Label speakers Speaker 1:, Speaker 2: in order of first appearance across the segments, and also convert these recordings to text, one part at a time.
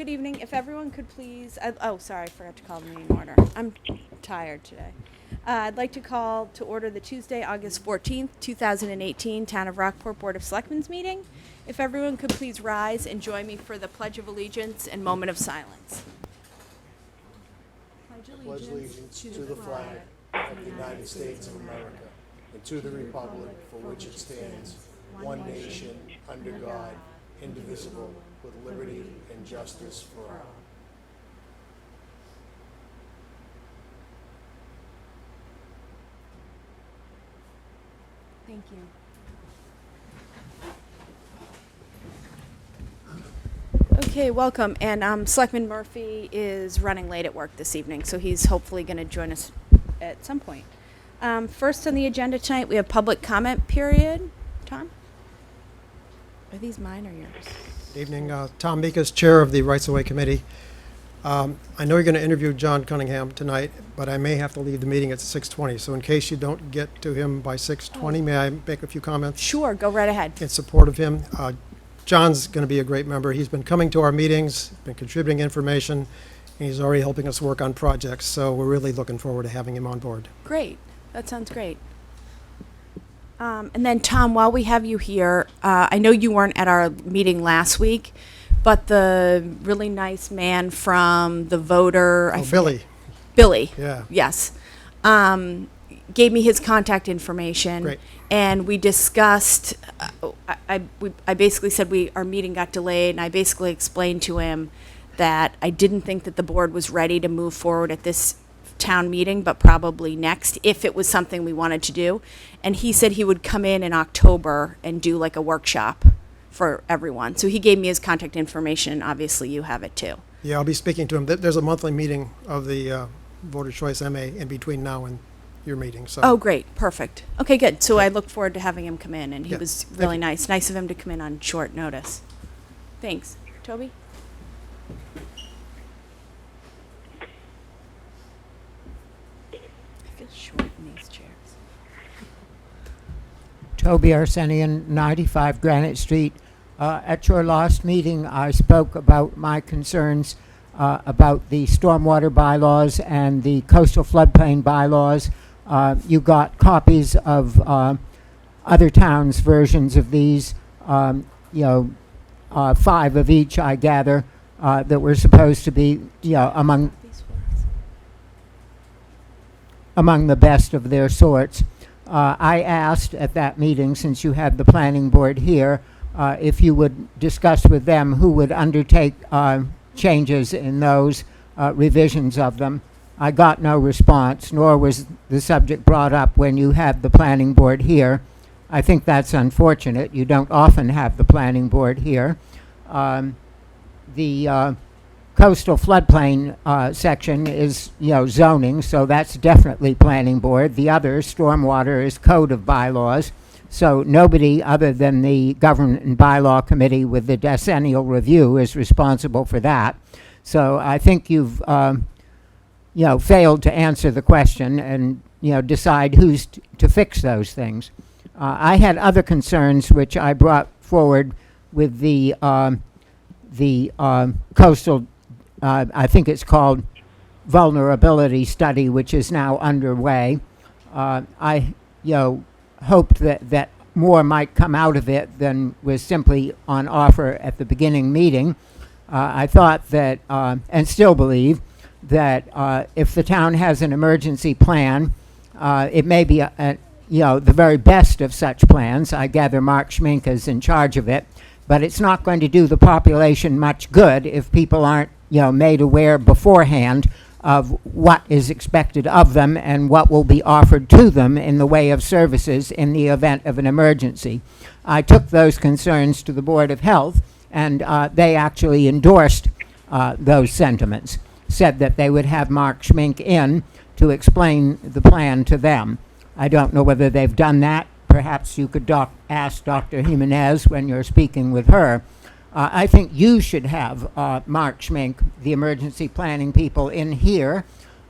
Speaker 1: Good evening. If everyone could please, oh, sorry, I forgot to call the meeting order. I'm tired today. I'd like to call to order the Tuesday, August 14th, 2018 Town of Rockport Board of Selectmen's meeting. If everyone could please rise and join me for the Pledge of Allegiance and moment of silence.
Speaker 2: Pledge allegiance to the flag of the United States of America and to the republic for which it stands, one nation, under God, indivisible, with liberty and justice for all.
Speaker 1: Thank you. Okay, welcome. And Selectman Murphy is running late at work this evening, so he's hopefully going to join us at some point. First on the agenda tonight, we have public comment period. Tom? Are these mine or yours?
Speaker 3: Evening, Tom Meekus, Chair of the Rights of Way Committee. I know you're going to interview John Cunningham tonight, but I may have to leave the meeting at 6:20. So in case you don't get to him by 6:20, may I make a few comments?
Speaker 1: Sure, go right ahead.
Speaker 3: In support of him. John's going to be a great member. He's been coming to our meetings, been contributing information, and he's already helping us work on projects. So we're really looking forward to having him on board.
Speaker 1: Great. That sounds great. And then, Tom, while we have you here, I know you weren't at our meeting last week, but the really nice man from the voter...
Speaker 3: Billy.
Speaker 1: Billy.
Speaker 3: Yeah.
Speaker 1: Yes. Gave me his contact information.
Speaker 3: Great.
Speaker 1: And we discussed... I basically said our meeting got delayed, and I basically explained to him that I didn't think that the board was ready to move forward at this town meeting, but probably next if it was something we wanted to do. And he said he would come in October and do like a workshop for everyone. So he gave me his contact information. Obviously you have it too.
Speaker 3: Yeah, I'll be speaking to him. There's a monthly meeting of the Voter Choice MA in between now and your meeting. So.
Speaker 1: Oh, great. Perfect. Okay, good. So I look forward to having him come in, and he
Speaker 3: Yeah,
Speaker 1: was
Speaker 3: thank
Speaker 1: really
Speaker 3: you.
Speaker 1: nice. Nice of him to come in on short notice. Thanks. Toby? I feel short in these chairs.
Speaker 4: Toby Arsenian, 95 Granite Street. At your last meeting, I spoke about my concerns about the stormwater bylaws and the coastal floodplain bylaws. You got copies of other towns' versions of these, 5 of each, I gather, that were supposed to be, among the best of their sorts. I asked at that meeting, since you had the planning board here, if you would discuss with them who would undertake changes in those revisions of them. I got no response, nor was the subject brought up when you had the planning board here. I think that's unfortunate. You don't often have the planning board here. The coastal floodplain section is, zoning, so that's definitely planning board. The other, stormwater, is code of bylaws. So nobody other than the Government and Bylaw Committee with the decennial review is responsible for that. So I think you've, failed to answer the question and, decide who's to fix those things. I had other concerns which I brought forward with the coastal, I think it's called vulnerability study, which is now underway. I, hoped that more might come out of it than was simply on offer at the beginning meeting. I thought that, and still believe, that if the town has an emergency plan, it may be the very best of such plans. I gather Mark Schmink is in charge of it, but it's not going to do the population much good if people aren't, made aware beforehand of what is expected of them and what will be offered to them in the way of services in the event of an emergency. I took those concerns to the Board of Health, and they actually endorsed those sentiments, said that they would have Mark Schmink in to explain the plan to them. I don't know whether they've done that. Perhaps you could ask Dr. Jimenez when you're speaking with her. I think you should have Mark Schmink, the emergency planning people, in here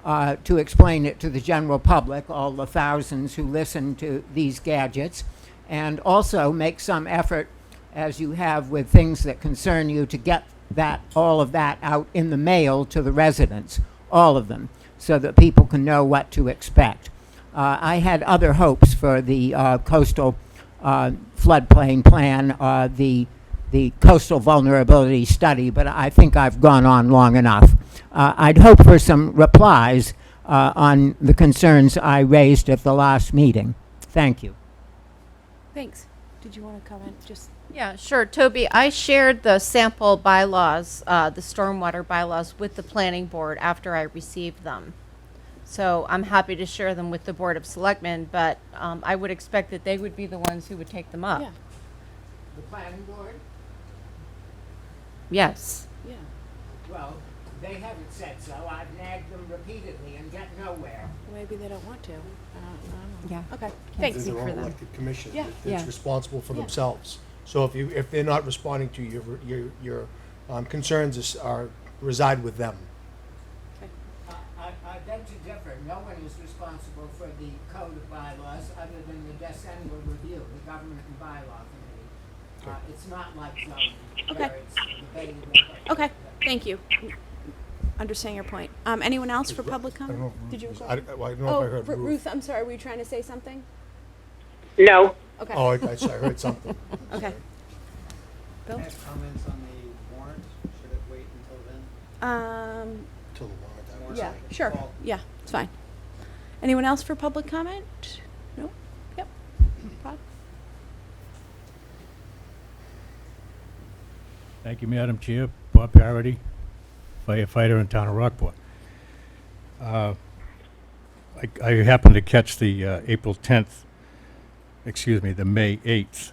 Speaker 4: to explain it to the general public, all the thousands who listen to these gadgets, and also make some effort, as you have with things that concern you, to get all of that out in the mail to the residents, all of them, so that people can know what to expect. I had other hopes for the coastal floodplain plan, the coastal vulnerability study, but I think I've gone on long enough. I'd hope for some replies on the concerns I raised at the last meeting. Thank you.
Speaker 1: Thanks. Did you want to comment? Just
Speaker 5: Yeah, sure. Toby, I shared the sample bylaws, the stormwater bylaws, with the planning board after I received them. So I'm happy to share them with the Board of Selectmen, but I would expect that they would be the ones who would take them up.
Speaker 1: Yeah.
Speaker 4: The planning board?
Speaker 5: Yes.
Speaker 1: yeah.
Speaker 4: Well, they haven't said so. I've nagged them repeatedly and get nowhere.
Speaker 1: Maybe they don't want to.
Speaker 5: Yeah.
Speaker 1: Okay.
Speaker 2: They're
Speaker 1: Thanks.
Speaker 2: their
Speaker 5: for
Speaker 2: own
Speaker 5: them.
Speaker 2: elected commission.
Speaker 1: Yeah.
Speaker 2: It's
Speaker 5: Yeah.
Speaker 2: responsible for
Speaker 1: Yeah.
Speaker 2: themselves. So if they're not responding to your concerns reside with them.
Speaker 4: I beg to differ. No one is responsible for the code of bylaws other than the decennial review, the government and bylaw committee. It's not like zoning,
Speaker 1: Okay.
Speaker 4: where it's debated.
Speaker 1: Okay. Thank you. Understand your point. Anyone else for public
Speaker 2: I don't know.
Speaker 1: comment? Did you?
Speaker 2: I don't know if I heard Ruth.
Speaker 1: Ruth, I'm sorry. Were you trying to say something?
Speaker 6: No.
Speaker 1: Okay.
Speaker 2: Oh, I heard something.
Speaker 1: Okay. Bill?
Speaker 7: Have comments on the warrant? Should it wait until then?
Speaker 2: Till the warrant, I would
Speaker 1: Yeah.
Speaker 2: say.
Speaker 1: Sure.
Speaker 7: Fall.
Speaker 1: Yeah. It's fine. Anyone else for public comment? No. Yep. Bob?
Speaker 8: Thank you, Madam Chair. Bob Parity, firefighter in town of Rockport. I happened to catch the April 10th, the May 8th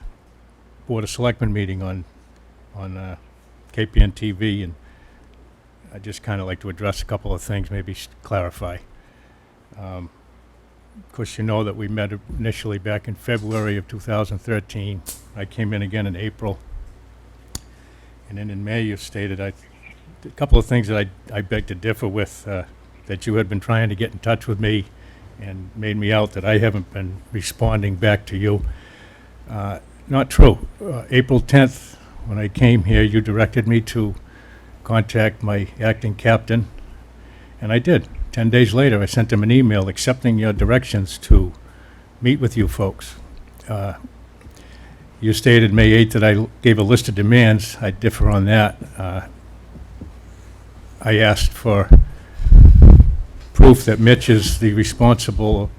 Speaker 8: Board of Selectmen meeting on KPN TV, and I'd just kind of like to address a couple of things, maybe clarify. Of course, you know that we met initially back in February of 2013. I came in again in April. And then in May, you stated a couple of things that I beg to differ with, that you had been trying to get in touch with me and made me out that I haven't been responding back to you. Not true. April 10th, when I came here, you directed me to contact my acting captain, and I did. 10 days later, I sent him an email accepting your directions to meet with you folks. You stated May 8th that I gave a list of demands. I differ on that. I asked for proof that Mitch is the responsible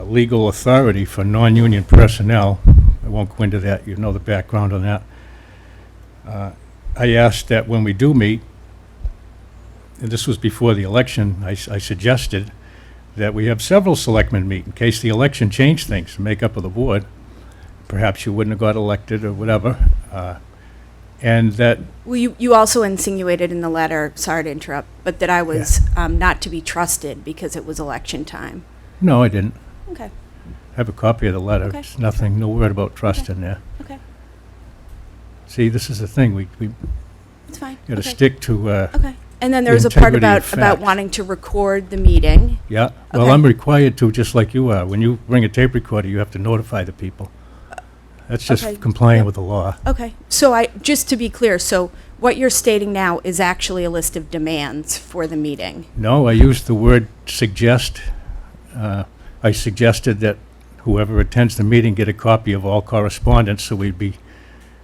Speaker 8: legal authority for non-union personnel. I won't go into that. You know the background on that. I asked that when we do meet, and this was before the election, I suggested that we have several selectmen meet in case the election changed things, the makeup of the board. Perhaps you wouldn't have got elected or whatever. And that,
Speaker 1: Well, you also insinuated in the letter, sorry to interrupt, but that I was not to be trusted because it was election time.
Speaker 8: no, I didn't.
Speaker 1: Okay.
Speaker 8: I have a copy of the letter.
Speaker 1: Okay.
Speaker 8: It's nothing, no word about trust in there.
Speaker 1: Okay.
Speaker 8: See, this is the thing, we
Speaker 1: It's fine.
Speaker 8: gotta
Speaker 1: Okay.
Speaker 8: stick to,
Speaker 1: Okay. And then there's a part
Speaker 8: integrity of
Speaker 1: about
Speaker 8: fact.
Speaker 1: wanting to record the meeting.
Speaker 8: yeah. Well,
Speaker 1: Okay.
Speaker 8: I'm required to, just like you are. When you bring a tape recorder, you have to notify the people. That's just
Speaker 1: Okay.
Speaker 8: complying
Speaker 1: Yep.
Speaker 8: with the law.
Speaker 1: Okay. So just to be clear, so what you're stating now is actually a list of demands for the meeting.
Speaker 8: No, I used the word suggest. I suggested that whoever attends the meeting get a copy of all correspondence, so we'd be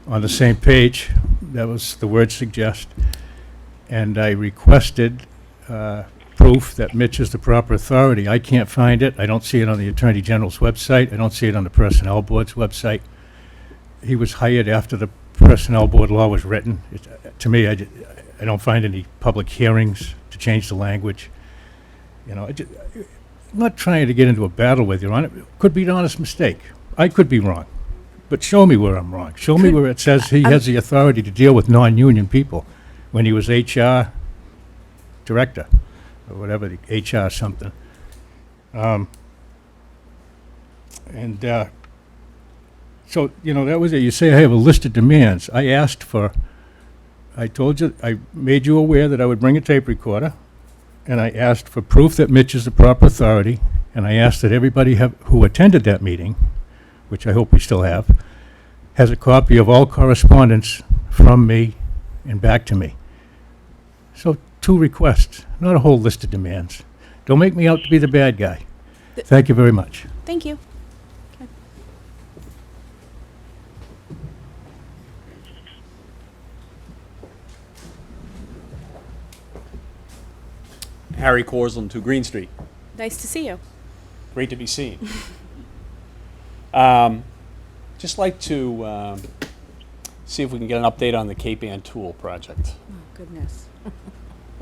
Speaker 8: on the same page. That was the word suggest. And I requested proof that Mitch is the proper authority. I can't find it. I don't see it on the Attorney General's website. I don't see it on the Personnel Board's website. He was hired after the Personnel Board law was written. To me, I don't find any public hearings to change the language. You know, I'm not trying to get into a battle with you on it. Could be an honest mistake. I could be wrong. But show me where I'm wrong. Show me where it says he has the authority to deal with non-union people when he was HR director or whatever, the HR something. So, you know, that was it. You say I have a list of demands. I told you, I made you aware that I would bring a tape recorder, and I asked for proof that Mitch is the proper authority, and I asked that everybody who attended that meeting, which I hope we still have, has a copy of all correspondence from me and back to me. So 2 requests, not a whole list of demands. Don't make me out to be the bad guy. Thank you very much.
Speaker 1: Thank you. Okay.
Speaker 9: Harry Corsland, 2 Green Street.
Speaker 1: Nice to see you.
Speaker 9: Great to be seen. Just like to see if we can get an update on the Cape Ann Tool project.
Speaker 1: Oh, goodness.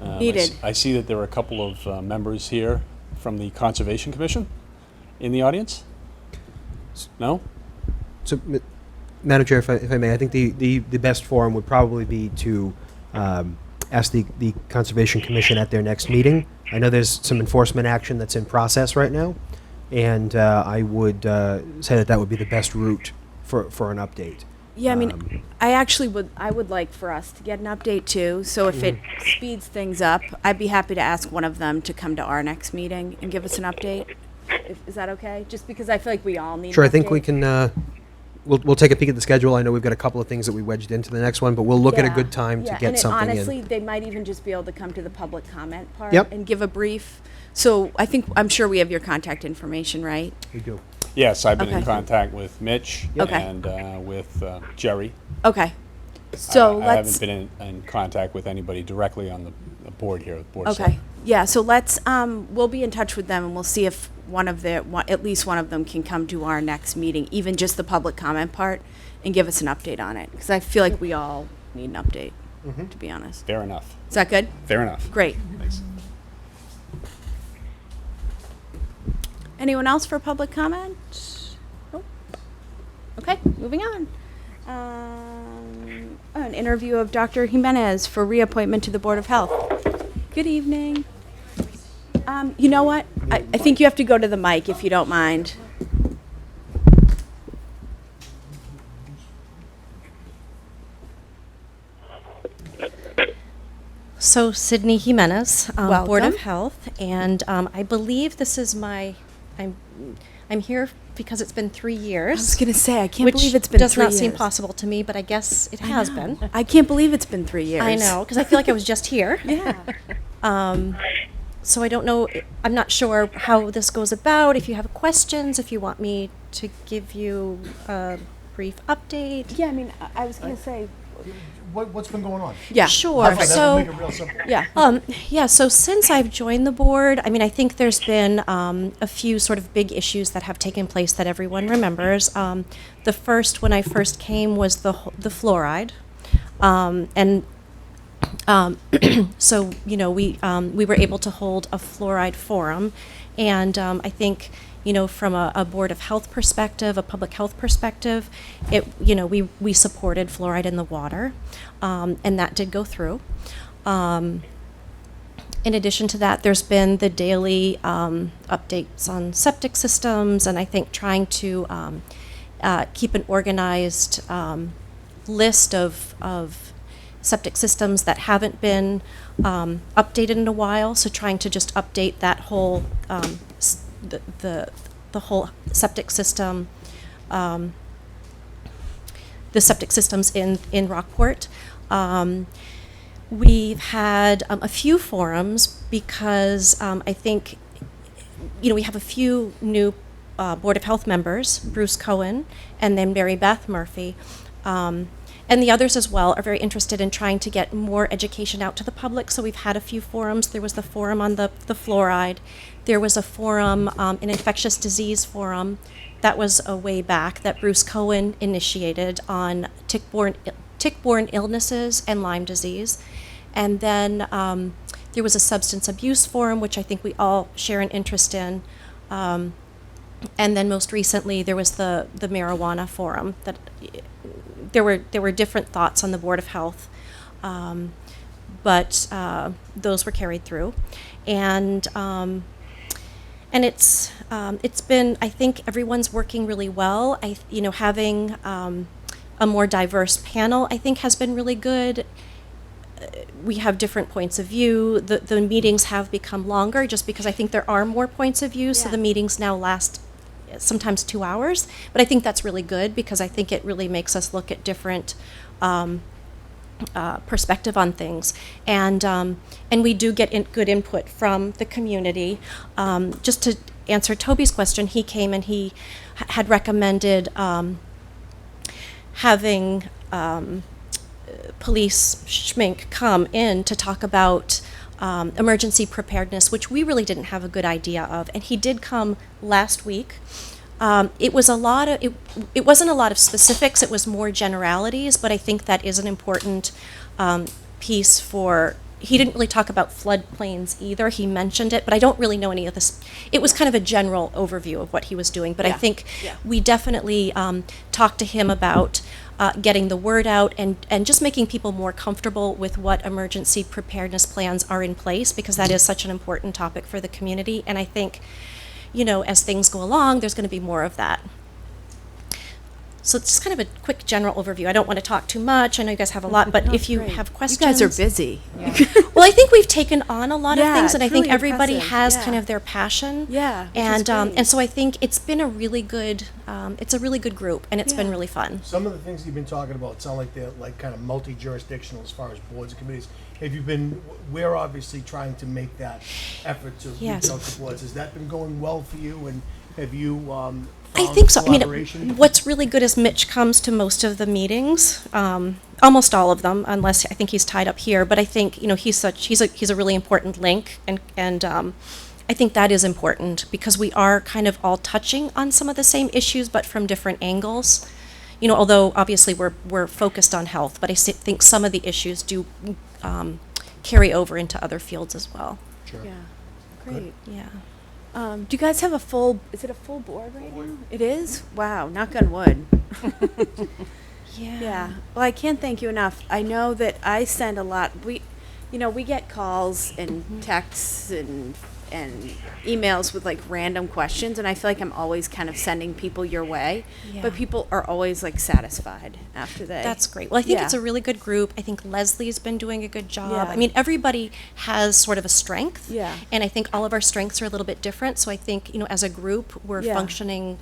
Speaker 9: I
Speaker 1: Needed.
Speaker 9: I see that there are a couple of members here from the Conservation Commission in the audience. No?
Speaker 10: So, Madam Chair, if I may, I think the best forum would probably be to ask the Conservation Commission at their next meeting. I know there's some enforcement action that's in process right now, and I would say that would be the best route for an update.
Speaker 1: Yeah, I mean, I would like for us to get an update too. So if it speeds things up, I'd be happy to ask one of them to come to our next meeting and give us an update. Is that okay? Just because I feel like we all need.
Speaker 10: Sure,
Speaker 1: an
Speaker 10: I think we
Speaker 1: update.
Speaker 10: can. We'll take a peek at the schedule. I know we've got a couple of things that we wedged into the next one, but we'll look at a
Speaker 1: Yeah,
Speaker 10: good time to
Speaker 1: yeah,
Speaker 10: get
Speaker 1: and
Speaker 10: something
Speaker 1: honestly,
Speaker 10: in.
Speaker 1: they might even just be able to come to the public comment part
Speaker 10: Yep.
Speaker 1: and give a brief. So I'm sure we have your contact information, right?
Speaker 10: We do.
Speaker 9: Yes, I've been in
Speaker 1: Okay.
Speaker 9: contact with Mitch
Speaker 1: Okay.
Speaker 9: and with Jerry.
Speaker 1: Okay. So
Speaker 9: I
Speaker 1: let's.
Speaker 9: haven't been in contact with anybody directly on the board here. Board
Speaker 1: Okay.
Speaker 9: side.
Speaker 1: Yeah. So let's. We'll be in touch with them, and we'll see if at least one of them can come to our next meeting, even just the public comment part, and give us an update on it. Because I feel like we all need an update, to be honest.
Speaker 9: Fair enough.
Speaker 1: Is that good?
Speaker 9: Fair enough.
Speaker 1: Great.
Speaker 9: Thanks.
Speaker 1: Anyone else for public comment? Nope. Okay, moving on. An interview of Dr. Jimenez for reappointment to the Board of Health. Good evening. You know what? I think you have to go to the mic if you don't mind.
Speaker 11: So Sydney Jimenez, Board of
Speaker 1: Welcome.
Speaker 11: Health, and I believe this is I'm here because it's been 3 years.
Speaker 1: I was gonna say I can't
Speaker 11: which
Speaker 1: believe it's been
Speaker 11: does
Speaker 1: 3
Speaker 11: not seem
Speaker 1: years.
Speaker 11: possible to me, but I guess it has been.
Speaker 1: I can't believe it's been 3 years.
Speaker 11: I know, because I feel like I was just here.
Speaker 1: Yeah.
Speaker 11: So I don't know. I'm not sure how this goes about. If you have questions, if you want me to give you a brief update.
Speaker 1: Yeah. I mean, I was gonna say.
Speaker 2: What's been going on?
Speaker 1: Yeah.
Speaker 11: Sure.
Speaker 2: That would
Speaker 11: So.
Speaker 2: make it real simple.
Speaker 1: Yeah.
Speaker 11: Yeah, so since I've joined the board, I mean, I think there's been a few sort of big issues that have taken place that everyone remembers. The first, when I first came, was the fluoride. So, you know, we were able to hold a fluoride forum. And I think, you know, from a Board of Health perspective, a public health perspective, we supported fluoride in the water, and that did go through. In addition to that, there's been the daily updates on septic systems, and I think trying to keep an organized list of septic systems that haven't been updated in a while. So trying to just update that whole the whole septic system, the septic systems in Rockport. We've had a few forums because I think, you know, we have a few new Board of Health members, Bruce Cohen and then Mary Beth Murphy. And the others as well are very interested in trying to get more education out to the public. So we've had a few forums. There was the forum on the fluoride. There was a forum, an infectious disease forum. That was a way back that Bruce Cohen initiated on tick-borne illnesses and Lyme disease. And then there was a substance abuse forum, which I think we all share an interest in. And then most recently, there was the marijuana forum. That there were different thoughts on the Board of Health, but those were carried through, and it's been, I think everyone's working really well. Having a more diverse panel, I think, has been really good. We have different points of view. The meetings have become longer just because I think there are more points of view. So
Speaker 1: Yeah.
Speaker 11: the meetings now last sometimes 2 hours, but I think that's really good because I think it really makes us look at different perspective on things, and we do get good input from the community. Just to answer Toby's question, he came and he had recommended having Police Schmink come in to talk about emergency preparedness, which we really didn't have a good idea of, and he did come last week. It was a lot of it wasn't a lot of specifics. It was more generalities, but I think that is an important piece for. He didn't really talk about floodplains either. He mentioned it, but I don't really know any of this. It was kind of a general overview of what he was doing, but I think we definitely talked to him about getting the word out and just making people more comfortable with what emergency preparedness plans are in place, because that is such an important topic for the community. And I think, as things go along, there's going to be more of that. So it's just kind of a quick general overview. I don't want to talk too much. I know you guys have a lot, but if you have questions.
Speaker 1: You guys are busy.
Speaker 11: Well, I think we've taken on a lot of things, and I think
Speaker 1: truly
Speaker 11: everybody
Speaker 1: impressive.
Speaker 11: has kind of their passion.
Speaker 1: Yeah, which is
Speaker 11: And
Speaker 1: great.
Speaker 11: and so I think it's been a really good, it's a really good group, and it's been really fun.
Speaker 2: Some of the things you've been talking about sound like they're like kind of multi-jurisdictional as far as boards and committees. Have you been, we're obviously trying to make that effort to
Speaker 11: Yes.
Speaker 2: reach out to boards. Has that been going well for you, and have you
Speaker 11: I
Speaker 2: found
Speaker 11: think so. I mean,
Speaker 2: collaboration?
Speaker 11: what's really good is Mitch comes to most of the meetings, almost all of them, unless I think he's tied up here. But I think he's a really important link, and I think that is important because we are kind of all touching on some of the same issues, but from different angles. Although obviously we're focused on health, but I think some of the issues do carry over into other fields as well.
Speaker 2: Sure.
Speaker 1: Yeah, great.
Speaker 11: Yeah.
Speaker 1: Do you guys have is it a full board right now? It is? Wow, knock on wood. Yeah. Well, I can't thank you enough. I know that I send a lot. We get calls and texts and emails with like random questions, and I feel like I'm always kind of sending people your way.
Speaker 11: Yeah.
Speaker 1: But people are always like satisfied after they.
Speaker 11: That's great. Well, I think
Speaker 1: Yeah.
Speaker 11: it's a really good group. I think Leslie's been doing a good job.
Speaker 1: Yeah.
Speaker 11: I mean, everybody has sort of a strength.
Speaker 1: Yeah.
Speaker 11: And I think all of our strengths are a little bit different. So I think, as a group, we're
Speaker 1: Yeah.
Speaker 11: functioning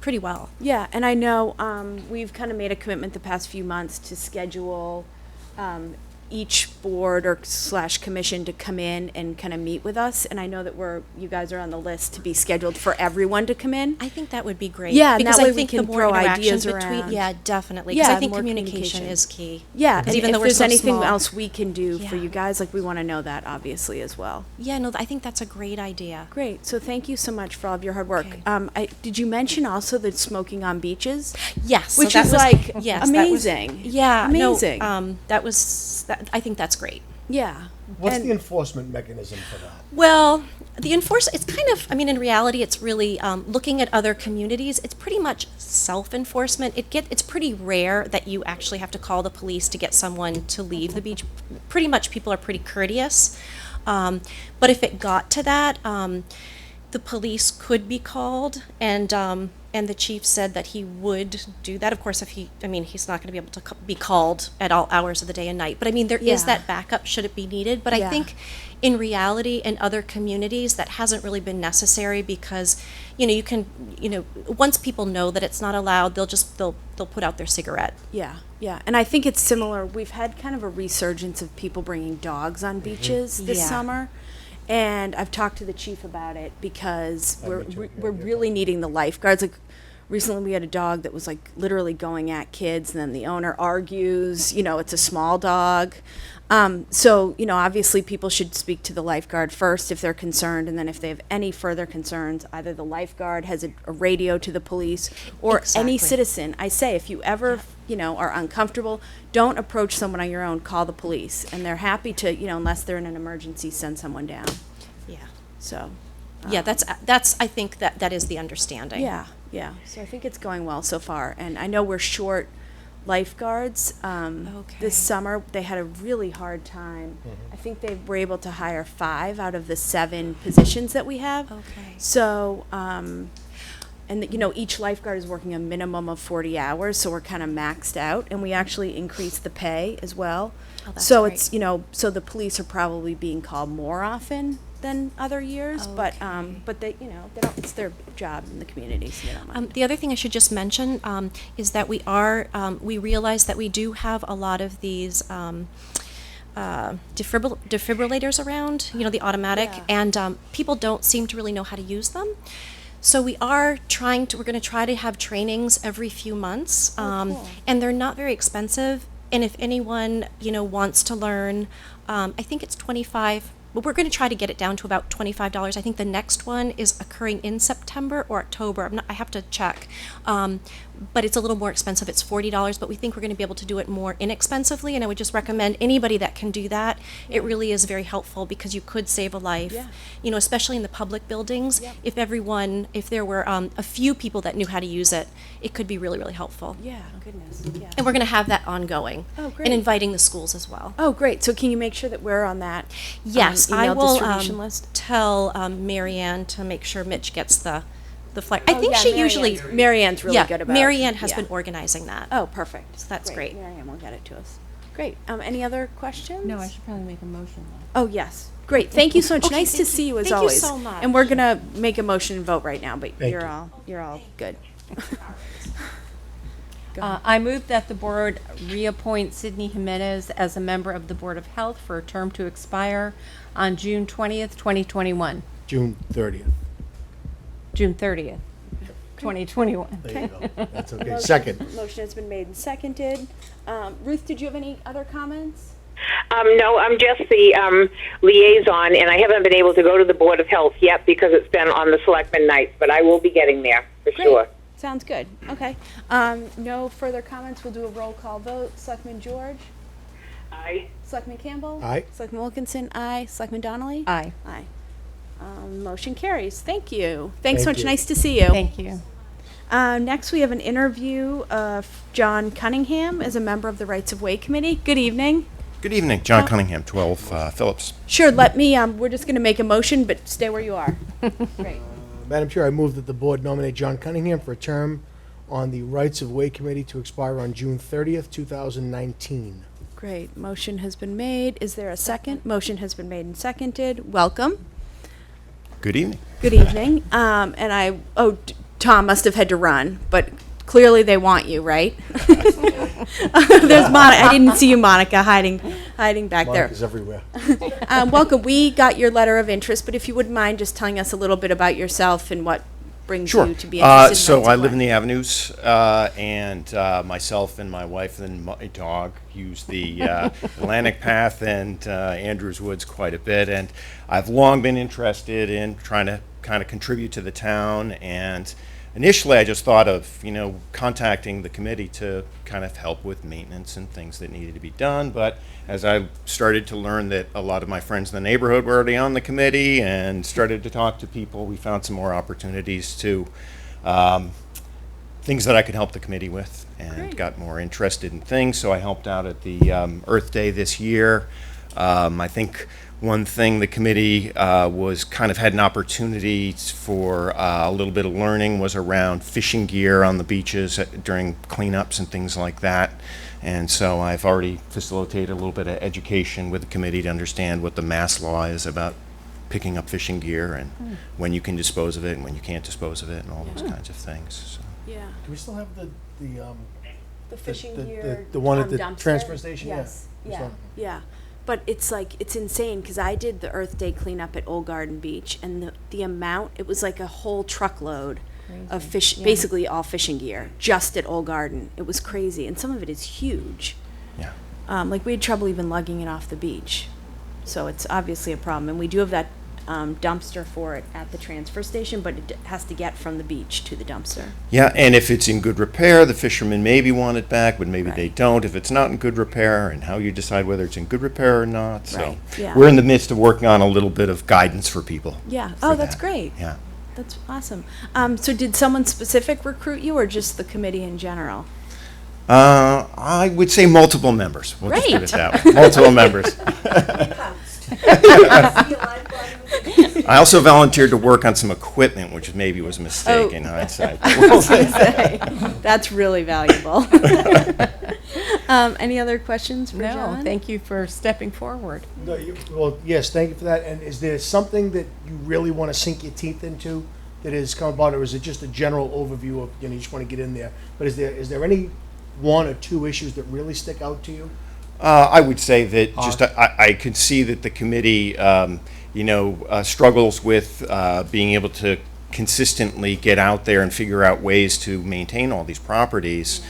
Speaker 11: pretty well.
Speaker 1: Yeah, and I know we've kind of made a commitment the past few months to schedule each board or / commission to come in and kind of meet with us. And I know that you guys are on the list to be scheduled for everyone to come in.
Speaker 11: I think that would be great.
Speaker 1: Yeah, and
Speaker 11: because
Speaker 1: that way
Speaker 11: I
Speaker 1: we
Speaker 11: think
Speaker 1: can
Speaker 11: the more
Speaker 1: throw
Speaker 11: interactions
Speaker 1: ideas
Speaker 11: between,
Speaker 1: around.
Speaker 11: yeah, definitely. Because
Speaker 1: Yeah,
Speaker 11: I think
Speaker 1: more
Speaker 11: communication
Speaker 1: communication.
Speaker 11: is key.
Speaker 1: Yeah,
Speaker 11: Because
Speaker 1: and
Speaker 11: even
Speaker 1: if
Speaker 11: though we're
Speaker 1: there's
Speaker 11: so
Speaker 1: anything
Speaker 11: small-
Speaker 1: else we can do for
Speaker 11: Yeah.
Speaker 1: you guys, like we want to know that obviously as well.
Speaker 11: Yeah, no, I think that's a great idea.
Speaker 1: Great. So thank you so much for all of your hard work.
Speaker 11: Okay.
Speaker 1: Did you mention also the smoking on beaches?
Speaker 11: Yes. so
Speaker 1: Which
Speaker 11: that
Speaker 1: is
Speaker 11: was-
Speaker 1: like
Speaker 11: yes, that was-
Speaker 1: amazing.
Speaker 11: yeah.
Speaker 1: Amazing.
Speaker 11: No, I think that's great.
Speaker 1: Yeah.
Speaker 2: What's
Speaker 1: And-
Speaker 2: the enforcement mechanism for that?
Speaker 11: Well, it's kind of, in reality, it's really looking at other communities. It's pretty much self-enforcement. It's pretty rare that you actually have to call the police to get someone to leave the beach. Pretty much people are pretty courteous. But if it got to that, the police could be called, and the chief said that he would do that. Of course, he's not going to be able to be called at all hours of the day and night. But there is
Speaker 1: Yeah.
Speaker 11: that backup should it be needed. But
Speaker 1: Yeah.
Speaker 11: I think in reality, in other communities, that hasn't really been necessary because, you can, once people know that it's not allowed, they'll put out their cigarette.
Speaker 1: Yeah, yeah. And I think it's similar. We've had kind of a resurgence of people bringing dogs on beaches this
Speaker 11: Yeah.
Speaker 1: summer. And I've talked to the chief about it because we're really needing the lifeguards. Like recently we had a dog that was like literally going at kids, and then the owner argues, it's a small dog. So, obviously people should speak to the lifeguard first if they're concerned, and then if they have any further concerns, either the lifeguard has a radio to the police or any
Speaker 11: Exactly.
Speaker 1: citizen. I say, if you ever, are uncomfortable, don't approach someone on your own, call the police. And they're happy to, unless they're in an emergency, send someone down.
Speaker 11: Yeah.
Speaker 1: So.
Speaker 11: Yeah, that's I think that is the understanding.
Speaker 1: Yeah, yeah. So I think it's going well so far. And I know we're short lifeguards.
Speaker 11: Okay.
Speaker 1: This summer, they had a really hard time. I think they were able to hire 5 out of the 7 positions that we have.
Speaker 11: Okay.
Speaker 1: So, each lifeguard is working a minimum of 40 hours, so we're kind of maxed out. And we actually increased the pay as well.
Speaker 11: Oh, that's
Speaker 1: So
Speaker 11: great.
Speaker 1: it's, so the police are probably being called more often than other years, but they, you know, they don't, it's their job in the community, so they don't mind.
Speaker 11: The other thing I should just mention is that we realize that we do have a lot of these defibrillators around, you know, the automatic,
Speaker 1: Yeah.
Speaker 11: and people don't seem to really know how to use them. So we're going to try to have trainings every few months,
Speaker 1: cool.
Speaker 11: and they're not very expensive. And if anyone, you know, wants to learn, I think it's 25. But we're going to try to get it down to about $25. I think the next one is occurring in September or October. I have to check. But it's a little more expensive. It's $40, but we think we're going to be able to do it more inexpensively. And I would just recommend anybody that can do that. It really is very helpful because you could save a life.
Speaker 1: Yeah.
Speaker 11: You know, especially in the public buildings.
Speaker 1: Yep.
Speaker 11: If there were a few people that knew how to use it, it could be really, really helpful.
Speaker 1: Yeah, goodness, yeah.
Speaker 11: And we're going to have that ongoing.
Speaker 1: Oh, great.
Speaker 11: And inviting the schools as well.
Speaker 1: Oh, great. So can you make sure that we're on that?
Speaker 11: Yes, I
Speaker 1: email
Speaker 11: will
Speaker 1: distribution list?
Speaker 11: tell Marianne to make sure Mitch gets the flyer. I
Speaker 1: Oh,
Speaker 11: think
Speaker 1: yeah,
Speaker 11: she
Speaker 1: Marianne's-
Speaker 11: usually,
Speaker 1: Marianne's really good about.
Speaker 11: Marianne has
Speaker 1: yeah.
Speaker 11: been organizing that.
Speaker 1: Oh, perfect.
Speaker 11: So that's great.
Speaker 1: Marianne will get it to us. Great. Any other questions?
Speaker 5: No, I should probably make a motion though.
Speaker 1: Oh, yes. Great. Thank you so much.
Speaker 11: Okay,
Speaker 1: Nice to
Speaker 11: thank
Speaker 1: see
Speaker 11: you.
Speaker 1: you as
Speaker 11: Thank you
Speaker 1: always.
Speaker 11: so much.
Speaker 1: And we're gonna make a motion and vote right now, but
Speaker 2: Thank
Speaker 1: you're
Speaker 2: you.
Speaker 1: all good.
Speaker 5: I move that the board reappoint Sydney Jimenez as a member of the Board of Health for a term to expire on June 20th, 2021.
Speaker 2: June 30th.
Speaker 5: June 30th, 2021.
Speaker 2: There you go. That's okay. Second.
Speaker 1: Motion has been made and seconded. Ruth, did you have any other comments?
Speaker 6: No, I'm just the liaison, and I haven't been able to go to the Board of Health yet because it's been on the Selectmen nights, but I will be getting there for
Speaker 1: Great.
Speaker 6: sure.
Speaker 1: Sounds good. Okay. No further comments. We'll do a roll call vote. Selectman George?
Speaker 6: Aye.
Speaker 1: Selectman Campbell?
Speaker 2: Aye.
Speaker 1: Selectman Wilkinson? Aye. Selectman Donnelly?
Speaker 5: Aye.
Speaker 1: Aye. Motion carries. Thank you. Thanks so
Speaker 2: Thank
Speaker 1: much.
Speaker 2: you.
Speaker 1: Nice to see you.
Speaker 5: Thank you.
Speaker 1: Next, we have an interview of John Cunningham as a member of the Rights of Way Committee. Good evening.
Speaker 12: Good evening, John Cunningham, 12 Phillips.
Speaker 1: Sure, let me, we're just going to make a motion, but stay where you are. Great.
Speaker 2: Madam Chair, I move that the board nominate John Cunningham for a term on the Rights of Way Committee to expire on June 30th, 2019.
Speaker 1: Great. Motion has been made. Is there a second? Motion has been made and seconded. Welcome.
Speaker 12: Good evening.
Speaker 1: Good evening. Tom must have had to run, but clearly they want you, right? There's Monica. I didn't see you, Monica, hiding back there.
Speaker 2: Monica's everywhere.
Speaker 1: Welcome. We got your letter of interest, but if you wouldn't mind just telling us a little bit about yourself and what brings
Speaker 12: Sure.
Speaker 1: you to be interested in
Speaker 12: So
Speaker 1: Rights
Speaker 12: I
Speaker 1: of
Speaker 12: live in
Speaker 1: Way.
Speaker 12: the Avenues, and myself and my wife and my dog use the Atlantic Path and Andrews Woods quite a bit. And I've long been interested in trying to kind of contribute to the town. And initially, I just thought of, contacting the committee to kind of help with maintenance and things that needed to be done. But as I started to learn that a lot of my friends in the neighborhood were already on the committee and started to talk to people, we found some more opportunities to, things that I could help the committee with, and
Speaker 1: Great.
Speaker 12: got more interested in things. So I helped out at the Earth Day this year. I think one thing the committee was kind of had an opportunity for a little bit of learning was around fishing gear on the beaches during cleanups and things like that. And so I've already facilitated a little bit of education with the committee to understand what the mass law is about picking up fishing gear and when you can dispose of it and when you can't dispose of it and all those kinds of things. So.
Speaker 1: Yeah.
Speaker 2: Do we still have the
Speaker 1: Fishing
Speaker 2: the-
Speaker 1: gear.
Speaker 2: the one at the
Speaker 1: dumpster?
Speaker 2: transfer station? Yeah.
Speaker 1: Yes.
Speaker 2: We
Speaker 1: Yeah.
Speaker 2: saw it.
Speaker 1: Yeah. But it's insane because I did the Earth Day cleanup at Old Garden Beach, and the amount, it was like a whole truckload of fish, basically all fishing gear, just at Old Garden. It was crazy, and some of it is huge.
Speaker 12: Yeah.
Speaker 1: Like we had trouble even lugging it off the beach, so it's obviously a problem. And we do have that dumpster for it at the transfer station, but it has to get from the beach to the dumpster.
Speaker 12: Yeah, and if it's in good repair, the fishermen maybe want it back, but maybe they
Speaker 1: Right.
Speaker 12: don't. If it's not in good repair, and how you decide whether it's in good repair or not. So
Speaker 1: Right, yeah.
Speaker 12: we're in the midst of working on a little bit of guidance for people.
Speaker 1: Yeah.
Speaker 12: for
Speaker 1: Oh, that's
Speaker 12: that.
Speaker 1: great.
Speaker 12: Yeah.
Speaker 1: That's awesome. So did someone specific recruit you, or just the committee in general?
Speaker 12: I would say multiple members. We'll just put it
Speaker 1: Great.
Speaker 12: that way. Multiple members. I also volunteered to work on some equipment, which maybe was a mistake
Speaker 1: Oh.
Speaker 12: in hindsight.
Speaker 1: That's really valuable. Any other questions for
Speaker 5: No,
Speaker 1: John?
Speaker 5: thank you for stepping forward.
Speaker 2: No, well, yes, thank you for that. And is there something that you really want to sink your teeth into that has come about, or is it just a general overview of, you just want to get in there? But is there any one or two issues that really stick out to you?
Speaker 12: I would say that just I could see that the committee, struggles with being able to consistently get out there and figure out ways to maintain all these properties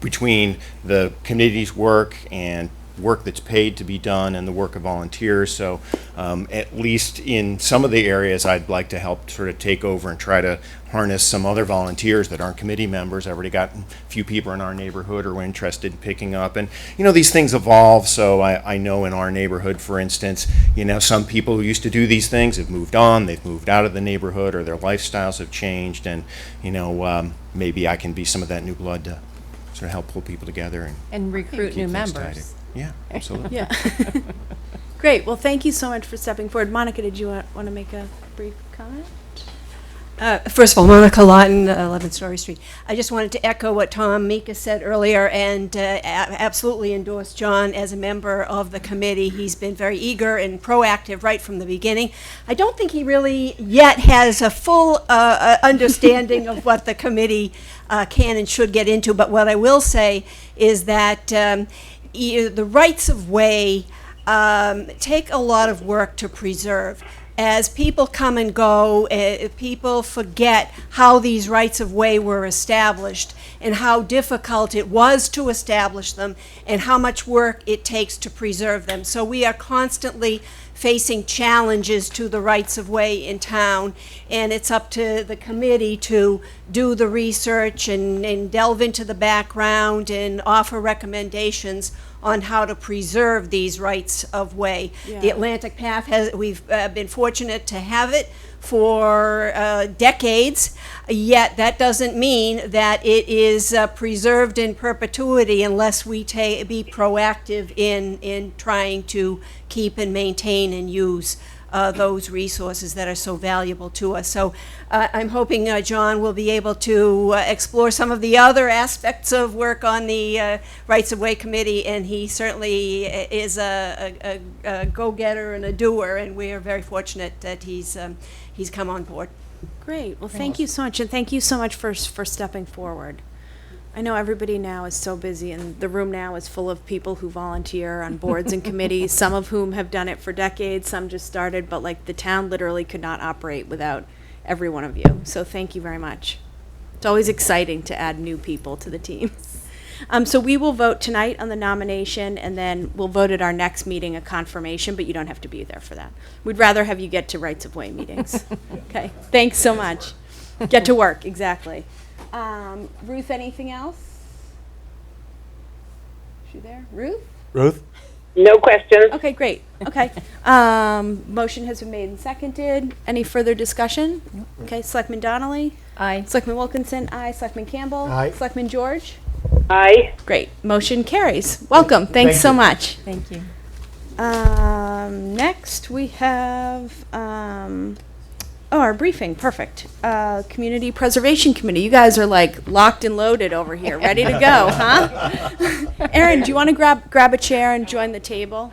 Speaker 12: between the committee's work and work that's paid to be done and the work of volunteers. So at least in some of the areas, I'd like to help sort of take over and try to harness some other volunteers that aren't committee members. I've already got a few people in our neighborhood who are interested in picking up. And, these things evolve. So I know in our neighborhood, for instance, some people who used to do these things have moved on. They've moved out of the neighborhood, or their lifestyles have changed. And, maybe I can be some of that new blood to sort of help pull people together
Speaker 5: And recruit
Speaker 12: keep
Speaker 5: new
Speaker 12: things
Speaker 5: members.
Speaker 12: tidy. Yeah, absolutely.
Speaker 1: Yeah. Great. Well, thank you so much for stepping forward. Monica, did you want to make a brief comment?
Speaker 13: First of all, Monica Lawton, 11 Story Street. I just wanted to echo what Tom Mika said earlier and absolutely endorse John as a member of the committee. He's been very eager and proactive right from the beginning. I don't think he really yet has a full understanding of what the committee can and should get into, but what I will say is that the rights of way take a lot of work to preserve. As people come and go, people forget how these rights of way were established and how difficult it was to establish them and how much work it takes to preserve them. So we are constantly facing challenges to the rights of way in town, and it's up to the committee to do the research and delve into the background and offer recommendations on how to preserve these rights of way.
Speaker 1: Yeah.
Speaker 13: The Atlantic Path we've been fortunate to have it for decades, yet that doesn't mean that it is preserved in perpetuity unless we be proactive in trying to keep and maintain and use those resources that are so valuable to us. So I'm hoping John will be able to explore some of the other aspects of work on the Rights of Way Committee, and he certainly is a go-getter and a doer, and we are very fortunate that he's come on board.
Speaker 1: Great. Well, thank you so much, and thank you so much for stepping forward. I know everybody now is so busy, and the room now is full of people who volunteer on boards and committees, some of whom have done it for decades, some just started, but like the town literally could not operate without every one of you. So thank you very much. It's always exciting to add new people to the team. So we will vote tonight on the nomination, and then we'll vote at our next meeting a confirmation, but you don't have to be there for that. We'd rather have you get to Rights of Way meetings. Okay, thanks so much. Get to work, exactly. Ruth, anything else? Is she there? Ruth?
Speaker 6: No questions.
Speaker 1: Okay, great. Okay. Motion has been made and seconded. Any further discussion? Okay, Selectman Donnelly?
Speaker 5: Aye.
Speaker 1: Selectman Wilkinson? Aye. Selectman Campbell?
Speaker 2: Aye.
Speaker 1: Selectman George?
Speaker 6: Aye.
Speaker 1: Great. Motion carries. Welcome. Thanks so much.
Speaker 5: Thank you.
Speaker 1: Next we have, our briefing. Perfect. Community Preservation Committee. You guys are like locked and loaded over here, ready to go, huh? Aaron, do you want to grab a chair and join the table?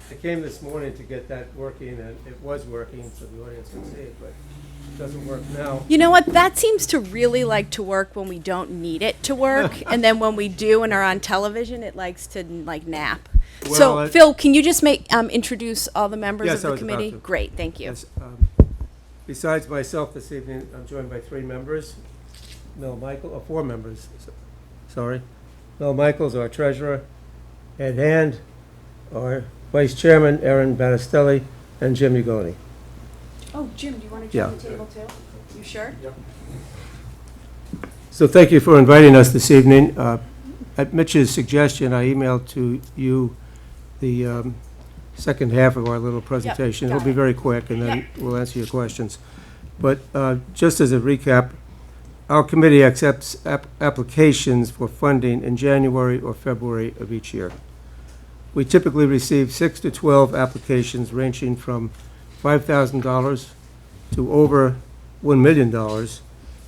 Speaker 3: I came this morning to get that working, and it was working, so the audience can see it, but it doesn't work now.
Speaker 1: You know what? That seems to really like to work when we don't need it to work, and then when we do and are on television, it likes to like nap. So,
Speaker 3: Well,
Speaker 1: Phil, can you just introduce all the members
Speaker 3: Yes,
Speaker 1: of
Speaker 3: I
Speaker 1: the
Speaker 3: was about
Speaker 1: committee?
Speaker 3: to.
Speaker 1: Great, thank you.
Speaker 3: Yes, besides myself this evening, I'm joined by 3 members. Four members, sorry. Mel Michaels, our treasurer, Ed Hand, our vice chairman, Aaron Battistelli, and Jim Ugoni.
Speaker 1: Oh, Jim, do you want to
Speaker 3: Yeah.
Speaker 1: join the table too? You sure?
Speaker 3: So thank you for inviting us this evening. At Mitch's suggestion, I emailed to you the second half of our little presentation.
Speaker 1: got
Speaker 3: It'll be
Speaker 1: it.
Speaker 3: very quick, and then we'll answer your questions. But just as a recap, our committee accepts applications for funding in January or February of each year. We typically receive 6 to 12 applications ranging from $5,000 to over $1 million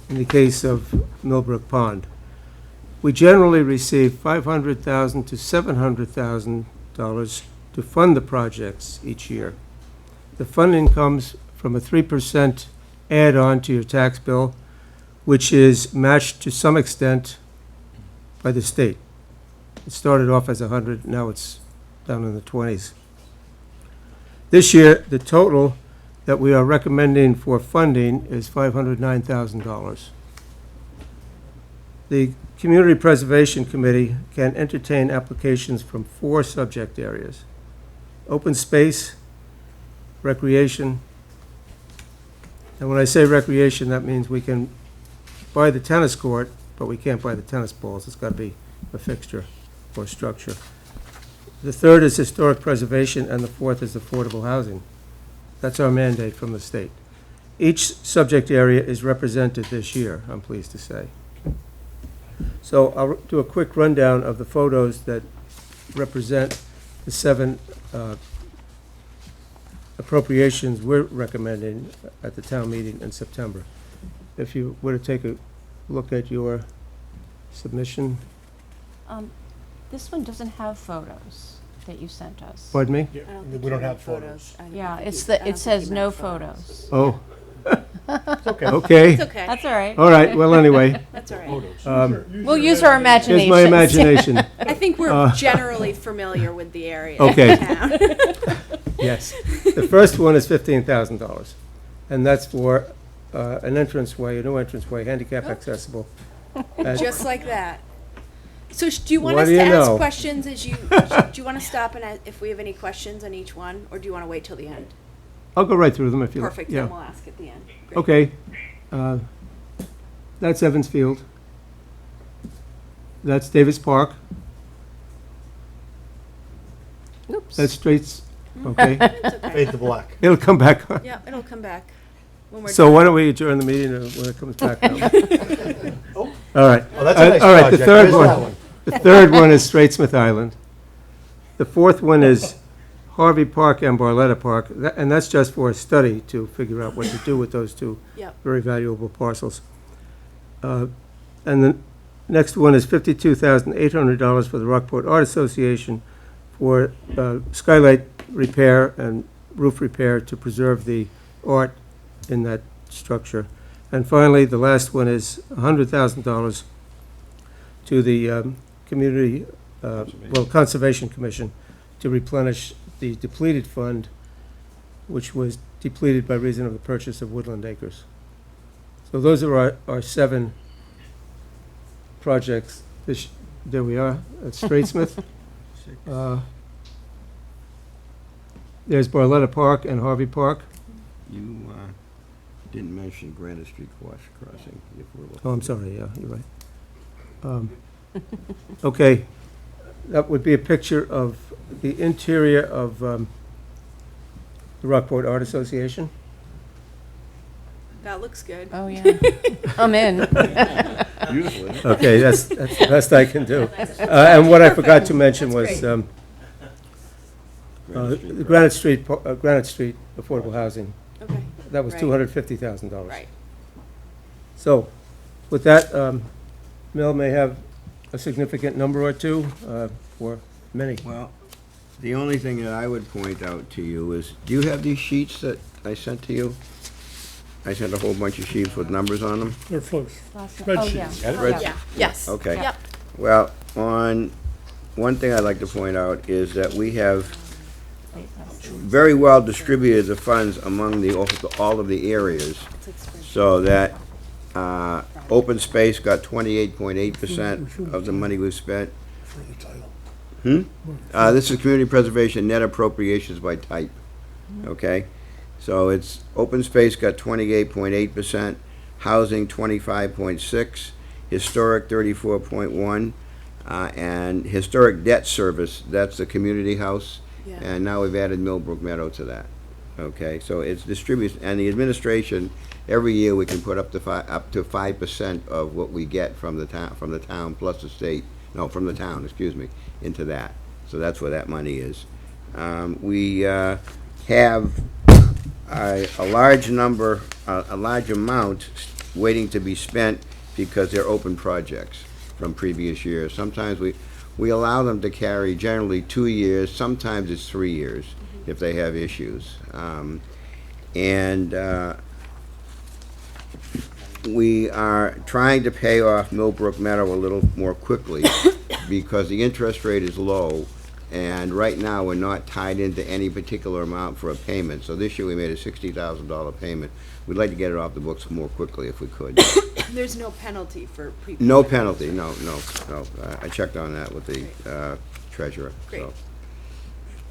Speaker 3: in the case of Millbrook Pond.
Speaker 14: We generally receive $500,000 to $700,000 to fund the projects each year. The funding comes from a 3% add-on to your tax bill, which is matched to some extent by the state. It started off as 100, now it's down in the 20s. This year, the total that we are recommending for funding is $509,000. The Community Preservation Committee can entertain applications from 4 subject areas: open space, recreation, and when I say recreation, that means we can buy the tennis court, but we can't buy the tennis balls. It's got to be a fixture or structure. The third is historic preservation, and the fourth is affordable housing. That's our mandate from the state. Each subject area is represented this year, I'm pleased to say. So I'll do a quick rundown of the photos that represent the 7 appropriations we're recommending at the town meeting in September. If you were to take a look at your submission.
Speaker 5: This one doesn't have photos that you sent us.
Speaker 14: Pardon me?
Speaker 2: We don't have photos.
Speaker 5: Yeah, it says no photos.
Speaker 14: Oh.
Speaker 2: It's okay.
Speaker 14: Okay.
Speaker 1: It's okay.
Speaker 5: That's all right.
Speaker 14: All right, well, anyway.
Speaker 1: That's all right.
Speaker 5: We'll use our imagination.
Speaker 14: Here's my imagination.
Speaker 1: I think we're generally familiar with the area.
Speaker 14: Okay.
Speaker 1: In town.
Speaker 14: Yes. The first one is $15,000, and that's for an entranceway, a new entranceway, handicap accessible.
Speaker 1: Just like that. So do you want
Speaker 14: What
Speaker 1: us
Speaker 14: do
Speaker 1: to
Speaker 14: you
Speaker 1: ask
Speaker 14: know?
Speaker 1: questions as you, do you want to stop and if we have any questions on each one, or do you want to wait till the end?
Speaker 14: I'll go right through them if you like.
Speaker 1: Perfect,
Speaker 14: Yeah.
Speaker 1: then we'll ask at the end. Great.
Speaker 14: Okay. That's Evans Field. That's Davis Park.
Speaker 5: Oops.
Speaker 14: That's Straits, okay.
Speaker 1: It's okay.
Speaker 2: Fade to black.
Speaker 14: It'll come back on.
Speaker 1: Yeah, it'll come back when we're
Speaker 14: So
Speaker 1: done.
Speaker 14: why don't we adjourn the meeting when it comes back now? All right.
Speaker 2: Oh, that's a nice
Speaker 14: All right, the
Speaker 2: project.
Speaker 14: third
Speaker 2: Where's that one?
Speaker 14: The third one is Straitsmith Island. The fourth one is Harvey Park and Barletta Park, and that's just for a study to figure out what to do with those 2
Speaker 1: Yep.
Speaker 14: very valuable parcels. And the next one is $52,800 for the Rockport Art Association for skylight repair and roof repair to preserve the art in that structure. And finally, the last one is $100,000 to the Conservation Commission to replenish the depleted fund, which was depleted by reason of the purchase of Woodland Acres. So those are our 7 projects. There we are, at Straitsmith. There's Barletta Park and Harvey Park.
Speaker 15: You didn't mention Granite Street Crossing. If we're looking
Speaker 14: Oh, I'm sorry, yeah, you're right. Okay, that would be a picture of the interior of the Rockport Art Association.
Speaker 1: That looks good.
Speaker 5: Oh, yeah. I'm in.
Speaker 15: Beautiful.
Speaker 14: Okay, that's the best I can do. And what I forgot to mention was the Granite Street Affordable Housing.
Speaker 1: Okay.
Speaker 14: That was
Speaker 1: Right.
Speaker 14: $250,000.
Speaker 1: Right.
Speaker 14: So, with that, Mel may have a significant number or two, or many.
Speaker 15: Well, the only thing that I would point out to you is, do you have these sheets that I sent to you? I sent a whole bunch of sheets with numbers on them.
Speaker 2: They're close.
Speaker 5: Oh,
Speaker 2: Spreadsheets.
Speaker 5: yeah.
Speaker 15: Spreadsheets.
Speaker 1: Yeah, yes.
Speaker 15: Okay.
Speaker 1: Yep.
Speaker 15: Well, one thing I'd like to point out is that we have very well distributed the funds among all of the areas, so that open space got 28.8% of the money we've spent. This is community preservation net appropriations by type, okay? So it's, open space got 28.8%, housing 25.6%, historic 34.1%, and historic debt service, that's the community house,
Speaker 1: Yeah.
Speaker 15: and now we've added Millbrook Meadow to that. Okay, so it's distributed, and the administration, every year we can put up to 5% of what we get from the town plus the state, no, from the town, excuse me, into that. So that's where that money is. We have a large amount waiting to be spent because they're open projects. from previous years. Sometimes we allow them to carry generally 2 years, sometimes it's 3 years if they have issues. We are trying to pay off Millbrook Meadow a little more quickly because the interest rate is low, and right now we're not tied into any particular amount for a payment. So this year we made a $60,000 payment. We'd like to get it off the books more quickly if we could.
Speaker 1: There's no penalty for prepayment?
Speaker 15: No penalty, no. I checked on that with the treasurer.
Speaker 1: Great.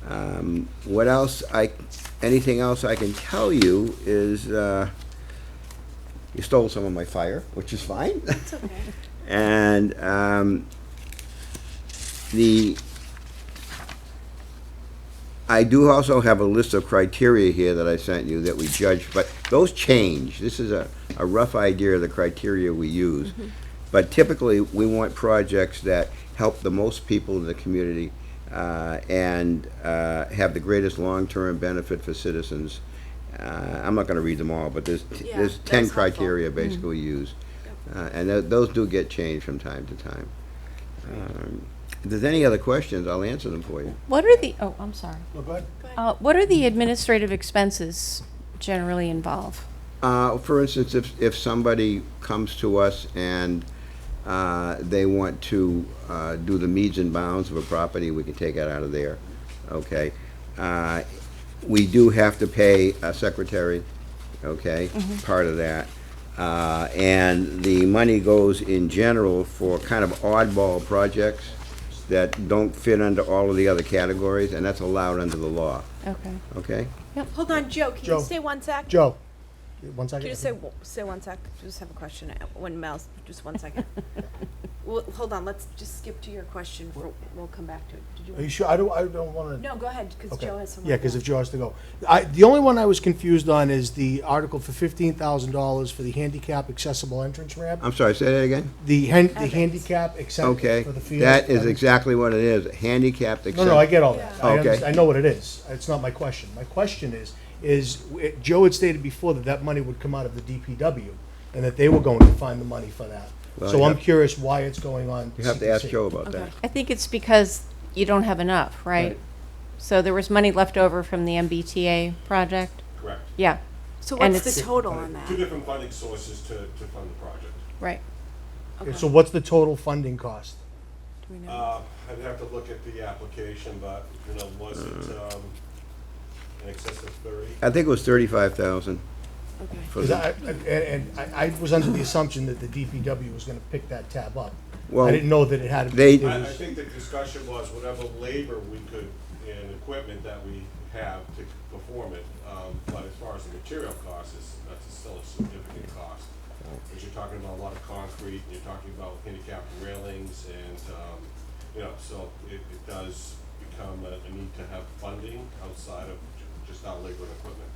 Speaker 15: So. What else? Anything else I can tell you is you stole some of my fire, which is fine.
Speaker 1: That's okay.
Speaker 15: And I do also have a list of criteria here that I sent you that we judged, but those change. This is a rough idea of the criteria we use. But typically, we want projects that help the most people in the community and have the greatest long-term benefit for citizens. I'm not going to read them all, but there's 10 criteria basically used. And those do get changed from time to time. If there's any other questions, I'll answer them for you.
Speaker 5: What are the, oh, I'm sorry.
Speaker 2: No, go ahead.
Speaker 5: What are the administrative expenses generally involve?
Speaker 15: For instance, if somebody comes to us and they want to do the meets and bounds of a property, we can take that out of there, okay? We do have to pay a secretary, okay, part of that. And the money goes in general for kind of oddball projects that don't fit under all of the other categories, and that's allowed under the law,
Speaker 5: Okay.
Speaker 15: okay?
Speaker 1: Hold on, Joe, can
Speaker 2: Joe.
Speaker 1: you stay 1 sec?
Speaker 2: Joe, 1 second.
Speaker 1: Can you just say 1 sec? Just have a question. When Mel's, just 1 second. Well, hold on, let's just skip to your question. We'll come back to it. Did you
Speaker 2: Are
Speaker 1: want?
Speaker 2: you sure? I don't want to.
Speaker 1: No, go ahead, because
Speaker 2: Okay.
Speaker 1: Joe has some.
Speaker 2: Yeah, because if Joe has to go. The only one I was confused on is the article for $15,000 for the handicap accessible entrance ramp.
Speaker 15: I'm sorry, say that again?
Speaker 2: The handicap accessible
Speaker 15: Okay,
Speaker 2: for the field.
Speaker 15: that is exactly what it is, handicapped
Speaker 2: No,
Speaker 15: accessible.
Speaker 2: I get all that.
Speaker 15: Okay.
Speaker 2: I know what it is. It's not my question. My question is Joe had stated before that money would come out of the DPW and that they were going to find the money for that.
Speaker 15: Well,
Speaker 2: So
Speaker 15: you
Speaker 2: I'm
Speaker 15: have-
Speaker 2: curious why it's going on.
Speaker 15: You have to ask
Speaker 2: CPC.
Speaker 15: Joe about that.
Speaker 5: I think it's because you don't have enough, right?
Speaker 2: Right.
Speaker 5: So there was money left over from the MBTA project?
Speaker 16: Correct.
Speaker 5: Yeah,
Speaker 1: So
Speaker 5: And
Speaker 1: what's the
Speaker 5: it's-
Speaker 1: total on
Speaker 16: Two
Speaker 1: that?
Speaker 16: different funding sources to fund the project.
Speaker 5: right.
Speaker 2: Okay, so what's the total funding cost?
Speaker 1: Do we know?
Speaker 16: I'd have to look at the application, but, was it, in excess of 30?
Speaker 15: I think it was 35,000.
Speaker 1: Okay.
Speaker 15: for
Speaker 2: 'Cause
Speaker 15: the-
Speaker 2: I was under the assumption that the DPW was gonna pick that tab up.
Speaker 15: Well,
Speaker 2: I didn't know that it had.
Speaker 15: they-
Speaker 2: it
Speaker 16: I
Speaker 2: was-
Speaker 16: think the discussion was whatever labor we could, and equipment that we have to perform it, but as far as the material cost, that's still a significant cost. Because you're talking about a lot of concrete, and you're talking about handicapped railings, and, so it does become a need to have funding outside of just our labor and equipment.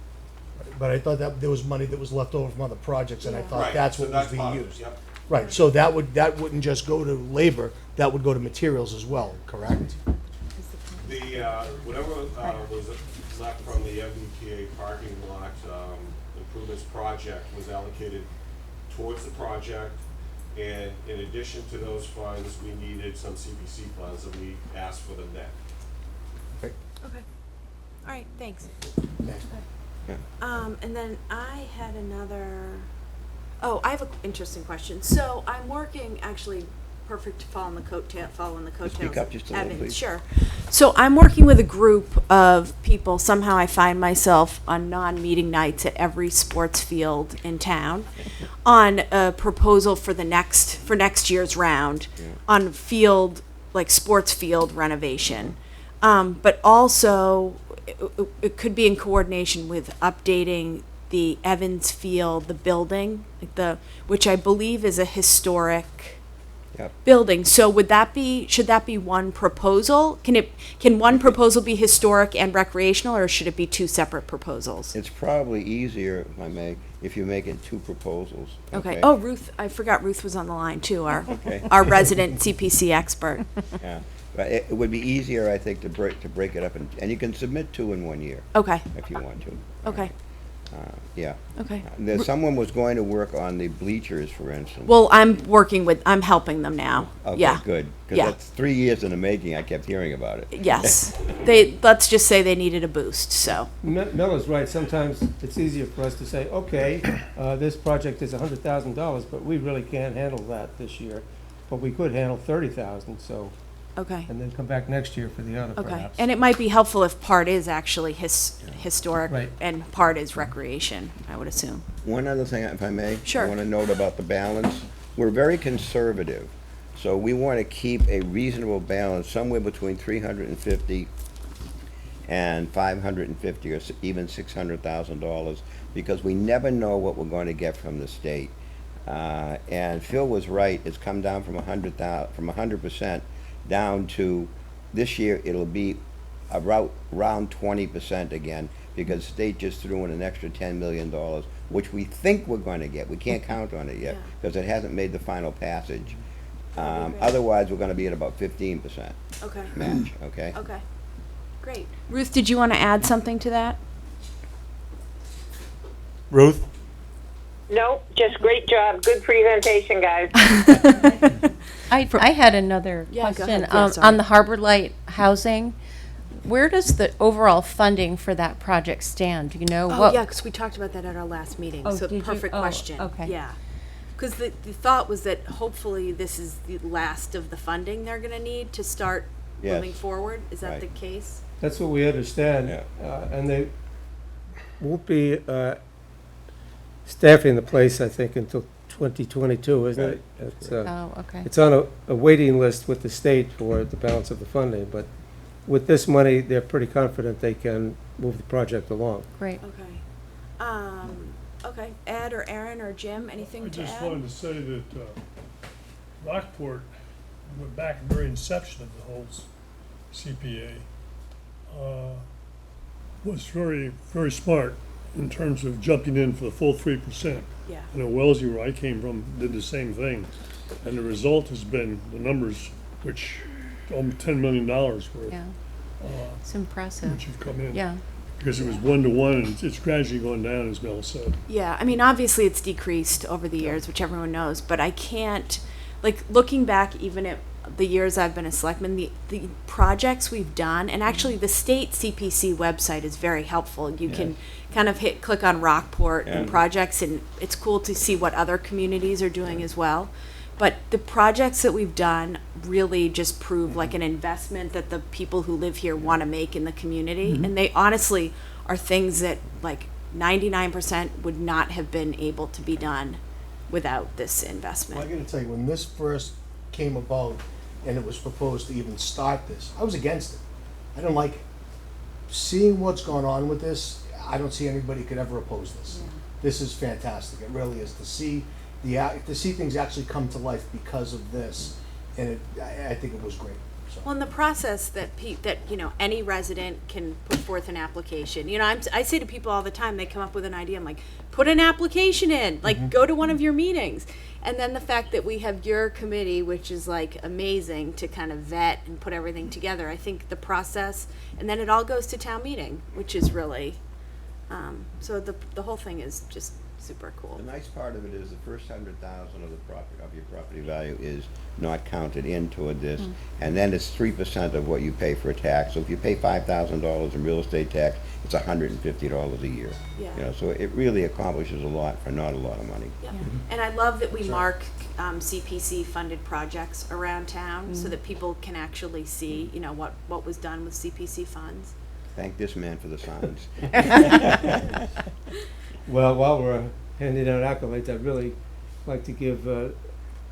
Speaker 2: But I thought that there was money that was left over from other projects, and I thought
Speaker 16: Right,
Speaker 2: that's
Speaker 16: so
Speaker 2: what was being
Speaker 16: part of it,
Speaker 2: used.
Speaker 16: yep.
Speaker 2: Right, so that wouldn't just go to labor, that would go to materials as well, correct?
Speaker 16: The, whatever was left from the MBTA parking lot improvements project was allocated towards the project, and in addition to those funds, we needed some CPC funds, and we asked for them then.
Speaker 1: Okay. All right, thanks.
Speaker 2: Thanks.
Speaker 1: And then I had I have an interesting question. So I'm working, actually, perfect to following the coattails.
Speaker 15: Speak up just a little,
Speaker 1: Evan,
Speaker 15: please.
Speaker 1: sure. So I'm working with a group of people. Somehow I find myself on non-meeting nights at every sports field in town on a proposal for next year's round on field, like sports field renovation. But also it could be in coordination with updating the Evans Field, the building, which I believe is a historic
Speaker 15: Yep.
Speaker 1: building. So should that be one proposal? Can one proposal be historic and recreational, or should it be two separate proposals?
Speaker 15: It's probably easier, if I may, if you make it two proposals.
Speaker 1: Okay. Oh, Ruth, I forgot Ruth was on the line too,
Speaker 15: Okay.
Speaker 1: our resident CPC expert.
Speaker 15: Yeah. But it would be easier, I think, to break it up, and you can submit two in 1 year
Speaker 1: Okay.
Speaker 15: if you want to.
Speaker 1: Okay.
Speaker 15: Yeah.
Speaker 1: Okay.
Speaker 15: Someone was going to work on the bleachers, for instance.
Speaker 1: Well, I'm helping them now.
Speaker 15: Okay,
Speaker 1: Yeah.
Speaker 15: good. Because
Speaker 1: Yeah.
Speaker 15: that's 3 years in the making. I kept hearing about it.
Speaker 1: Yes. Let's just say they needed a boost, so.
Speaker 14: Mel is right. Sometimes it's easier for us to say, okay, this project is $100,000, but we really can't handle that this year. But we could handle 30,000, so,
Speaker 1: Okay.
Speaker 14: and then come back next year for the other
Speaker 1: Okay.
Speaker 14: perhaps.
Speaker 1: And it might be helpful if part is actually historic
Speaker 14: Right.
Speaker 1: and part is recreation, I would assume.
Speaker 15: One other thing, if I may.
Speaker 1: Sure.
Speaker 15: I want to note about the balance. We're very conservative, so we want to keep a reasonable balance somewhere between 350 and 550 or even $600,000, because we never know what we're going to get from the state. And Phil was right. It's come down from 100% down to, this year it'll be around 20% again, because the state just threw in an extra $10 million, which we think we're going to get. We can't count on it yet, because it hasn't made the final passage. Otherwise, we're going to be at about 15%
Speaker 1: Okay.
Speaker 15: match, okay?
Speaker 1: Okay. Great. Ruth, did you want to add something to that?
Speaker 9: Ruth?
Speaker 6: No, just great job. Good presentation, guys.
Speaker 5: I had another
Speaker 1: Yeah, go
Speaker 5: question.
Speaker 1: ahead. Yeah, sorry.
Speaker 5: On the Harbor Light housing, where does the overall funding for that project stand? Do you know
Speaker 1: Oh,
Speaker 5: what?
Speaker 1: yeah, because we talked about that at our last meeting.
Speaker 5: Oh,
Speaker 1: So
Speaker 5: did you?
Speaker 1: perfect
Speaker 5: Oh,
Speaker 1: question.
Speaker 5: okay.
Speaker 1: Yeah. Because the thought was that hopefully this is the last of the funding they're going to need to start
Speaker 15: Yes.
Speaker 1: moving forward. Is that
Speaker 15: Right.
Speaker 1: the case?
Speaker 14: That's what we understand.
Speaker 15: Yeah.
Speaker 14: And they won't be staffing the place, I think, until 2022, isn't it? It's,
Speaker 5: Oh, okay.
Speaker 14: it's on a waiting list with the state for the balance of the funding, but with this money, they're pretty confident they can move the project along.
Speaker 5: Great.
Speaker 1: Okay. Okay. Ed or Aaron or Jim, anything
Speaker 17: I
Speaker 1: to
Speaker 17: just
Speaker 1: add?
Speaker 17: wanted to say that Rockport, went back to the very inception of the whole CPA, was very, very smart in terms of jumping in for the full 3%.
Speaker 1: Yeah.
Speaker 17: I know Wellesley, where I came from, did the same thing. And the result has been the numbers, which almost $10 million worth,
Speaker 5: Yeah. It's impressive.
Speaker 17: which have come in.
Speaker 5: Yeah.
Speaker 17: Because it was 1-to-1, and it's gradually going down, as Mel said.
Speaker 1: Yeah, I mean, obviously it's decreased over the years, which everyone knows, but I can't, like, looking back even at the years I've been a selectman, the projects we've done, and actually the state CPC website is very helpful. You can kind of click on Rockport and projects, and it's cool to see what other communities are doing as well. But the projects that we've done really just prove like an investment that the people who live here want to make in the community. And they honestly are things that like 99% would not have been able to be done without this
Speaker 2: Well, I
Speaker 1: investment.
Speaker 2: gotta tell you, when this first came about and it was proposed to even start this, I was against it. I didn't like it. Seeing what's going on with this, I don't see anybody could ever oppose this. This is fantastic. It really is. To see things actually come to life because of this, and I think it was great. So.
Speaker 1: Well, in the process that any resident can put forth an application. You know, I say to people all the time, they come up with an idea. I'm like, put an application in. Like, go to one of your meetings. And then the fact that we have your committee, which is like amazing to kind of vet and put everything together. I think the process, and then it all goes to town meeting, which is really, so the whole thing is just super cool.
Speaker 15: The nice part of it is the first 100,000 of your property value is not counted in toward this, and then it's 3% of what you pay for a tax. So if you pay $5,000 in real estate tax, it's $150 a year.
Speaker 1: Yeah.
Speaker 15: You know, so it really accomplishes a lot for not a lot of money.
Speaker 1: Yeah. And I love that we mark CPC funded projects around town so that people can actually see, you know, what was done with CPC funds.
Speaker 15: Thank this man for the signs.
Speaker 14: Well, while we're handing out accolades, I'd really like to give a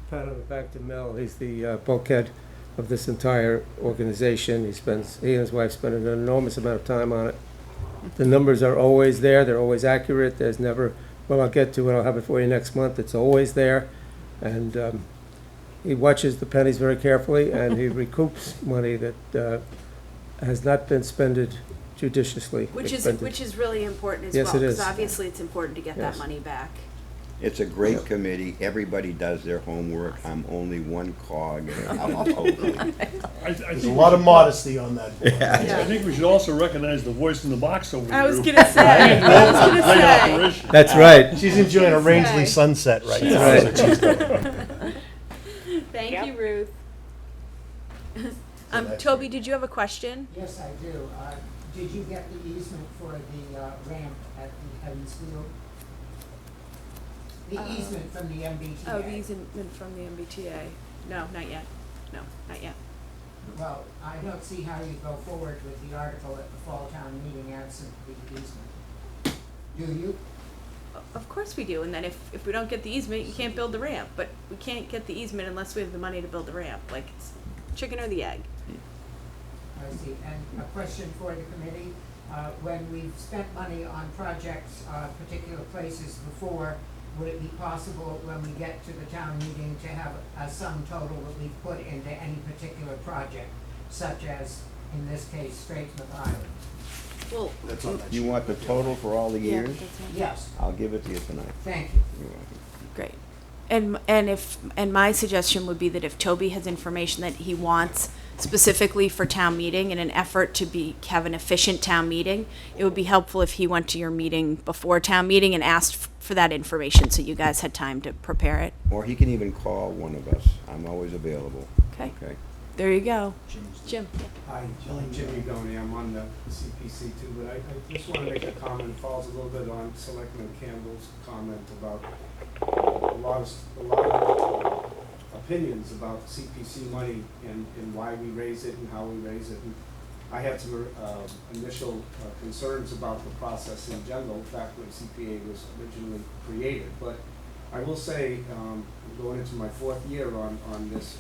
Speaker 14: pat on the back to Mel. He's the bulkhead of this entire organization. He and his wife spend an enormous amount of time on it. The numbers are always there. They're always accurate. There's never, well, I'll get to it. I'll have it for you next month. It's always there. And he watches the pennies very carefully, and he recoups money that has not been spent judiciously.
Speaker 1: Which is really important as
Speaker 14: Yes,
Speaker 1: well,
Speaker 14: it
Speaker 1: because
Speaker 14: is.
Speaker 1: obviously it's important to get
Speaker 14: Yes.
Speaker 1: that money back.
Speaker 15: It's a great committee. Everybody does their homework. I'm only one cog.
Speaker 2: There's a lot of modesty on that board.
Speaker 17: I think we should also recognize the voice in the box over there.
Speaker 1: I was gonna say.
Speaker 14: That's right.
Speaker 2: She's enjoying a Rangeley sunset right now.
Speaker 14: That's
Speaker 1: Thank
Speaker 6: Yep.
Speaker 1: you, Ruth. Toby, did you have a question?
Speaker 4: Yes, I do. Did you get the easement for the ramp at the Heavens Field? The easement from the MBTA?
Speaker 1: Oh, the easement from the MBTA. No, not yet. No, not yet.
Speaker 4: Well, I don't see how you go forward with the article at the fall town meeting absent the easement. Do you?
Speaker 1: Of course we do, and then if we don't get the easement, you can't build the ramp, but we can't get the easement unless we have the money to build the ramp, like it's chicken or the egg.
Speaker 4: I see. And a question for the committee. When we've spent money on projects, particular places before, would it be possible when we get to the town meeting to have a sum total that we've put into any particular project, such as, in this case, Strathmore Island?
Speaker 1: Well,
Speaker 15: You want the total for all the years?
Speaker 4: Yes.
Speaker 15: I'll give it to you tonight.
Speaker 4: Thank you.
Speaker 15: You're welcome.
Speaker 1: great. And my suggestion would be that if Toby has information that he wants specifically for town meeting in an effort to have an efficient town meeting, it would be helpful if he went to your meeting before town meeting and asked for that information so you guys had time to prepare it.
Speaker 15: Or he can even call one of us. I'm always available.
Speaker 1: Okay.
Speaker 15: Okay.
Speaker 1: There you go. Jim.
Speaker 7: Hi, Jim Ugoni, I'm on the CPC too, but I just want to make a comment, follows a little bit on Selectman Campbell's comment about a lot of opinions about CPC money and why we raise it and how we raise it. And I had some initial concerns about the process in general, back when CPA was originally created. But I will say, I'm going into my 4th year on this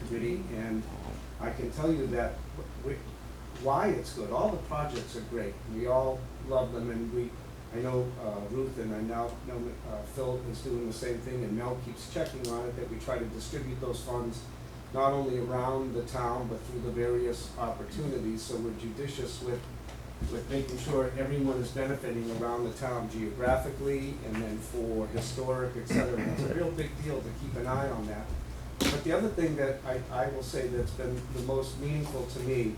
Speaker 7: committee, and I can tell you that why it's good. All the projects are great. We all love them, and I know Ruth, and I now know Phil is doing the same thing, and Mel keeps checking on it, that we try to distribute those funds not only around the town, but through the various opportunities, so we're judicious with making sure everyone is benefiting around the town geographically, and then for historic, et cetera. It's a real big deal to keep an eye on that. But the other thing that I will say that's been the most meaningful to me,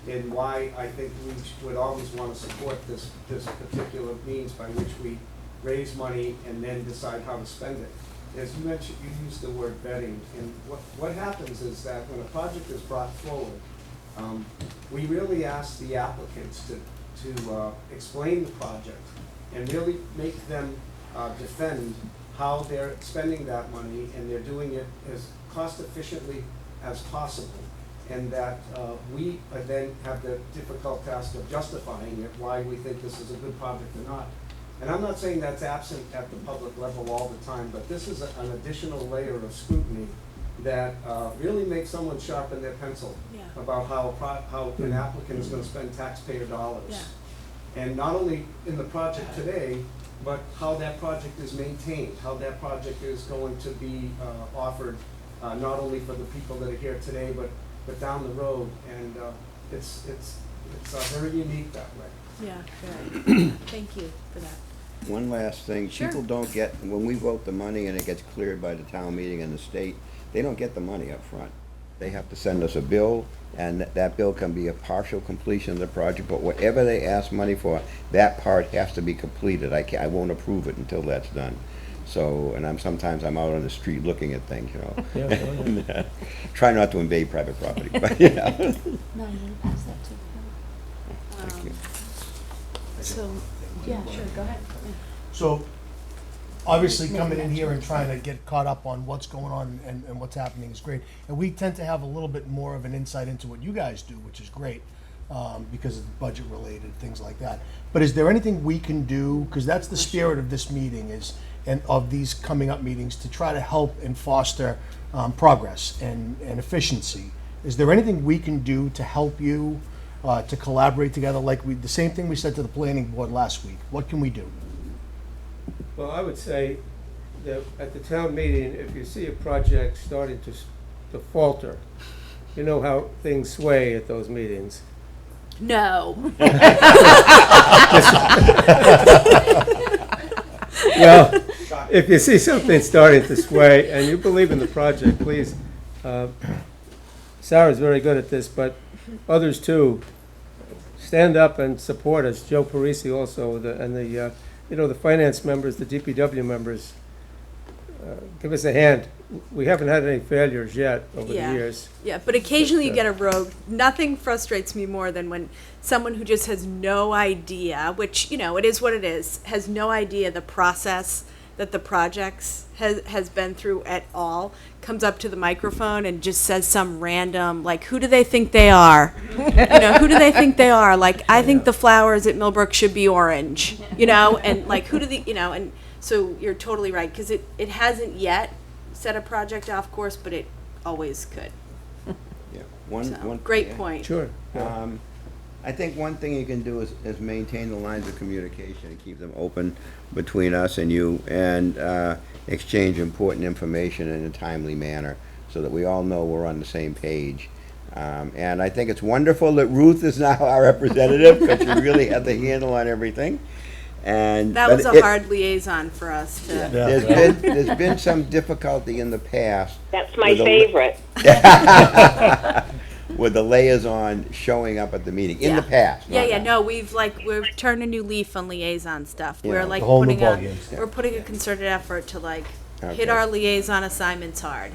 Speaker 7: and why I think we would always want to support this particular means by which we raise money and then decide how to spend it. As you mentioned, you used the word vetting, and what happens is that when a project is brought forward, we really ask the applicants to explain the project and really make them defend how they're spending that money, and they're doing it as cost efficiently as possible. And that we then have the difficult task of justifying it, why we think this is a good project or not. And I'm not saying that's absent at the public level all the time, but this is an additional layer of scrutiny that really makes someone sharpen their pencil about how an applicant is going to spend taxpayer dollars.
Speaker 1: Yeah.
Speaker 7: And not only in the project today, but how that project is maintained, how that project is going to be offered, not only for the people that are here today, but down the road. And it's very unique that way.
Speaker 1: Yeah, good. Thank you for that.
Speaker 15: One last thing,
Speaker 1: Sure.
Speaker 15: people don't get, when we vote the money and it gets cleared by the town meeting and the state, they don't get the money up front. They have to send us a bill, and that bill can be a partial completion of the project, but whatever they ask money for, that part has to be completed. I won't approve it until that's done. So, and sometimes I'm out on the street looking at things, you know.
Speaker 17: Yeah.
Speaker 15: Try not to invade private property, but, yeah.
Speaker 1: No, you want to pass that to
Speaker 15: Thank you.
Speaker 1: So, yeah, sure, go ahead.
Speaker 2: So, obviously, coming in here and trying to get caught up on what's going on and what's happening is great. And we tend to have a little bit more of an insight into what you guys do, which is great, because of budget-related, things like that. But is there anything we can do, because that's the spirit of this meeting, and of these coming up meetings, to try to help and foster progress and efficiency. Is there anything we can do to help you, to collaborate together, like the same thing we said to the planning board last week? What can we do?
Speaker 14: Well, I would say that at the town meeting, if you see a project starting to falter, you know how things sway at those meetings.
Speaker 1: No.
Speaker 14: Well, if you see something starting to sway and you believe in the project, please, Sarah's very good at this, but others too, stand up and support us. Joe Parisi also, and the finance members, the DPW members, give us a hand. We haven't had any failures yet over the years.
Speaker 1: Yeah, but occasionally you get a rogue. Nothing frustrates me more than when someone who just has no idea, which, you know, it is what it is, has no idea the process that the projects has been through at all, comes up to the microphone and just says some random, like, who do they think they are? You know, who do they think they are? Like, I think the flowers at Millbrook should be orange, you know, and like, who do the, you know, and so you're totally right, because it hasn't yet set a project off course, but it always could.
Speaker 15: Yeah.
Speaker 1: Great point.
Speaker 14: Sure.
Speaker 15: I think one thing you can do is maintain the lines of communication and keep them open between us and you, and exchange important information in a timely manner so that we all know we're on the same page. And I think it's wonderful that Ruth is now our representative, because she really had the handle on everything. And
Speaker 1: That was a hard liaison for us to.
Speaker 15: There's been some difficulty in the past.
Speaker 6: That's my favorite.
Speaker 15: With the liaison showing up at the meeting in the past.
Speaker 1: No, we've turned a new leaf on liaison stuff.
Speaker 15: Yeah.
Speaker 1: We're like
Speaker 2: The whole new
Speaker 1: putting
Speaker 2: ballgame.
Speaker 1: we're putting a concerted effort to hit
Speaker 15: Okay.
Speaker 1: our liaison assignments hard.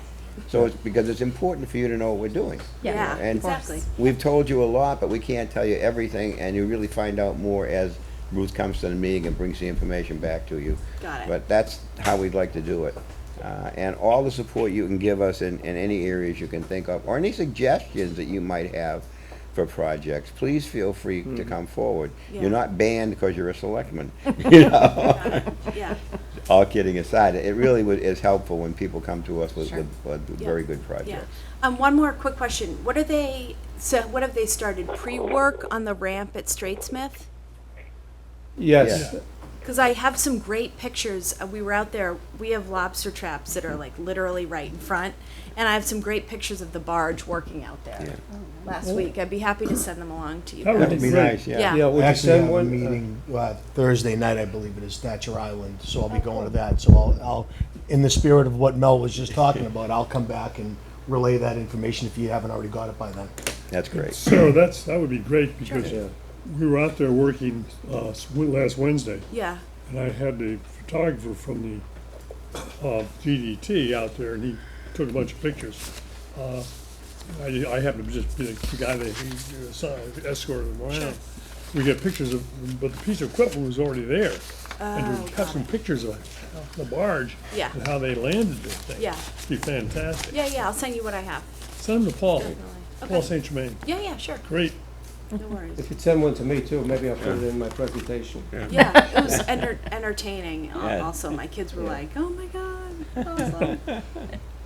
Speaker 15: So it's because it's important for you to know what we're doing.
Speaker 1: Yeah,
Speaker 15: And
Speaker 1: exactly.
Speaker 15: we've told you a lot, but we can't tell you everything, and you really find out more as Ruth comes to the meeting and brings the information back to you.
Speaker 1: Got it.
Speaker 15: But that's how we'd like to do it. And all the support you can give us in any areas you can think of, or any suggestions that you might have for projects, please feel free to come forward.
Speaker 1: Yeah.
Speaker 15: You're not banned because you're a selectman, you know?
Speaker 1: Yeah.
Speaker 15: All kidding aside, it really is helpful when people come to us with very good
Speaker 1: Yeah.
Speaker 15: projects.
Speaker 1: One more quick question. What have they started? Pre-work on the ramp at Straitsmith?
Speaker 14: Yes.
Speaker 15: Yeah.
Speaker 1: Because I have some great pictures. We were out there. We have lobster traps that are like literally right in front, and I have some great pictures of the barge working out there last week. I'd be happy to send them along to you.
Speaker 17: That would
Speaker 15: That'd be
Speaker 17: great.
Speaker 15: nice,
Speaker 1: Yeah.
Speaker 14: Yeah, would
Speaker 2: I
Speaker 14: you
Speaker 2: actually have
Speaker 14: send
Speaker 2: a
Speaker 14: one?
Speaker 2: meeting Thursday night, I believe it is, Thatcher Island, so I'll be going to that. So I'll, in the spirit of what Mel was just talking about, I'll come back and relay that information if you haven't already got it by then.
Speaker 15: That's great.
Speaker 17: So that would be great, because we were out there working last Wednesday,
Speaker 1: Yeah.
Speaker 17: and I had the photographer from the GDT out there, and he took a bunch of pictures. I happened to just be the guy that escorted him around. We get pictures of, but the piece of equipment was already there. And to have some pictures of the barge
Speaker 1: Yeah.
Speaker 17: and how they landed this thing.
Speaker 1: Yeah.
Speaker 17: Be fantastic.
Speaker 1: Yeah. I'll send you what I have.
Speaker 17: Send them to Paul.
Speaker 1: Okay.
Speaker 17: Paul St. Germain.
Speaker 1: Yeah. Sure.
Speaker 17: Great.
Speaker 1: No worries.
Speaker 3: If you'd send one to me too, maybe I'll put it in my presentation.
Speaker 1: Yeah, it was entertaining. Also, my kids were like, "Oh my god, awesome!"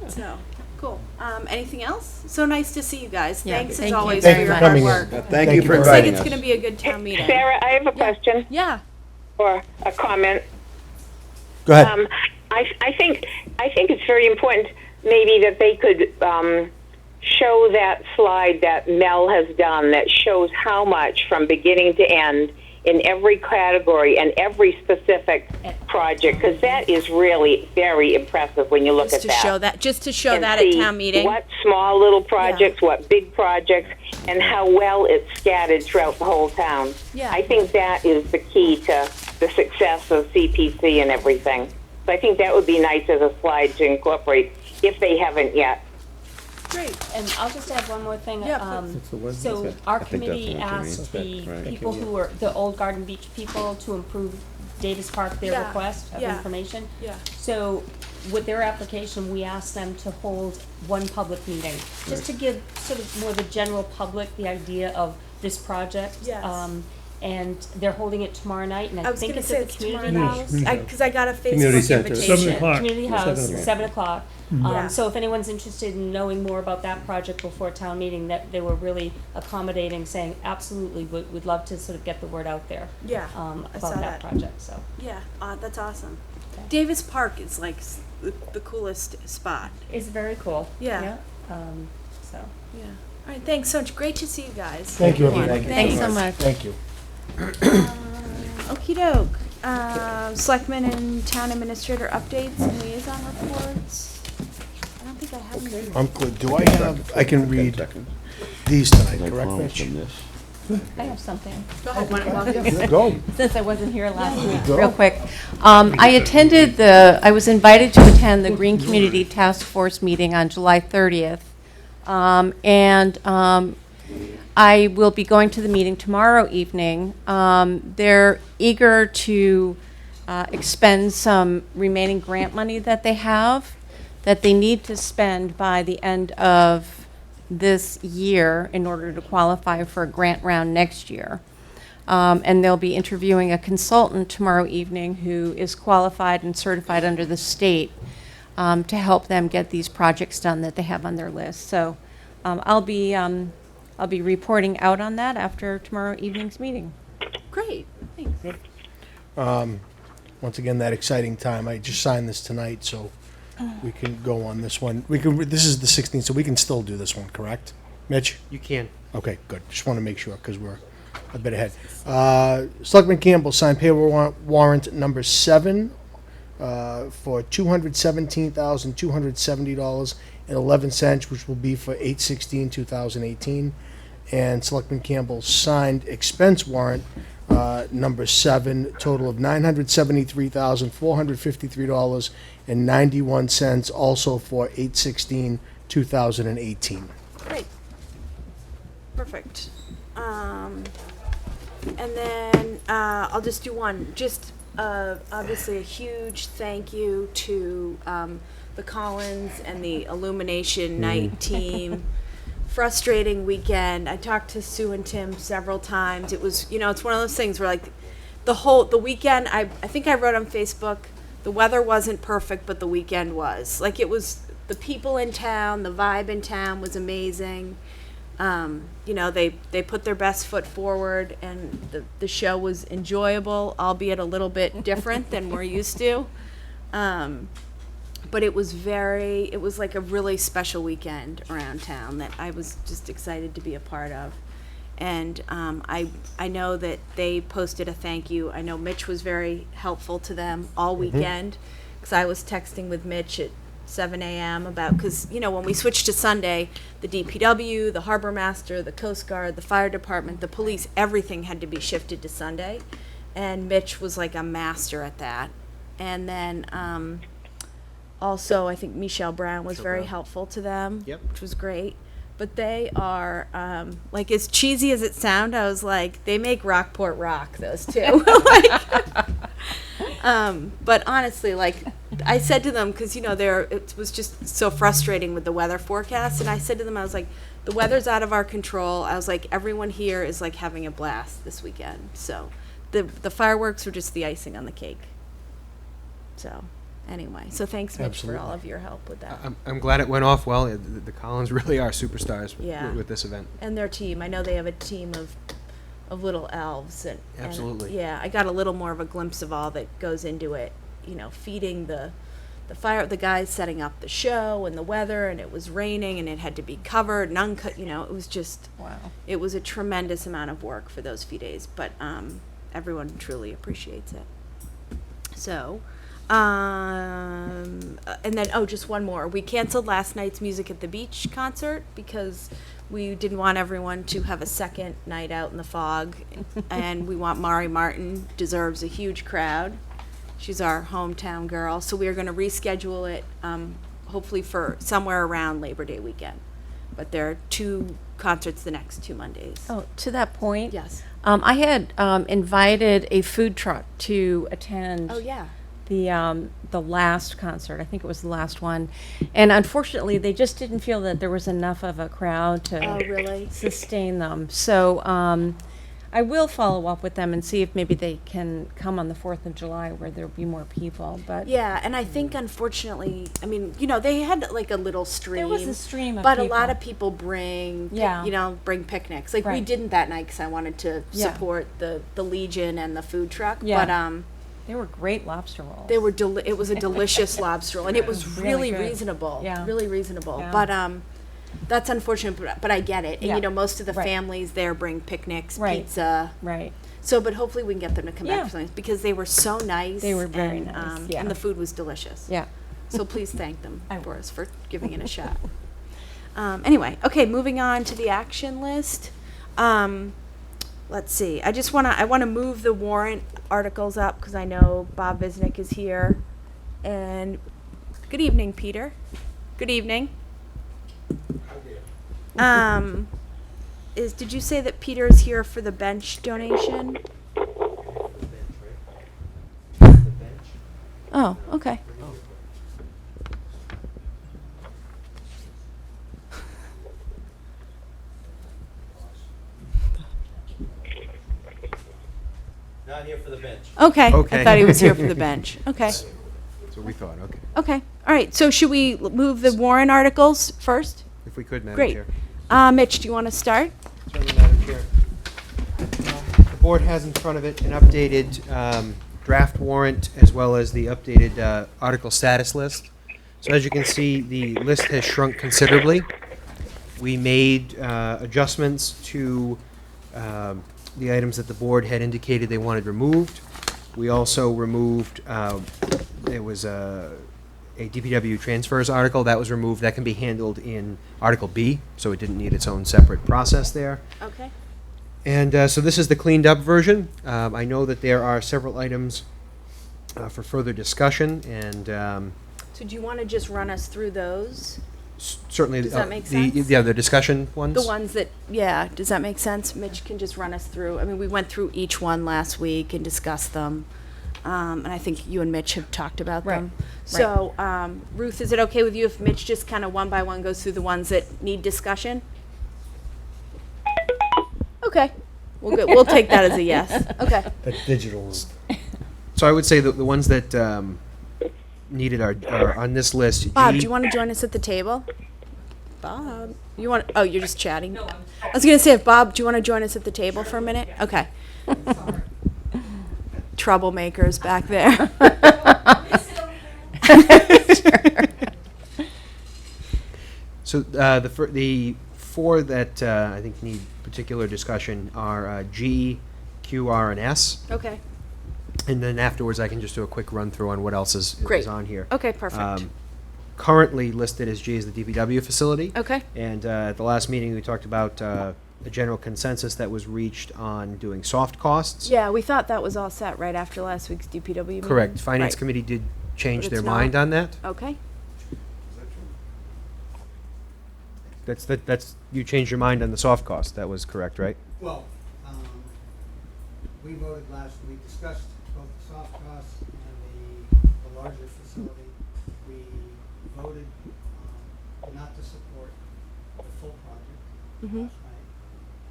Speaker 1: So cool. Anything else? So nice to see you guys.
Speaker 5: Yeah,
Speaker 1: Thanks
Speaker 5: thank
Speaker 1: as
Speaker 5: you
Speaker 1: always
Speaker 5: very
Speaker 1: for your
Speaker 5: much.
Speaker 1: hard
Speaker 2: Coming in.
Speaker 1: work.
Speaker 15: Thank you for
Speaker 1: Looks like
Speaker 15: inviting
Speaker 1: it's
Speaker 15: us.
Speaker 1: going to be a good town meeting.
Speaker 6: Sarah, I have a question
Speaker 1: Yeah.
Speaker 6: or a comment.
Speaker 2: Go ahead.
Speaker 6: I think it's very important maybe that they could show that slide that Mel has done that shows how much from beginning to end in every category and every specific project, because that is really very impressive when you look
Speaker 1: Just
Speaker 6: at that.
Speaker 1: Just to show
Speaker 6: And
Speaker 1: that at
Speaker 6: see
Speaker 1: town meeting.
Speaker 6: what small little projects, what big projects, and how well it's scattered throughout the whole town.
Speaker 1: Yeah.
Speaker 6: I think that is the key to the success of CPC and everything. So I think that would be nice as a slide to incorporate if they haven't yet.
Speaker 1: Great.
Speaker 18: And I'll just add one more thing.
Speaker 1: Yeah,
Speaker 18: So our
Speaker 15: I think that's
Speaker 18: committee
Speaker 15: the one, Jimmy.
Speaker 18: asked the
Speaker 15: Right.
Speaker 18: people who were, the Old Garden Beach people, to improve Davis Park, their
Speaker 1: Yeah,
Speaker 18: request of
Speaker 1: yeah,
Speaker 18: information.
Speaker 1: yeah.
Speaker 18: So with their application, we asked them to hold one public meeting, just to give sort of more the general public the idea of this project.
Speaker 1: Yes.
Speaker 18: And they're holding it tomorrow night, and
Speaker 1: I
Speaker 18: I
Speaker 1: was
Speaker 18: think
Speaker 1: going to
Speaker 18: it's
Speaker 1: say
Speaker 18: at
Speaker 1: it's
Speaker 18: the
Speaker 1: tomorrow
Speaker 18: community
Speaker 1: night.
Speaker 18: house.
Speaker 1: Because I got a
Speaker 3: Community
Speaker 1: Facebook
Speaker 3: center.
Speaker 1: invitation.
Speaker 17: 7 o'clock.
Speaker 18: Community House, 7 o'clock.
Speaker 1: Yeah.
Speaker 18: So if anyone's interested in knowing more about that project before town meeting, that they were really accommodating, saying absolutely, we'd love to sort of get the word out there.
Speaker 1: Yeah, I saw
Speaker 18: About
Speaker 1: that.
Speaker 18: that project, so.
Speaker 1: Yeah, that's awesome.
Speaker 18: Okay.
Speaker 1: Davis Park is like the coolest spot.
Speaker 18: It's very cool.
Speaker 1: Yeah.
Speaker 18: So.
Speaker 1: Yeah. All right, thanks so much. Great to see you guys.
Speaker 2: Thank you, everyone.
Speaker 5: Thanks so much.
Speaker 2: Thank you.
Speaker 1: Okey doke. Selectmen and town administrator updates and liaison reports. I don't think I have any.
Speaker 2: I'm good. Do I have, I can read these tonight, correct, Mitch?
Speaker 5: I have something.
Speaker 2: Go.
Speaker 5: Since I wasn't here last week, real quick. I was invited to attend the Green Community Task Force meeting on July 30th. I will be going to the meeting tomorrow evening. They're eager to expend some remaining grant money that they have, that they need to spend by the end of this year in order to qualify for a grant round next year. And they'll be interviewing a consultant tomorrow evening who is qualified and certified under the state to help them get these projects done that they have on their list. So I'll be reporting out on that after tomorrow evening's meeting.
Speaker 1: Great, thanks.
Speaker 2: Once again, that exciting time. I just signed this tonight, so we can go on this one. This is the 16th, so we can still do this one, correct? Mitch?
Speaker 10: You can.
Speaker 2: Okay, good. Just want to make sure, because we're a bit ahead. Selectman Campbell signed payroll warrant number 7 for $217,270.11, which will be for 8/16/2018. And Selectman Campbell signed expense warrant number 7, total of $973,453.91, also for 8/16/2018.
Speaker 1: Great. Perfect. And then I'll just do one. Just obviously a huge thank you to the Collins and the Illumination Night team. Frustrating weekend. I talked to Sue and Tim several times. It was, it's one of those things where like the weekend, I think I wrote on Facebook, the weather wasn't perfect, but the weekend was. Like it was, the people in town, the vibe in town was amazing. They put their best foot forward, and the show was enjoyable, albeit a little bit different than we're used to. But it was like a really special weekend around town that I was just excited to be a part of. And I know that they posted a thank you. I know Mitch was very helpful to them all weekend, because I was texting with Mitch at 7 a.m. because when we switched to Sunday, the DPW, the harbor master, the Coast Guard, the fire department, the police, everything had to be shifted to Sunday. And Mitch was like a master at that. And then also, I think Michelle Brown was very helpful to them, which was great. But they are, like, as cheesy as it sounds, I was like, they make Rockport rock, those two. But honestly, like, I said to them, because, it was just so frustrating with the weather forecast, and I said to them, I was like, the weather's out of our control. I was like, everyone here is, like, having a blast this weekend. So the fireworks were just the icing on the cake. So... anyway, so thanks, Mitch, for all of your help with that.
Speaker 10: I'm glad it went off well. The Collins really are superstars with this event.
Speaker 1: And their team. I know they have a team of little elves.
Speaker 10: Absolutely.
Speaker 1: And I got a little more of a glimpse of all that goes into it. Feeding the guys setting up the show and the weather, and it was raining and it had to be covered and uncut. It was just,
Speaker 5: wow. It
Speaker 1: was a tremendous amount of work for those few days, but everyone truly appreciates it. So... and then, just one more. We canceled last night's Music at the Beach concert because we didn't want everyone to have a second night out in the fog. And we want Mari Martin, deserves a huge crowd. She's our hometown girl. So we are going to reschedule it, hopefully for somewhere around Labor Day weekend. But there are 2 concerts the next 2 Mondays.
Speaker 5: Oh, to that point?
Speaker 1: Yes.
Speaker 5: I had invited a food truck to attend.
Speaker 1: Oh, yeah.
Speaker 5: The last concert. I think it was the last one, and unfortunately they just didn't feel that there was enough of a crowd to sustain them. So I will follow up with them and see if maybe they can come on the 4th of July where there'll be more people. But
Speaker 1: and I think unfortunately, I mean, they had like a little stream.
Speaker 5: There was a stream of
Speaker 1: but
Speaker 5: people.
Speaker 1: A lot of people bring bring picnics. Like we didn't that night because I wanted to support the Legion and the food truck.
Speaker 5: Yeah.
Speaker 1: But
Speaker 5: they were great lobster rolls.
Speaker 1: They were it was a delicious lobster roll, and it was really reasonable.
Speaker 5: Yeah.
Speaker 1: Really reasonable.
Speaker 5: Yeah.
Speaker 1: But that's unfortunate, but I get it. And most of the families there bring picnics, pizza.
Speaker 5: Right.
Speaker 1: So, but hopefully we can get them to come
Speaker 5: Yeah.
Speaker 1: back for something, because they were so nice.
Speaker 5: They were very
Speaker 1: and,
Speaker 5: nice, yeah.
Speaker 1: And the food was delicious.
Speaker 5: Yeah.
Speaker 1: So please thank them for us for giving it a shot. Anyway, okay, moving on to the action list. Let's see. I want to move the warrant articles up because I know Bob Visnick is here. And good evening, Peter. Good evening. Did you say that Peter is here for the bench donation? Oh, okay.
Speaker 15: Not here for the bench.
Speaker 1: Okay.
Speaker 10: Okay.
Speaker 1: I thought he was here for the bench. Okay.
Speaker 10: That's what we thought, okay.
Speaker 1: Okay. All right. So should we move the warrant articles first?
Speaker 10: If we could, Madam
Speaker 1: Great.
Speaker 10: Chair.
Speaker 1: Mitch, do you want to start?
Speaker 10: Certainly, Madam Chair. The board has in front of it an updated draft warrant as well as the updated article status list. So as you can see, the list has shrunk considerably. We made adjustments to the items that the board had indicated they wanted removed. We also removed, there was a DPW transfers article that was removed. That can be handled in Article B, so it didn't need its own separate process there.
Speaker 1: Okay.
Speaker 10: And so this is the cleaned up version. I know that there are several items for further discussion, and
Speaker 1: So do you want to just run us through those?
Speaker 10: certainly
Speaker 1: Does that make sense?
Speaker 10: the discussion ones.
Speaker 1: The ones that, yeah, does that make sense? Mitch can just run us through. I mean, we went through each one last week and discussed them. And I think you and Mitch have talked about them. So, Ruth, is it okay with you if Mitch just kind of one by one goes through the ones that need discussion? Okay. We'll take that as a yes. Okay.
Speaker 14: That digital.
Speaker 10: So I would say that the ones that needed are on this list.
Speaker 1: Bob,
Speaker 10: G-
Speaker 1: do you want to join us at the table? Bob, you want? Oh, you're just chatting. No, I was gonna say, if Bob, do you want to join us at the table for a minute? Okay. Troublemakers back there.
Speaker 10: So the four that I think need particular discussion are G, Q, R, and S.
Speaker 1: Okay.
Speaker 10: And then afterwards, I can just do a quick run through on what else is
Speaker 1: Great.
Speaker 10: on here.
Speaker 1: Okay, perfect.
Speaker 10: Currently listed as G is the DPW facility.
Speaker 1: Okay.
Speaker 10: And at the last meeting, we talked about a general consensus that was reached on doing soft costs.
Speaker 1: Yeah, we thought that was all set right after last week's DPW meeting.
Speaker 10: Correct. Finance
Speaker 1: Right.
Speaker 10: Committee did change
Speaker 1: But
Speaker 10: their
Speaker 1: it's
Speaker 10: mind
Speaker 1: not.
Speaker 10: on that.
Speaker 1: Okay.
Speaker 10: That's you changed your mind on the soft cost. That was correct, right?
Speaker 19: Well, we voted we discussed both the soft costs and the larger facility. We voted not to support the full project last night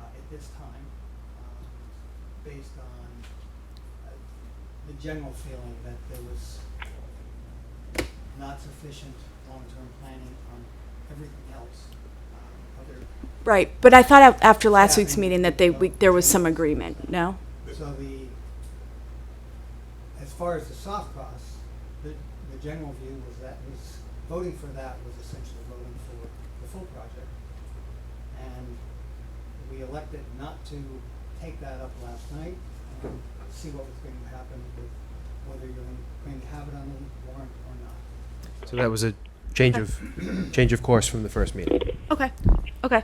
Speaker 19: at this time, based on the general feeling that there was not sufficient long-term planning on everything else.
Speaker 1: Right, but I thought after last
Speaker 19: Yeah,
Speaker 1: week's
Speaker 19: I mean,
Speaker 1: meeting that there was some agreement. No.
Speaker 19: So as far as the soft costs, the general view was that voting for that was essentially voting for the full project. And we elected not to take that up last night and see what was going to happen with whether you're going to have it on the warrant or not.
Speaker 10: So that was a change of course from the first meeting.
Speaker 1: Okay. Okay.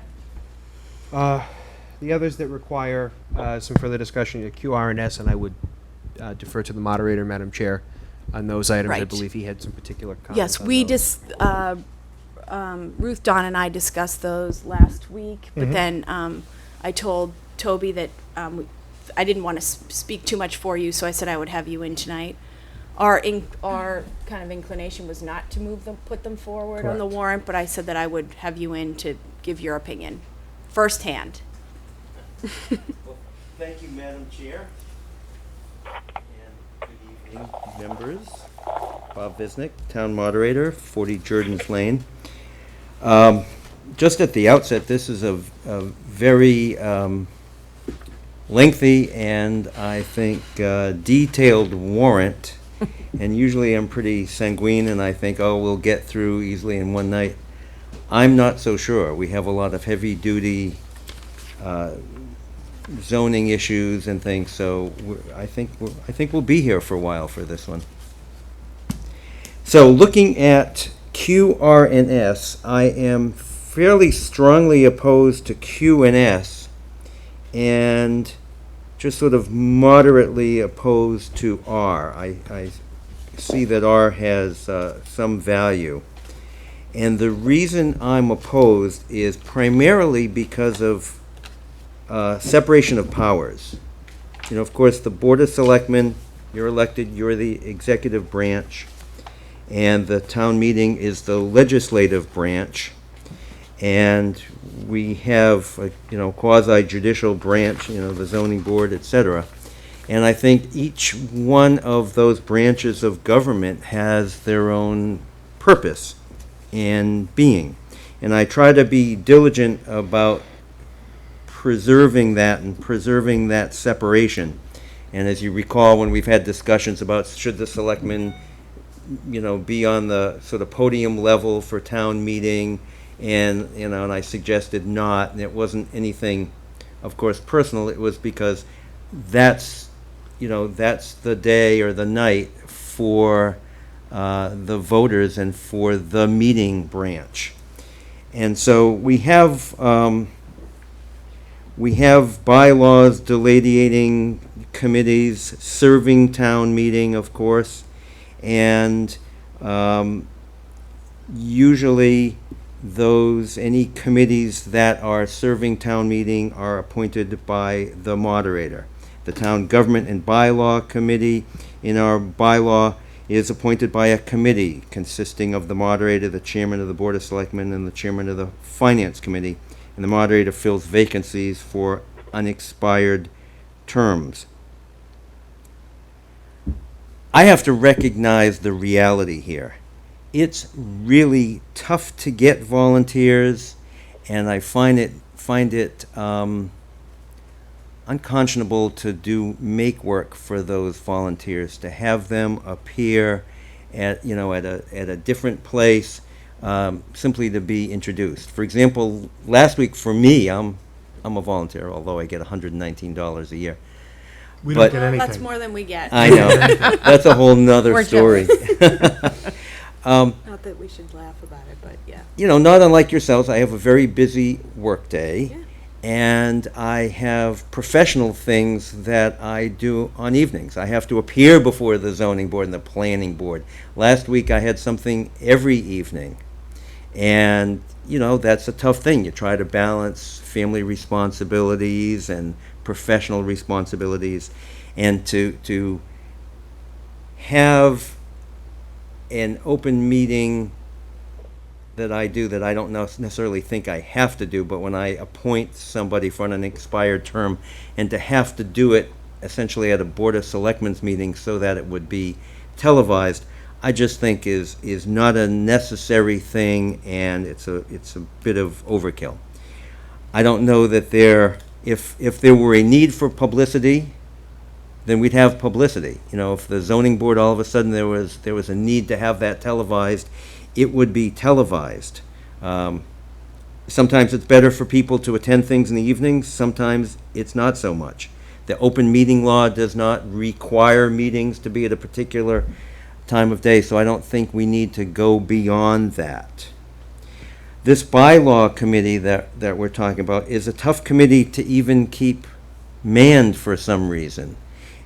Speaker 10: The others that require some further discussion are Q, R, and S, and I would defer to the moderator, Madam Chair, on those items. I
Speaker 1: Right.
Speaker 10: believe he had some particular comments.
Speaker 1: Yes,
Speaker 10: on
Speaker 1: we
Speaker 10: those.
Speaker 1: Ruth, Dawn, and I discussed those last week, but then I told Toby that I didn't want to speak too much for you, so I said I would have you in tonight. Our kind of inclination was not to put them forward on the
Speaker 10: Correct.
Speaker 1: warrant, but I said that I would have you in to give your opinion firsthand.
Speaker 12: Well, thank you, Madam Chair. And good evening, members. Bob Visnick, Town Moderator, 40 Jordan's Lane. Just at the outset, this is a very lengthy and, I think, detailed warrant. And usually I'm pretty sanguine and I think, oh, we'll get through easily in one night. I'm not so sure. We have a lot of heavy-duty
Speaker 15: zoning issues and things, so I think we'll be here for a while for this one. So looking at Q, R, and S, I am fairly strongly opposed to Q and S, and just sort of moderately opposed to R. I see that R has some value. And the reason I'm opposed is primarily because of separation of powers. You know, of course, the Board of Selectmen, you're elected, you're the executive branch, and the town meeting is the legislative branch, and we have a, quasi-judicial branch, the zoning board, etc. And I think each one of those branches of government has their own purpose and being. And I try to be diligent about preserving that and preserving that separation. And as you recall, when we've had discussions about should the selectmen, be on the sort of podium level for town meeting, and and I suggested not, and it wasn't anything, of course, personal. It was because that's the day or the night for the voters and for the meeting branch. And so we have bylaws delineating committees, serving town meeting, of course, and usually any committees that are serving town meeting are appointed by the moderator. The Town Government and Bylaw Committee in our bylaw is appointed by a committee consisting of the moderator, the chairman of the Board of Selectmen, and the chairman of the Finance Committee, and the moderator fills vacancies for unexpired terms. I have to recognize the reality here. It's really tough to get volunteers, and I find it unconscionable to make work for those volunteers, to have them appear at a different place, simply to be introduced. For example, last week for me, I'm a volunteer, although I get $119 a year.
Speaker 14: We don't get anything.
Speaker 1: That's more than we get.
Speaker 15: I know. That's a whole nother
Speaker 1: We're
Speaker 15: story.
Speaker 1: Not that we should laugh about it, but yeah.
Speaker 15: Not unlike yourselves, I have a very busy work day, and I have professional things that I do on evenings. I have to appear before the zoning board and the planning board. Last week I had something every evening, and that's a tough thing. You try to balance family responsibilities and professional responsibilities, and to have an open meeting that I do that I don't necessarily think I have to do, but when I appoint somebody for an expired term, and to have to do it essentially at a Board of Selectmen's meeting so that it would be televised, I just think is not a necessary thing, and it's a bit of overkill. I don't know that if there were a need for publicity, then we'd have publicity. If the zoning board all of a sudden there was a need to have that televised, it would be televised. Sometimes it's better for people to attend things in the evenings. Sometimes it's not so much. The open meeting law does not require meetings to be at a particular time of day, so I don't think we need to go beyond that. This bylaw committee that we're talking about is a tough committee to even keep manned for some reason.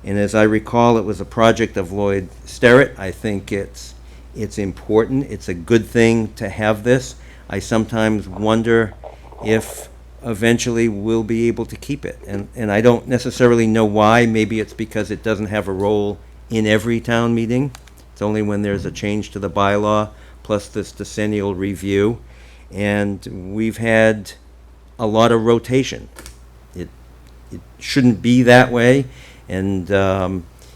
Speaker 15: And as I recall, it was a project of Lloyd Sterrett. I think it's important. It's a good thing to have this. I sometimes wonder if eventually we'll be able to keep it. And I don't necessarily know why. Maybe it's because it doesn't have a role in every town meeting. It's only when there's a change to the bylaw, plus this decennial review. And we've had a lot of rotation. It shouldn't be that way. And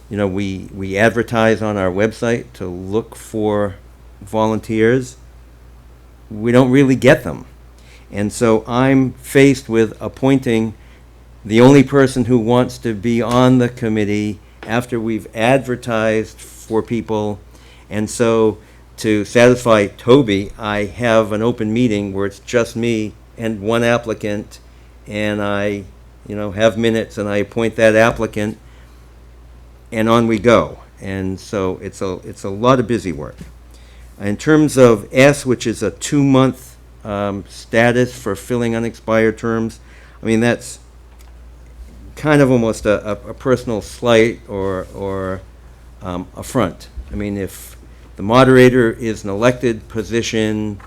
Speaker 15: we advertise on our website to look for volunteers. We don't really get them. And so I'm faced with appointing the only person who wants to be on the committee after we've advertised for people. And so to satisfy Toby, I have an open meeting where it's just me and one applicant, and I have minutes, and I appoint that applicant, and on we go. And so it's a lot of busy work. In terms of S, which is a 2-month status for filling unexpired terms, I mean, that's kind of almost a personal slight or affront. I mean, if the moderator is an elected position,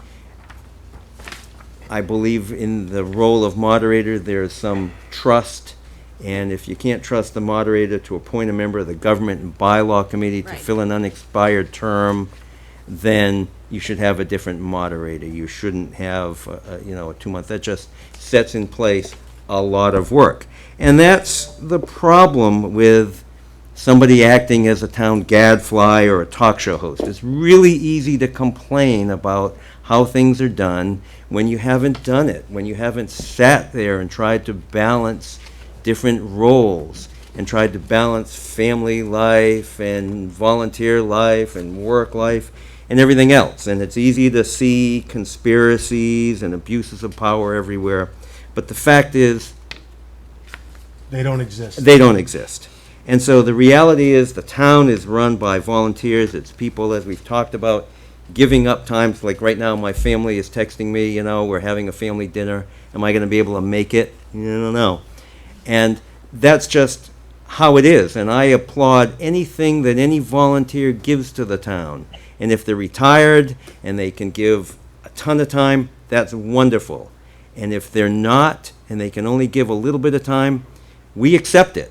Speaker 15: I believe in the role of moderator, there's some trust. And if you can't trust the moderator to appoint a member of the Government and Bylaw Committee to
Speaker 1: Right.
Speaker 15: fill an unexpired term, then you should have a different moderator. You shouldn't have, a 2-month. That just sets in place a lot of work. And that's the problem with somebody acting as a town gadfly or a talk show host. It's really easy to complain about how things are done when you haven't done it, when you haven't sat there and tried to balance different roles and tried to balance family life and volunteer life and work life and everything else. And it's easy to see conspiracies and abuses of power everywhere. But the fact is,
Speaker 2: They don't exist.
Speaker 15: they don't exist. And so the reality is the town is run by volunteers. It's people, as we've talked about, giving up times. Like right now, my family is texting me, we're having a family dinner. Am I going to be able to make it? I don't know. And that's just how it is. And I applaud anything that any volunteer gives to the town. And if they're retired and they can give a ton of time, that's wonderful. And if they're not, and they can only give a little bit of time, we accept it.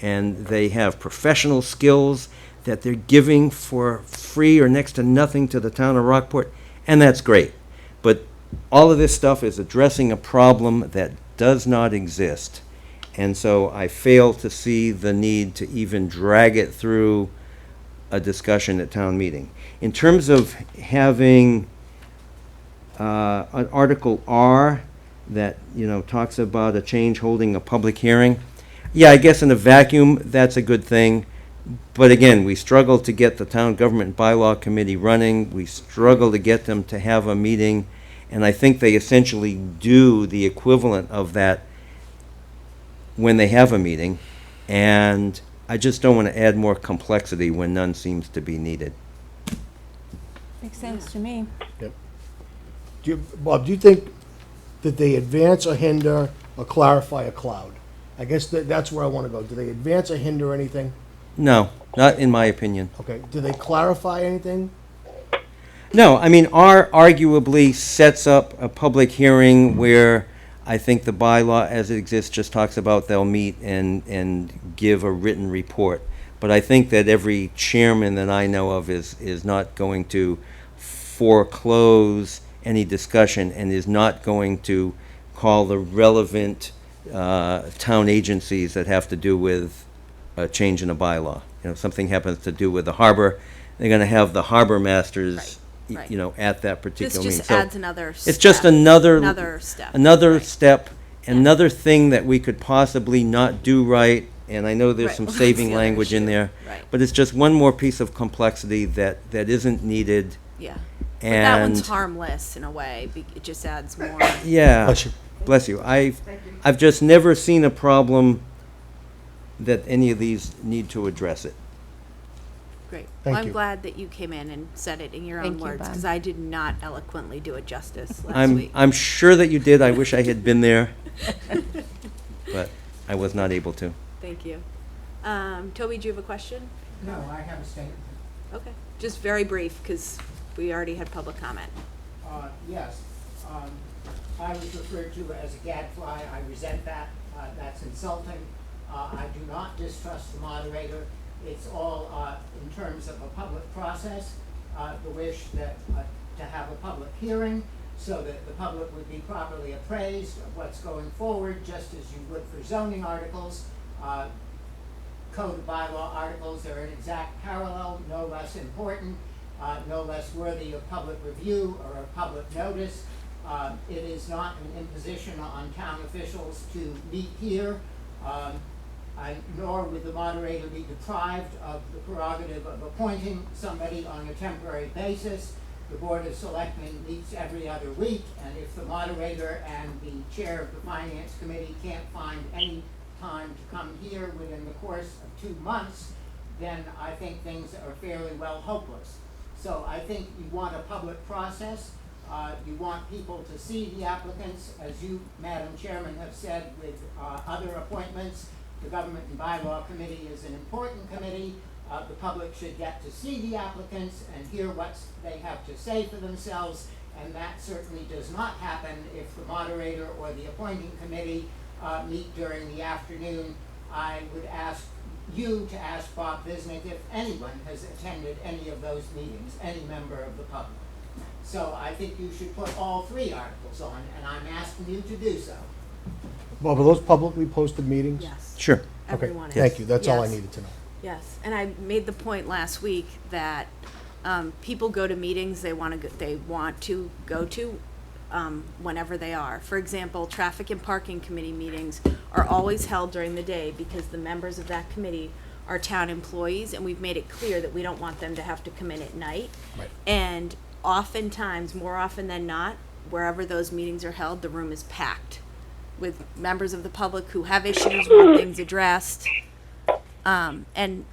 Speaker 15: And they have professional skills that they're giving for free or next to nothing to the town of Rockport, and that's great. But all of this stuff is addressing a problem that does not exist. And so I fail to see the need to even drag it through a discussion at town meeting. In terms of having an Article R that, talks about a change holding a public hearing, yeah, I guess in a vacuum, that's a good thing. But again, we struggle to get the Town Government and Bylaw Committee running. We struggle to get them to have a meeting. And I think they essentially do the equivalent of that when they have a meeting. And I just don't want to add more complexity when none seems to be needed.
Speaker 5: Makes sense to me.
Speaker 2: Bob, do you think that they advance or hinder or clarify a cloud? I guess that's where I want to go. Do they advance or hinder anything?
Speaker 15: No, not in my opinion.
Speaker 2: Okay. Do they clarify anything?
Speaker 15: No, I mean, R arguably sets up a public hearing where I think the bylaw as it exists just talks about they'll meet and give a written report. But I think that every chairman that I know of is not going to foreclose any discussion and is not going to call the relevant town agencies that have to do with a change in a bylaw. If something happens to do with the harbor, they're going to have the harbor masters,
Speaker 1: Right.
Speaker 15: at that particular
Speaker 1: This
Speaker 15: meeting.
Speaker 1: just
Speaker 15: So
Speaker 1: adds another step.
Speaker 15: it's just another
Speaker 1: step.
Speaker 15: another
Speaker 1: Right.
Speaker 15: step, another thing that we could possibly not do right. And I know there's
Speaker 1: Right.
Speaker 15: some
Speaker 1: Well, that's
Speaker 15: saving
Speaker 1: the other
Speaker 15: language in
Speaker 1: issue.
Speaker 15: there,
Speaker 1: Right.
Speaker 15: but it's just one more piece of complexity that isn't needed.
Speaker 1: Yeah. But that one's
Speaker 15: And
Speaker 1: harmless in a way. It just adds more.
Speaker 15: yeah,
Speaker 2: Bless you.
Speaker 15: bless you. I've just never seen a problem that any of these need to address it.
Speaker 1: Great.
Speaker 2: Thank
Speaker 1: Well, I'm
Speaker 2: you.
Speaker 1: glad that you came in and said it in your
Speaker 5: Thank
Speaker 1: own
Speaker 5: you,
Speaker 1: words,
Speaker 5: Bob.
Speaker 1: because I did not eloquently do it justice last week.
Speaker 15: I'm sure that you did. I wish I had been there, but I was not able to.
Speaker 1: Thank you. Toby, do you have a question?
Speaker 4: No, I have a statement.
Speaker 1: Okay. Just very brief, because we already had public comment.
Speaker 4: Yes, I was referred to as a gadfly. I resent that. That's insulting. I do not distrust the moderator. It's all in terms of a public process, the wish that to have a public hearing so that the public would be properly appraised of what's going forward, just as you would for zoning articles. Code of bylaw articles are an exact parallel, no less important, no less worthy of public review or of public notice. It is not an imposition on town officials to meet here, nor would the moderator be deprived of the prerogative of appointing somebody on a temporary basis. the Board of Selectmen meets every other week, and if the moderator and the chair of the Finance Committee can't find any time to come here within the course of 2 months, then I think things are fairly well hopeless. So I think you want a public process. You want people to see the applicants, as you, Madam Chairman, have said with other appointments. The Government and Bylaw Committee is an important committee. The public should get to see the applicants and hear what they have to say for themselves, and that certainly does not happen if the moderator or the appointing committee meet during the afternoon. I would ask you to ask Bob Visnick if anyone has attended any of those meetings, any member of the public. So I think you should put all 3 articles on, and I'm asking you to do so.
Speaker 2: Bob, are those publicly posted meetings?
Speaker 1: Yes.
Speaker 10: Sure.
Speaker 2: Okay,
Speaker 1: Everyone is.
Speaker 2: thank you, that's all I
Speaker 1: Yes.
Speaker 2: needed to know.
Speaker 1: Yes, and I made the point last week that people go to meetings they want to go to whenever they are. For example, Traffic and Parking Committee meetings are always held during the day because the members of that committee are town employees, and we've made it clear that we don't want them to have to come in at night.
Speaker 2: Right.
Speaker 1: And oftentimes, more often than not, wherever those meetings are held, the room is packed with members of the public who have issues, want things addressed. I've, in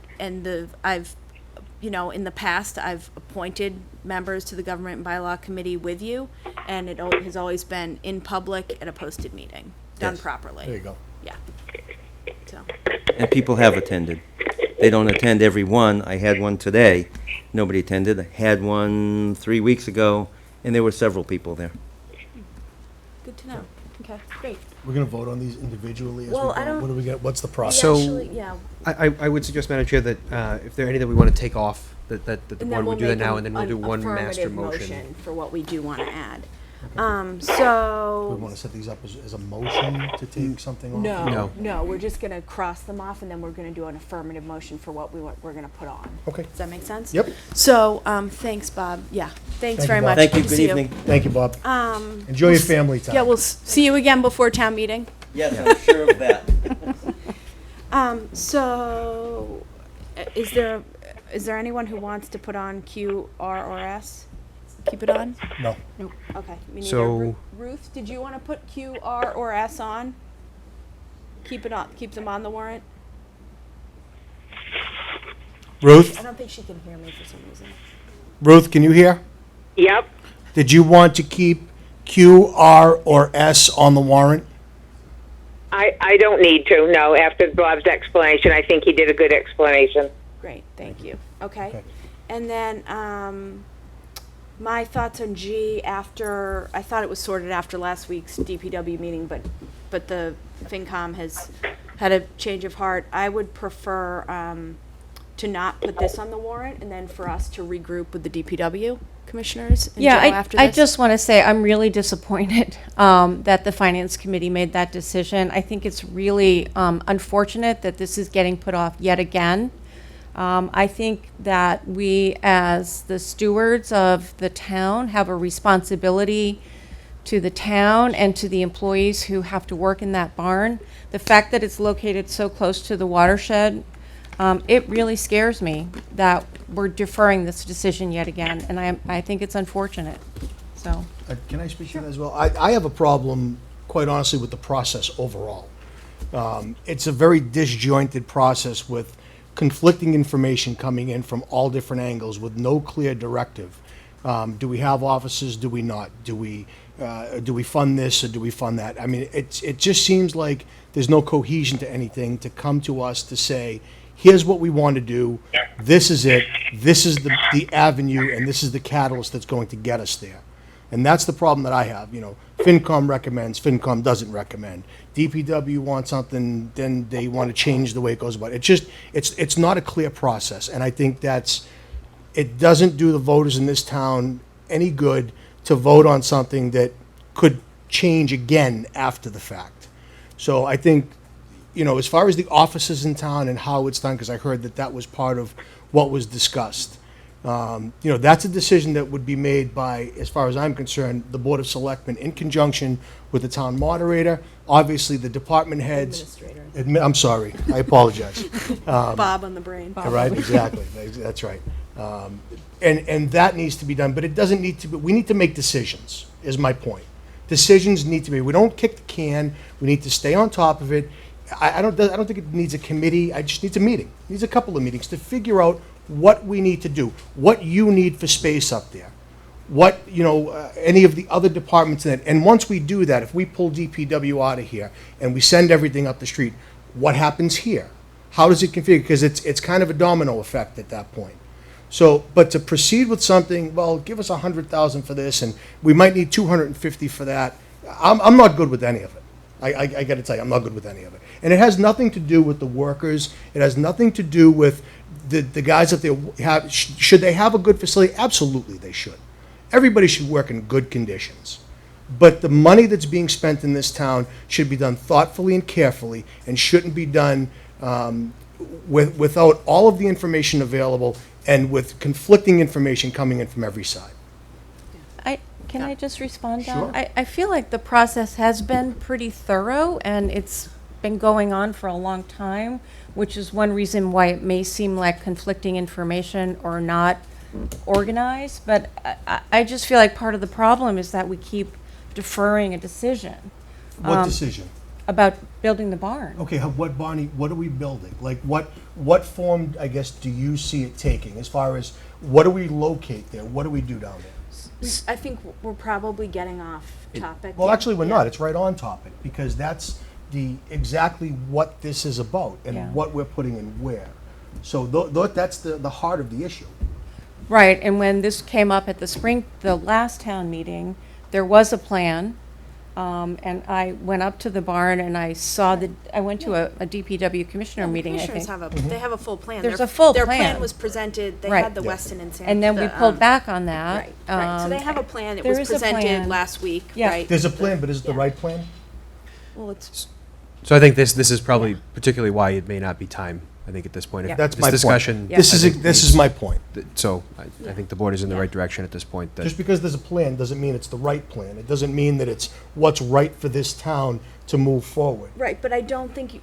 Speaker 1: the past, I've appointed members to the Government and Bylaw Committee with you, and it has always been in public at a posted meeting, done
Speaker 14: Yes.
Speaker 1: properly.
Speaker 2: There you go.
Speaker 1: Yeah. So,
Speaker 20: And people have attended. They don't attend every one. I had one today. Nobody attended. I had one 3 weeks ago, and there were several people there.
Speaker 1: good to know. Okay, great.
Speaker 2: We're gonna vote on these individually as we
Speaker 1: Well, I
Speaker 2: go?
Speaker 1: don't-
Speaker 2: What do we get, what's the
Speaker 1: We
Speaker 2: process?
Speaker 10: So-
Speaker 1: actually, yeah.
Speaker 10: I would suggest, Madam Chair, that if there are any that we want to take off, that the
Speaker 1: And then
Speaker 10: board
Speaker 1: we'll
Speaker 10: would do that
Speaker 1: make
Speaker 10: now,
Speaker 1: an-
Speaker 10: and then we'll do
Speaker 1: an
Speaker 10: one master
Speaker 1: affirmative
Speaker 10: motion.
Speaker 1: for what we do want to add.
Speaker 2: Do
Speaker 1: So.
Speaker 2: we wanna set these up as a motion to take something off?
Speaker 1: No,
Speaker 10: No.
Speaker 1: we're just gonna cross them off, and then we're gonna do an affirmative motion for what we're gonna put on.
Speaker 2: Okay.
Speaker 1: Does that make sense?
Speaker 2: Yep.
Speaker 1: So, thanks, Bob. Yeah, thanks
Speaker 2: Thank you,
Speaker 1: very
Speaker 2: Bob.
Speaker 1: much.
Speaker 20: Thank you.
Speaker 1: to
Speaker 20: Good
Speaker 1: see
Speaker 20: evening.
Speaker 2: Thank you, Bob. Enjoy
Speaker 1: we'll
Speaker 2: your family time.
Speaker 1: Yeah, we'll see you again before town meeting.
Speaker 20: Yes, I'm sure of that.
Speaker 1: So, is there anyone who wants to put on Q, R, or S? Keep it on?
Speaker 2: No.
Speaker 1: Nope. Okay. Me neither.
Speaker 10: So-
Speaker 1: Ruth, did you want to put Q, R, or S on? Keep it on. Keep them on the warrant.
Speaker 2: Ruth,
Speaker 1: I don't think she can hear me for some reason.
Speaker 2: Ruth, can you hear?
Speaker 6: Yep.
Speaker 2: Did you want to keep Q, R, or S on the warrant?
Speaker 6: I don't need to, no. After Bob's explanation, I think he did a good explanation.
Speaker 1: Great, thank you. Okay.
Speaker 2: Okay.
Speaker 1: And then, my thoughts on G I thought it was sorted after last week's DPW meeting, but the FinCom has had a change of heart. I would prefer, to not put this on the warrant, and then for us to regroup with the DPW commissioners and
Speaker 5: Yeah,
Speaker 1: Joe after
Speaker 5: I
Speaker 1: this.
Speaker 5: just want to say I'm really disappointed that the Finance Committee made that decision. I think it's really unfortunate that this is getting put off yet again. I think that we, as the stewards of the town, have a responsibility to the town and to the employees who have to work in that barn. The fact that it's located so close to the watershed, it really scares me that we're deferring this decision yet again, and I think it's unfortunate, so.
Speaker 2: Can I speak to that as well? I have a problem, quite honestly, with the process overall. It's a very disjointed process with conflicting information coming in from all different angles with no clear directive. Do we have offices? Do we not? Do we fund this or do we fund that? I mean, it just seems like there's no cohesion to anything to come to us to say, here's what we want to do. This is it. This is the avenue, and this is the catalyst that's going to get us there. And that's the problem that I have. FinCom recommends, FinCom doesn't recommend. DPW wants something, then they want to change the way it goes about it. It's not a clear process, and I think it doesn't do the voters in this town any good to vote on something that could change again after the fact. So I think, as far as the offices in town and how it's done, because I heard that was part of what was discussed. That's a decision that would be made by, as far as I'm concerned, the Board of Selectmen in conjunction with the town moderator, obviously the department heads.
Speaker 1: Administrator.
Speaker 2: I'm sorry, I apologize.
Speaker 1: Bob on the brain.
Speaker 2: Right, exactly, that's right. And that needs to be done, but it doesn't need to be, we need to make decisions, is my point. Decisions need to be, we don't kick the can, we need to stay on top of it. I don't think it needs a committee, I just needs a meeting. It needs a couple of meetings to figure out what we need to do, what you need for space up there, what, any of the other departments in it. And once we do that, if we pull DPW out of here and we send everything up the street, what happens here? How does it configure? Because it's kind of a domino effect at that point. So, but to proceed with something, well, give us 100,000 for this, and we might need 250 for that. I'm not good with any of it. I got to tell you, I'm not good with any of it. And it has nothing to do with the workers. It has nothing to do with the guys that they have. Should they have a good facility? Absolutely, they should. Everybody should work in good conditions. But the money that's being spent in this town should be done thoughtfully and carefully, and shouldn't be done without all of the information available and with conflicting information coming in from every side.
Speaker 5: Can I just respond,
Speaker 2: Sure.
Speaker 5: Don? I feel like the process has been pretty thorough, and it's been going on for a long time, which is one reason why it may seem like conflicting information or not organized. But I just feel like part of the problem is that we keep deferring a decision.
Speaker 2: What decision?
Speaker 5: About building the barn.
Speaker 2: Okay, what, Bonnie, what are we building? Like, what form, I guess, do you see it taking, as far as what do we locate there? What do we do down there?
Speaker 1: I think we're probably getting off topic.
Speaker 2: Well, actually, we're not. It's right on topic, because that's exactly what this is about and
Speaker 5: Yeah.
Speaker 2: what we're putting in where. So that's the heart of the issue.
Speaker 5: Right, and when this came up at the last town meeting, there was a plan, and I went up to the barn and I saw I went to a DPW commissioner meeting, I think.
Speaker 1: Commissioners they have a full plan.
Speaker 5: There's a full
Speaker 1: Their
Speaker 5: plan.
Speaker 1: plan was presented, they
Speaker 5: Right.
Speaker 1: had the Weston and Sam.
Speaker 5: And then we pulled back on that.
Speaker 1: Right, right. So they have a plan, it
Speaker 5: there
Speaker 1: was
Speaker 5: is a
Speaker 1: presented
Speaker 5: plan.
Speaker 1: last week,
Speaker 5: Yeah.
Speaker 1: right?
Speaker 2: There's a plan, but is it the right plan?
Speaker 1: Well, it's,
Speaker 10: So I think this is probably particularly why it may not be time, I think, at this point. If
Speaker 5: Yeah.
Speaker 2: That's
Speaker 10: this
Speaker 2: my point.
Speaker 10: discussion.
Speaker 2: This
Speaker 10: I
Speaker 2: is
Speaker 10: think
Speaker 2: this
Speaker 10: needs-
Speaker 2: is my point.
Speaker 10: So I think the board is in the right direction at this point. That
Speaker 2: Just because there's a plan doesn't mean it's the right plan. It doesn't mean that it's what's right for this town to move forward.
Speaker 1: right, but I don't think,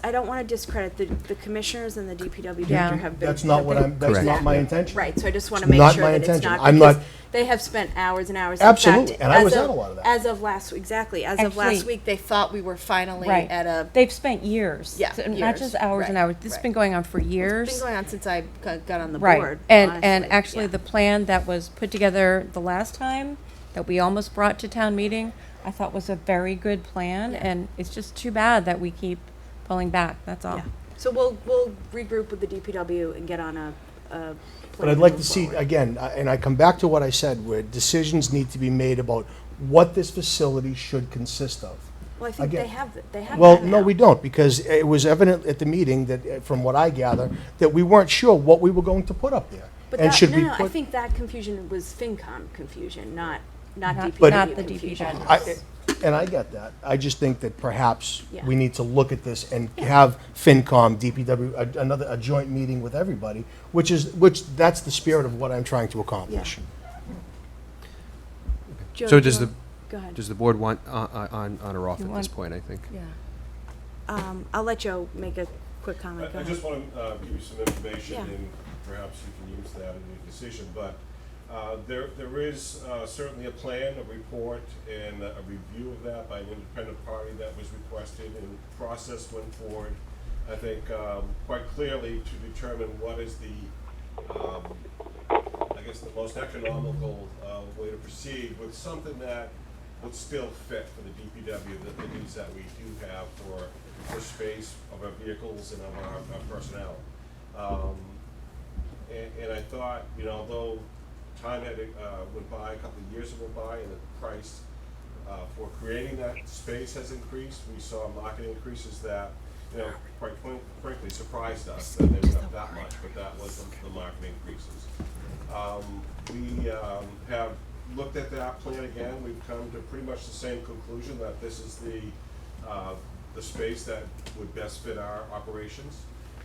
Speaker 1: I don't want to discredit the commissioners and the DPW
Speaker 5: Yeah.
Speaker 1: director have been.
Speaker 2: That's not what that's
Speaker 10: Correct.
Speaker 2: not my intention.
Speaker 1: Right, so I just want to
Speaker 2: It's
Speaker 1: make
Speaker 2: not
Speaker 1: sure
Speaker 2: my
Speaker 1: that it's
Speaker 2: intention.
Speaker 1: not.
Speaker 2: I'm
Speaker 1: because
Speaker 2: not-
Speaker 1: They have spent hours and hours.
Speaker 2: Absolutely,
Speaker 1: In fact,
Speaker 2: and I
Speaker 1: as
Speaker 2: was
Speaker 1: of-
Speaker 2: at a lot of that.
Speaker 1: As of last, exactly, as of last
Speaker 5: Actually-
Speaker 1: week, they thought we were finally
Speaker 5: Right.
Speaker 1: at a.
Speaker 5: They've spent years.
Speaker 1: Yeah,
Speaker 5: So not
Speaker 1: years,
Speaker 5: just hours and
Speaker 1: right,
Speaker 5: hours. This has
Speaker 1: right.
Speaker 5: been going on for years.
Speaker 1: It's been going on since I got on the
Speaker 5: Right.
Speaker 1: board.
Speaker 5: And
Speaker 1: honestly,
Speaker 5: actually,
Speaker 1: yeah.
Speaker 5: the plan that was put together the last time, that we almost brought to town meeting, I thought was a very good plan,
Speaker 1: Yeah.
Speaker 5: and it's just too bad that we keep pulling back, that's all.
Speaker 1: Yeah. So we'll regroup with the DPW and get on a plan.
Speaker 2: But I'd like to
Speaker 1: move
Speaker 2: see,
Speaker 1: forward.
Speaker 2: again, and I come back to what I said, where decisions need to be made about what this facility should consist of.
Speaker 1: Well, I think
Speaker 2: again-
Speaker 1: they have.
Speaker 2: Well,
Speaker 1: that
Speaker 2: no,
Speaker 1: now.
Speaker 2: we don't, because it was evident at the meeting that, from what I gather, that we weren't sure what we were going to put up there.
Speaker 1: But
Speaker 2: And
Speaker 1: that,
Speaker 2: should
Speaker 1: no,
Speaker 2: we
Speaker 1: no, I
Speaker 2: put?
Speaker 1: think that confusion was FinCom confusion, not
Speaker 5: Not-
Speaker 1: DPW
Speaker 5: not the
Speaker 1: confusion.
Speaker 5: DPW.
Speaker 2: And I get that. I just think that perhaps
Speaker 1: Yeah.
Speaker 2: we need to look at this and have FinCom, DPW, a joint meeting with everybody, which that's the spirit of what I'm trying to accomplish.
Speaker 1: Joe,
Speaker 10: So
Speaker 1: do
Speaker 10: does
Speaker 1: you
Speaker 10: the,
Speaker 1: want- Go ahead.
Speaker 10: does the board want on or off
Speaker 5: You
Speaker 10: at
Speaker 5: want-
Speaker 10: this point, I think?
Speaker 1: Yeah. I'll let Joe make a quick comment. Go
Speaker 16: I
Speaker 1: ahead.
Speaker 16: just want to give you some information,
Speaker 1: Yeah.
Speaker 16: and perhaps you can use that in your decision, but there is certainly a plan, a report, and a review of that by an independent party that was requested, and process went forward, I think, quite clearly to determine what is I guess, the most economical way to proceed with something that would still fit for the DPW, the needs that we do have for space of our vehicles and of our personnel. And I thought, although time had went by, a couple of years have went by, and the price for creating that space has increased, we saw market increases that, quite frankly, surprised us that they went up that much, but that was the market increases. We have looked at that plan again. We've come to pretty much the same conclusion that this is the space that would best fit our operations.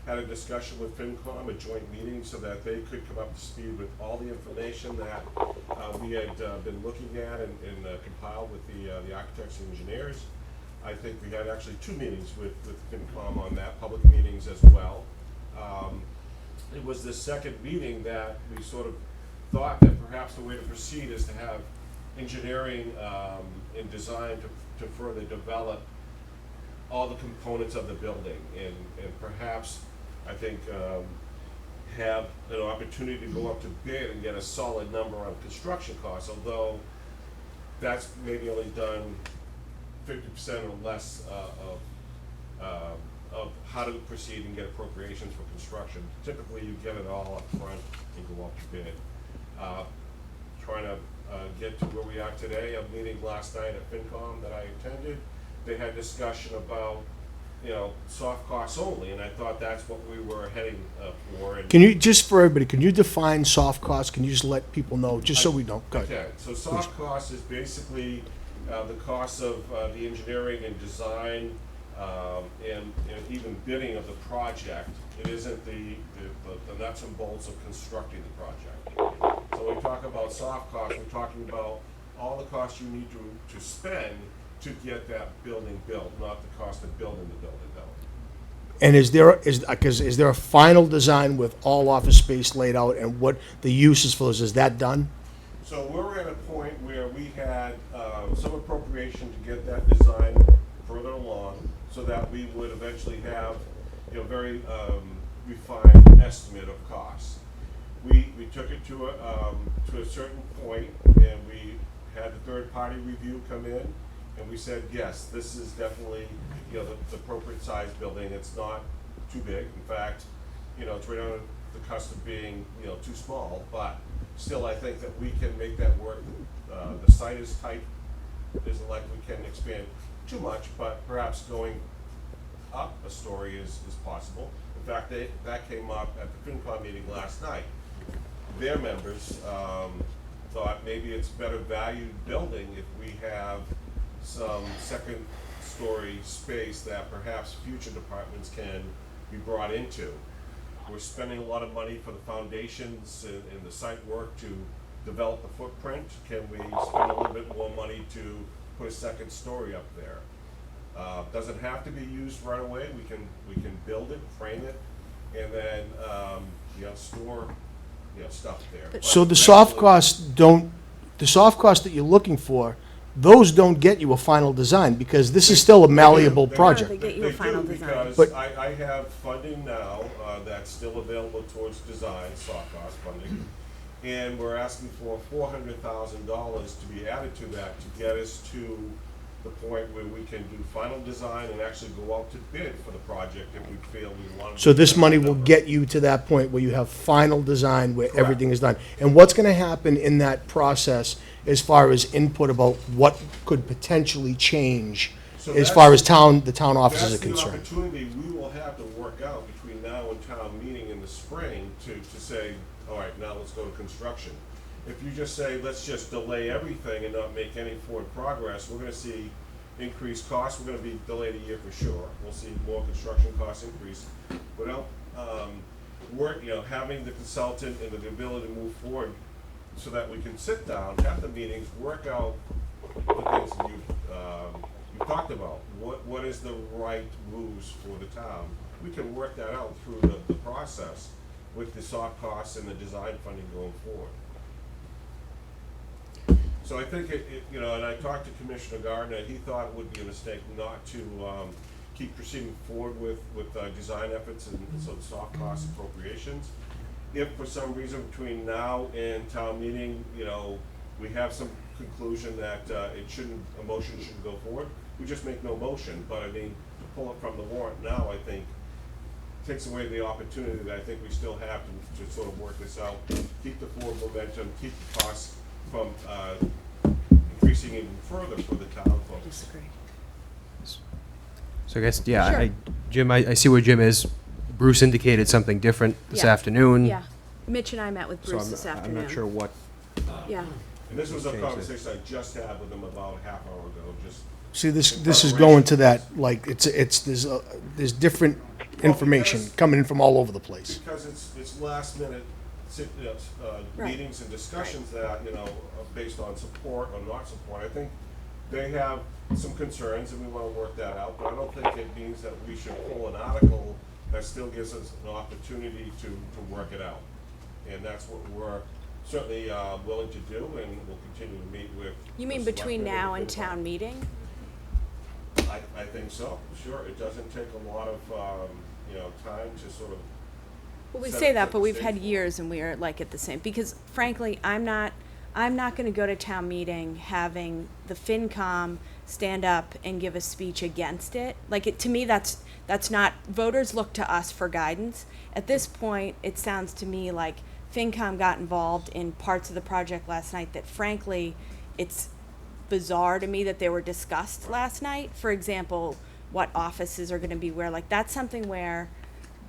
Speaker 16: Had a discussion with FinCom, a joint meeting, so that they could come up to speed with all the information that we had been looking at and compiled with the architects and engineers. I think we had actually 2 meetings with FinCom on that, public meetings as well. it was the second meeting that we sort of thought that perhaps the way to proceed is to have engineering and design to further develop all the components of the building, and perhaps, I think, have an opportunity to go up to bid and get a solid number on construction costs, although that's maybe only done 50% or less of how to proceed and get appropriations for construction. Typically, you get it all up front and go up to bid. Trying to get to where we are today, a meeting last night at FinCom that I attended, they had discussion about, soft costs only, and I thought that's what we were heading for. And
Speaker 2: Can you, just for everybody, can you define soft costs? Can you just let people know, just so we know? Go ahead.
Speaker 16: Okay, so soft costs is basically the cost of the engineering and design and even bidding of the project. It isn't the nuts and bolts of constructing the project. So when we talk about soft costs, we're talking about all the costs you need to spend to get that building built, not the cost of building the building built.
Speaker 2: And is there a final design with all office space laid out and what the uses for those? Is that done?
Speaker 16: So we're at a point where we had some appropriation to get that design further along, so that we would eventually have very refined estimate of costs. We took it to a certain point, and we had the third-party review come in, and we said, yes, this is definitely the appropriate size building. It's not too big. In fact, it's right on the cusp of being too small, but still I think that we can make that work. The site is tight. It isn't like we can expand too much, but perhaps going up a story is possible. In fact, that came up at the FinCom meeting last night. Their members thought maybe it's better valued building if we have some second story space that perhaps future departments can be brought into. We're spending a lot of money for the foundations and the site work to develop the footprint. Can we spend a little bit more money to put a second story up there? Doesn't have to be used right away. We can build it, frame it, and then store stuff there. But
Speaker 2: So the soft costs that you're looking for, those don't get you a final design, because this is still a malleable project.
Speaker 1: They get you a final design.
Speaker 16: Because
Speaker 2: But-
Speaker 16: I have funding now that's still available towards design, soft cost funding, and we're asking for $400,000 to be added to that to get us to the point where we can do final design and actually go out to bid for the project if we feel we want to.
Speaker 2: So this money will get you to that point where you have final design, where
Speaker 16: Correct.
Speaker 2: everything is done. And what's gonna happen in that process as far as input about what could potentially change
Speaker 16: So
Speaker 2: as
Speaker 16: that's-
Speaker 2: far as the town offices are
Speaker 16: That's the
Speaker 2: concerned?
Speaker 16: opportunity we will have to work out between now and town meeting in the spring to say, all right, now let's go to construction. If you just say, let's just delay everything and not make any forward progress, we're gonna see increased costs. We're gonna be delayed a year for sure. We'll see more construction costs increase. Without, having the consultant and the ability to move forward so that we can sit down, have the meetings, work out the things that you've talked about. What is the right moves for the town? We can work that out through the process with the soft costs and the design funding going forward. So I think and I talked to Commissioner Gardner, and he thought it would be a mistake not to keep proceeding forward with design efforts and so the soft cost appropriations. If for some reason between now and town meeting, we have some conclusion that a motion shouldn't go forward, we just make no motion. But I mean, to pull it from the warrant now, I think, takes away the opportunity that I think we still have to sort of work this out, keep the forward momentum, keep the costs from increasing even further for the town folks.
Speaker 1: Disagree.
Speaker 10: So I guess,
Speaker 1: Sure.
Speaker 10: Jim, I see where Jim is. Bruce indicated something different this
Speaker 1: Yeah.
Speaker 10: afternoon.
Speaker 1: Yeah, Mitch and I met with
Speaker 10: So
Speaker 1: Bruce this afternoon.
Speaker 10: I'm not sure what.
Speaker 1: Yeah.
Speaker 16: And this was a
Speaker 10: Change it.
Speaker 16: conversation I just had with them about a half hour ago, just.
Speaker 2: See, this is going to that, like, there's different information coming in from all over the place.
Speaker 16: Because it's last minute
Speaker 1: Right.
Speaker 16: meetings and discussions that, are based on support or not support. I think they have some concerns and we want to work that out, but I don't think it means that we should pull an article that still gives us an opportunity to work it out. And that's what we're certainly willing to do, and we'll continue to meet with.
Speaker 1: You mean
Speaker 16: the
Speaker 1: between
Speaker 16: selectmen
Speaker 1: now and
Speaker 16: FinCom.
Speaker 1: town meeting?
Speaker 16: I think so, sure. It doesn't take a lot of, time to sort of.
Speaker 1: Well, we
Speaker 16: set-
Speaker 1: say that,
Speaker 16: set
Speaker 1: but
Speaker 16: the
Speaker 1: we've
Speaker 16: stage
Speaker 1: had
Speaker 16: for it.
Speaker 1: years and we are like at the same, because frankly, I'm not gonna go to town meeting having the FinCom stand up and give a speech against it. Like, to me, that's not, voters look to us for guidance. At this point, it sounds to me like FinCom got involved in parts of the project last night that frankly, it's bizarre to me that they were discussed last night. For example, what offices are gonna be where, like, that's something where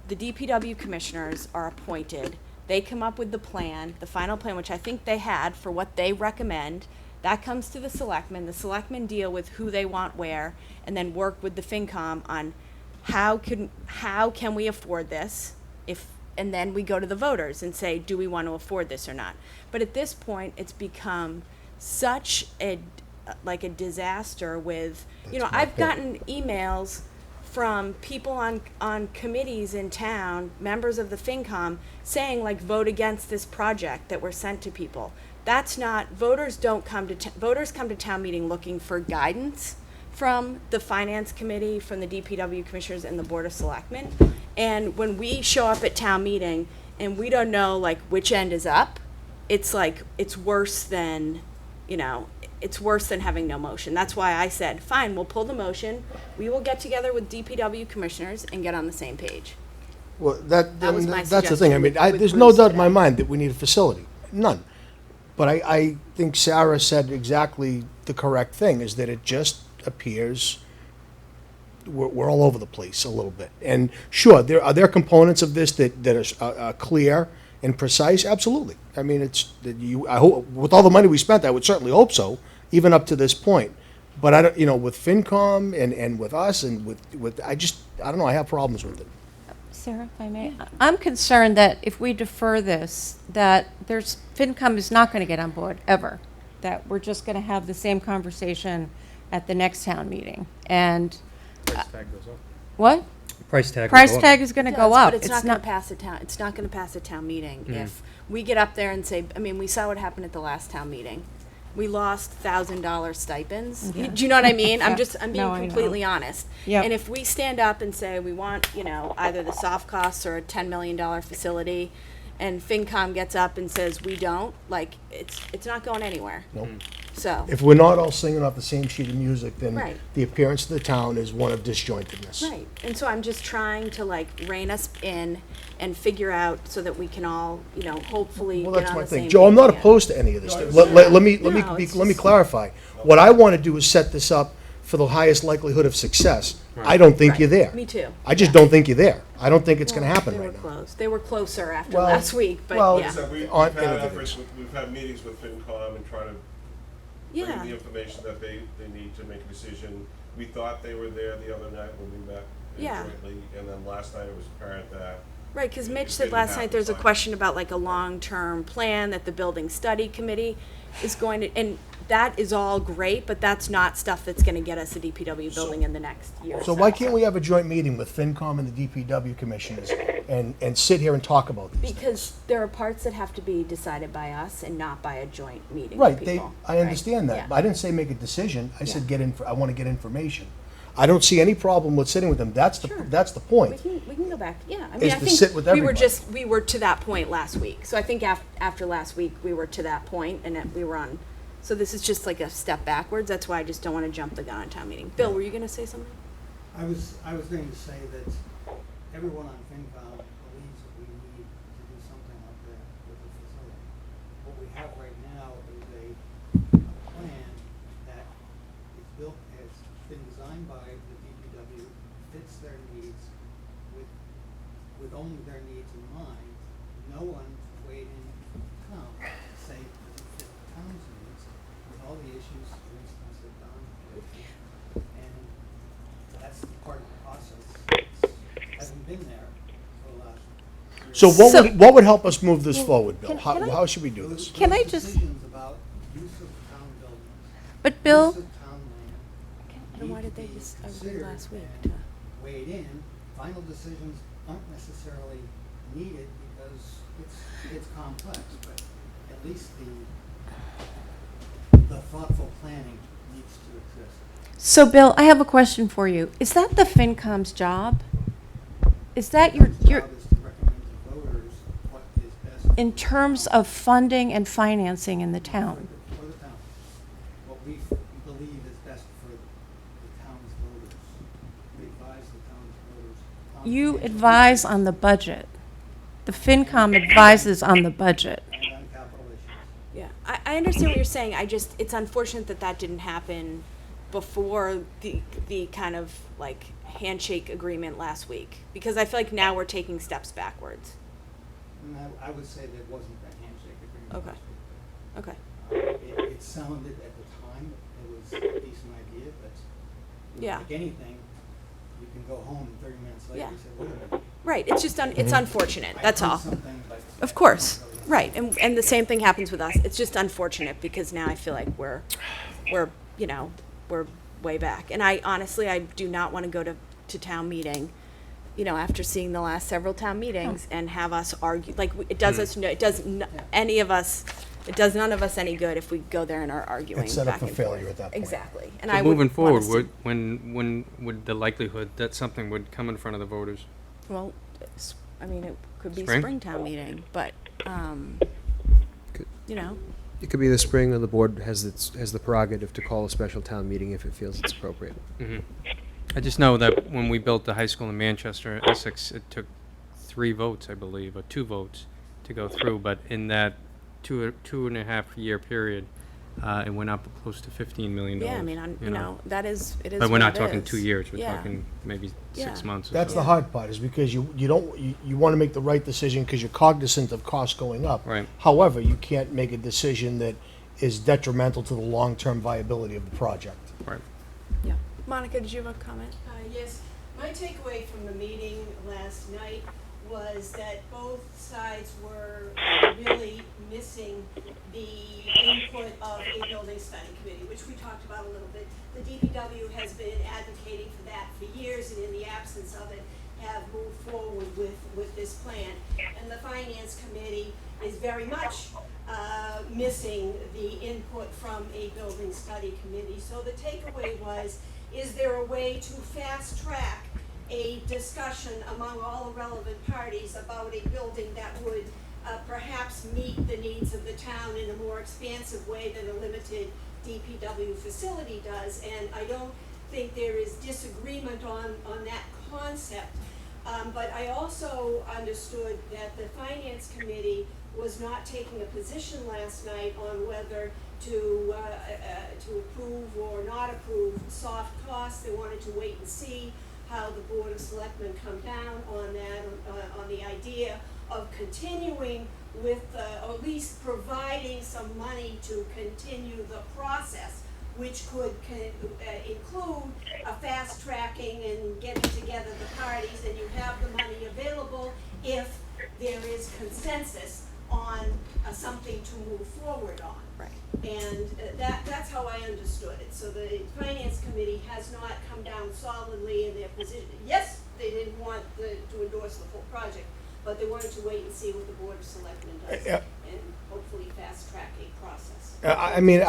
Speaker 1: the DPW commissioners are appointed. They come up with the plan, the final plan, which I think they had for what they recommend. That comes to the selectmen. The selectmen deal with who they want where, and then work with the FinCom on how can we afford this, and then we go to the voters and say, do we want to afford this or not? But at this point, it's become such a disaster with, I've gotten emails from people on committees in town, members of the FinCom, saying like, vote against this project that were sent to people. That's not, voters come to town meeting looking for guidance from the finance committee, from the DPW commissioners and the Board of Selectmen. And when we show up at town meeting and we don't know like which end is up, it's like, it's worse than having no motion. That's why I said, fine, we'll pull the motion. We will get together with DPW commissioners and get on the same page.
Speaker 2: Well,
Speaker 1: That was my
Speaker 2: that's the thing. I mean,
Speaker 1: suggestion with
Speaker 2: there's no
Speaker 1: Bruce
Speaker 2: doubt in my
Speaker 1: today.
Speaker 2: mind that we need a facility. None. But I think Sarah said exactly the correct thing, is that it just appears we're all over the place a little bit. And sure, there are components of this that are clear and precise. Absolutely. I mean, I hope, with all the money we spent, I would certainly hope so, even up to this point. But I don't, with FinCom and with us and with I don't know, I have problems with it.
Speaker 5: Sarah, if I may, I'm concerned that if we defer this, that FinCom is not going to get on board, ever. That we're just going to have the same conversation at the next town meeting. And,
Speaker 10: Price tag goes up.
Speaker 5: what?
Speaker 10: Price tag.
Speaker 5: Price tag is going to go up.
Speaker 1: But it's not going to pass it's not going to pass a town meeting. If we get up there and say, I mean, we saw what happened at the last town meeting. We lost $1,000 stipends.
Speaker 5: Yeah.
Speaker 1: Do you know what I mean? I'm being
Speaker 5: No, I know.
Speaker 1: completely honest.
Speaker 5: Yep.
Speaker 1: And if we stand up and say we want, either the soft costs or a $10 million facility, and FinCom gets up and says we don't, like, it's not going anywhere.
Speaker 2: Nope.
Speaker 1: So.
Speaker 2: If we're not all singing off the same sheet of music, then
Speaker 1: Right.
Speaker 2: the appearance of the town is one of disjointedness.
Speaker 1: Right, and so I'm just trying to like rein us in and figure out so that we can all, hopefully
Speaker 2: Well,
Speaker 1: get
Speaker 2: that's
Speaker 1: on
Speaker 2: my
Speaker 1: the
Speaker 2: thing.
Speaker 1: same
Speaker 2: Joe, I'm
Speaker 1: page
Speaker 2: not
Speaker 1: again.
Speaker 2: opposed to any of this.
Speaker 16: No,
Speaker 2: Let me
Speaker 1: No, it's
Speaker 2: let me
Speaker 1: just-
Speaker 2: clarify. What I want to do is set this up for the highest likelihood of success. I don't think
Speaker 1: Right.
Speaker 2: you're there.
Speaker 1: Me too.
Speaker 2: I just don't think you're there. I don't think it's going to happen
Speaker 1: They were
Speaker 2: right now.
Speaker 1: close. They were closer after
Speaker 2: Well,
Speaker 1: last week, but
Speaker 2: well,
Speaker 1: yeah.
Speaker 16: So we've
Speaker 2: On
Speaker 16: had
Speaker 2: innovators.
Speaker 16: efforts, we've had meetings with FinCom and try to bring
Speaker 1: Yeah.
Speaker 16: the information that they need to make a decision. We thought they were there the other night when we met
Speaker 1: Yeah.
Speaker 16: jointly, and then last night it was apparent that.
Speaker 1: Right, because
Speaker 16: it
Speaker 1: Mitch said
Speaker 16: didn't
Speaker 1: last
Speaker 16: happen,
Speaker 1: night there's a
Speaker 16: so I-
Speaker 1: question about like a long-term plan that the building study committee is going to, and that is all great, but that's not stuff that's going to get us a DPW building in the next year. or
Speaker 2: So why can't we have a joint meeting with FinCom and the DPW commissioners and sit here and talk about these things?
Speaker 1: Because there are parts that have to be decided by us and not by a joint meeting
Speaker 2: Right,
Speaker 1: with people.
Speaker 2: I understand
Speaker 1: right?
Speaker 2: that.
Speaker 1: Yeah.
Speaker 2: I didn't say make a decision. I said
Speaker 1: Yeah.
Speaker 2: I want to get information. I don't see any problem with sitting with them. That's the
Speaker 1: We
Speaker 2: point.
Speaker 1: can go back, yeah. I
Speaker 2: Is
Speaker 1: mean, I
Speaker 2: to
Speaker 1: think
Speaker 2: sit with everybody.
Speaker 1: we were to that point last week. So I think after last week, we were to that point and that we were on, so this is just like a step backwards. That's why I just don't want to jump the gun on town meeting. Bill, were you going to say something?
Speaker 19: I was going to say that everyone on FinCom believes that we need to do something up there with the facility. What we have right now is a plan that is built, has been designed by the DPW, fits their needs with only their needs in mind. No one weighed in from the town to say, does it fit the town's needs with all the issues, for instance, that Don mentioned. And that's part of the process. Hasn't been there for the last.
Speaker 2: So
Speaker 5: So-
Speaker 2: what would help us move this forward, Bill?
Speaker 5: can I-
Speaker 2: How should we do this?
Speaker 5: Can I
Speaker 19: Those
Speaker 5: just-
Speaker 19: Decisions about use of town buildings.
Speaker 5: But Bill,
Speaker 19: Use of town land.
Speaker 1: And why
Speaker 19: need
Speaker 1: did they
Speaker 19: to be
Speaker 1: just agree
Speaker 19: considered
Speaker 1: last weigh
Speaker 19: and weighed in. Final decisions aren't necessarily needed because it's complex, but at least the thoughtful planning needs to exist.
Speaker 5: So, Bill, I have a question for you. Is that the FinCom's job? Is that your
Speaker 19: Job is to recommend to voters what is best
Speaker 5: in terms of funding and financing in the town?
Speaker 19: for the town, what we believe is best for the town's voters. We advise the town's voters. on
Speaker 5: You
Speaker 19: financial
Speaker 5: advise
Speaker 19: issues
Speaker 5: on the budget. The FinCom advises on the budget.
Speaker 19: and on capital issues.
Speaker 1: Yeah, I understand what you're saying. It's unfortunate that that didn't happen before the kind of like handshake agreement last week, because I feel like now we're taking steps backwards.
Speaker 19: And I would say that wasn't the handshake agreement.
Speaker 1: Okay.
Speaker 19: last week, but, it sounded at the time, it was a decent idea, but
Speaker 1: Yeah.
Speaker 19: like anything, you can go home and 30 minutes later
Speaker 1: Yeah.
Speaker 19: you say, wait a minute.
Speaker 1: Right, it's just it's unfortunate, that's
Speaker 19: I heard
Speaker 1: all.
Speaker 19: something, but
Speaker 1: Of course, right, and the same thing happens with us. It's just unfortunate because now I feel like we're way back. And I honestly, I do not want to go to town meeting, after seeing the last several town meetings and have us argue, like, it does us, it does any of us, it does none of us any good if we go there and are arguing
Speaker 2: It's set up
Speaker 1: back
Speaker 2: for
Speaker 1: and
Speaker 2: failure
Speaker 1: forth.
Speaker 2: at that point.
Speaker 1: Exactly, and
Speaker 21: So
Speaker 1: I would
Speaker 21: moving
Speaker 1: want
Speaker 21: forward,
Speaker 1: us to-
Speaker 21: when would the likelihood that something would come in front of the voters?
Speaker 1: Well, I mean, it could be
Speaker 21: Spring?
Speaker 1: Springtown meeting, but,
Speaker 10: Could-
Speaker 1: you know,
Speaker 10: It could be the spring, or the board has the prerogative to call a special town meeting if it feels it's appropriate.
Speaker 21: Hmm. I just know that when we built the high school in Manchester, Essex, it took 3 votes, I believe, or 2 votes to go through, but in that two and a half year period, it went up close to $15 million.
Speaker 1: yeah, I mean, it is
Speaker 21: But we're
Speaker 1: what
Speaker 21: not
Speaker 1: it
Speaker 21: talking
Speaker 1: is.
Speaker 21: 2 years, we're
Speaker 1: Yeah.
Speaker 21: talking maybe 6
Speaker 1: Yeah.
Speaker 21: months or
Speaker 2: That's
Speaker 21: so.
Speaker 2: the hard part, is because you want to make the right decision because you're cognizant of costs going up.
Speaker 21: Right.
Speaker 2: However, you can't make a decision that is detrimental to the long-term viability of the project.
Speaker 21: Right.
Speaker 1: Yeah. Monica, did you have a comment?
Speaker 13: Yes, my takeaway from the meeting last night was that both sides were really missing the input of a building study committee, which we talked about a little bit. The DPW has been advocating for that for years, and in the absence of it, have moved forward with this plan. And the finance committee is very much missing the input from a building study committee. So the takeaway was, is there a way to fast track a discussion among all the relevant parties about a building that would perhaps meet the needs of the town in a more expansive way than a limited DPW facility does? And I don't think there is disagreement on that concept. But I also understood that the finance committee was not taking a position last night on whether to approve or not approve soft costs. They wanted to wait and see how the Board of Selectmen come down on that, on the idea of continuing with, or at least providing some money to continue the process, which could include a fast tracking and getting together the parties, and you have the money available if there is consensus on something to move forward on.
Speaker 1: Right.
Speaker 13: And that's how I understood it. So the Finance Committee has not come down solidly in their position. Yes, they didn't want to endorse the full project, but they wanted to wait and see what the Board of Selectmen does, and hopefully fast track a process.
Speaker 2: I mean,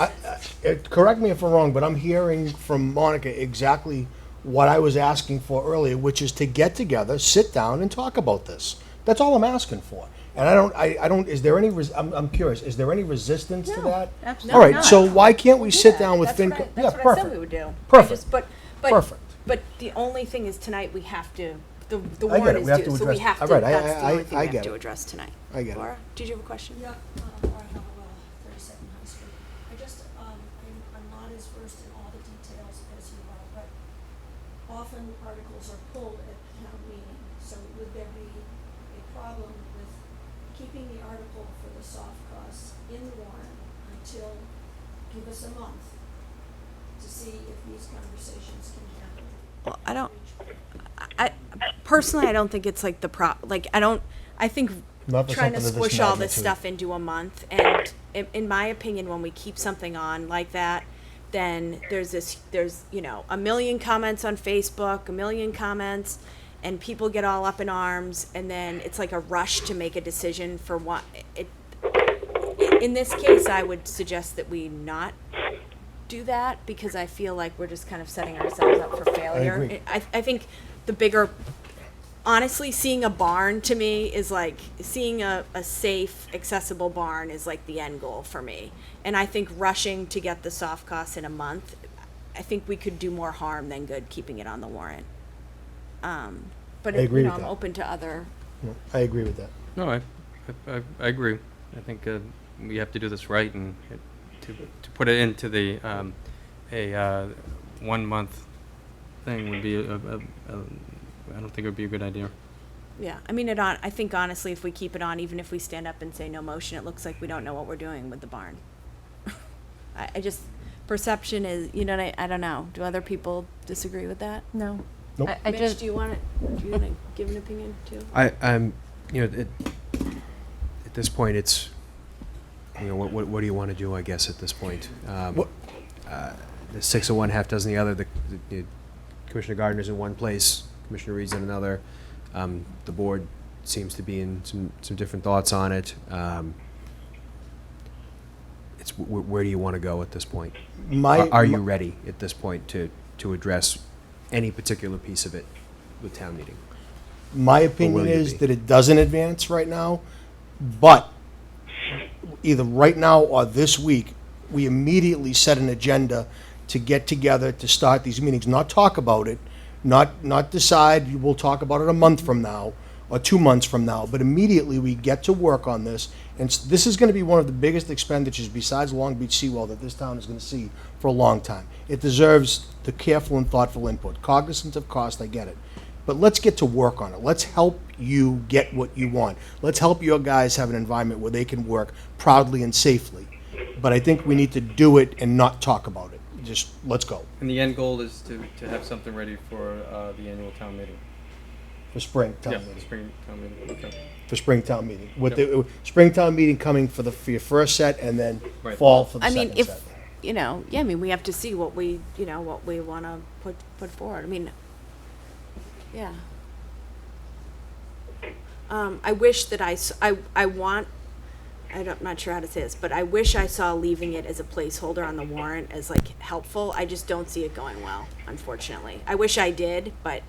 Speaker 2: correct me if I'm wrong, but I'm hearing from Monica exactly what I was asking for earlier, which is to get together, sit down, and talk about this. That's all I'm asking for. And I don't, is there any, I'm curious, is there any resistance to that?
Speaker 1: Absolutely
Speaker 2: All right,
Speaker 1: not.
Speaker 2: so why can't we
Speaker 1: We'll do
Speaker 2: sit
Speaker 1: that.
Speaker 2: down with
Speaker 1: That's what
Speaker 2: FinCom?
Speaker 1: I-
Speaker 2: Yeah,
Speaker 1: That's what I
Speaker 2: perfect.
Speaker 1: said we would do.
Speaker 2: Perfect.
Speaker 1: I just-
Speaker 2: Perfect.
Speaker 1: But the only thing is tonight we have to, the
Speaker 2: I get
Speaker 1: warrant
Speaker 2: it.
Speaker 1: is
Speaker 2: We have
Speaker 1: due,
Speaker 2: to
Speaker 1: so we
Speaker 2: address-
Speaker 1: have to,
Speaker 2: all right,
Speaker 1: that's the only thing
Speaker 2: I
Speaker 1: we have
Speaker 2: get
Speaker 1: to
Speaker 2: it.
Speaker 1: address tonight.
Speaker 2: I get it.
Speaker 1: Laura, did you have a question?
Speaker 22: Yeah, Laura Howell, 32nd High Street. I just, I'm not as versed in all the details as you are, but often articles are pulled at town meeting, so would there be a problem with keeping the article for the soft costs in the warrant until, give us a month to see if these conversations can happen?
Speaker 1: Well, I personally, I don't think it's like I think
Speaker 2: Not for
Speaker 1: trying to
Speaker 2: something of this
Speaker 1: squish all this
Speaker 2: magnitude.
Speaker 1: stuff into a month, and in my opinion, when we keep something on like that, then there's 1 million comments on Facebook, 1 million comments, and people get all up in arms, and then it's like a rush to make a decision for what it. In this case, I would suggest that we not do that, because I feel like we're just kind of setting ourselves up for failure.
Speaker 2: agree.
Speaker 1: I think the bigger, honestly, seeing a barn to me is like, seeing a safe, accessible barn is like the end goal for me. And I think rushing to get the soft costs in a month, I think we could do more harm than good keeping it on the warrant. But
Speaker 2: I agree with
Speaker 1: I'm
Speaker 2: that.
Speaker 1: open to other.
Speaker 2: I agree with that.
Speaker 21: No, I agree. I think we have to do this right, and to put it into the a 1 month thing would be I don't think it would be a good idea.
Speaker 1: Yeah, I mean, I think honestly, if we keep it on, even if we stand up and say no motion, it looks like we don't know what we're doing with the barn. I just, perception is, I don't know. Do other people disagree with that?
Speaker 5: No.
Speaker 2: Nope.
Speaker 5: I
Speaker 1: Mitch,
Speaker 5: just,
Speaker 1: do you want to give an opinion too?
Speaker 10: I'm, at this point, it's, what do you want to do, I guess, at this point? The 6 of one, half dozen the other. The Commissioner Gardner's in one place, Commissioner Reed's in another. The board seems to be in some different thoughts on it. It's where do you want to go at this point? Are you ready at this point to address any particular piece of it with town meeting?
Speaker 2: My
Speaker 10: will
Speaker 2: opinion
Speaker 10: you
Speaker 2: is
Speaker 10: be?
Speaker 2: that it doesn't advance right now, but either right now or this week, we immediately set an agenda to get together to start these meetings, not talk about it, not decide, we'll talk about it a month from now or 2 months from now, but immediately we get to work on this. And this is going to be one of the biggest expenditures besides Long Beach Seawall that this town is going to see for a long time. It deserves the careful and thoughtful input. Cognizant of cost, I get it. But let's get to work on it. Let's help you get what you want. Let's help your guys have an environment where they can work proudly and safely. But I think we need to do it and not talk about it. Just, let's go.
Speaker 21: And the end goal is to have something ready for the annual town meeting.
Speaker 2: For spring town
Speaker 21: Yeah,
Speaker 2: meeting.
Speaker 21: spring town meeting, okay.
Speaker 2: For spring town meeting. With
Speaker 21: Yep.
Speaker 2: the spring town meeting coming for your first set, and then
Speaker 21: Right.
Speaker 2: fall for the
Speaker 1: I
Speaker 2: second
Speaker 1: mean, if,
Speaker 2: set.
Speaker 1: we have to see what we want to put forward. I mean, yeah. I wish that I'm not sure how to say this, but I wish I saw leaving it as a placeholder on the warrant as like helpful. I just don't see it going well, unfortunately. I wish I did, but,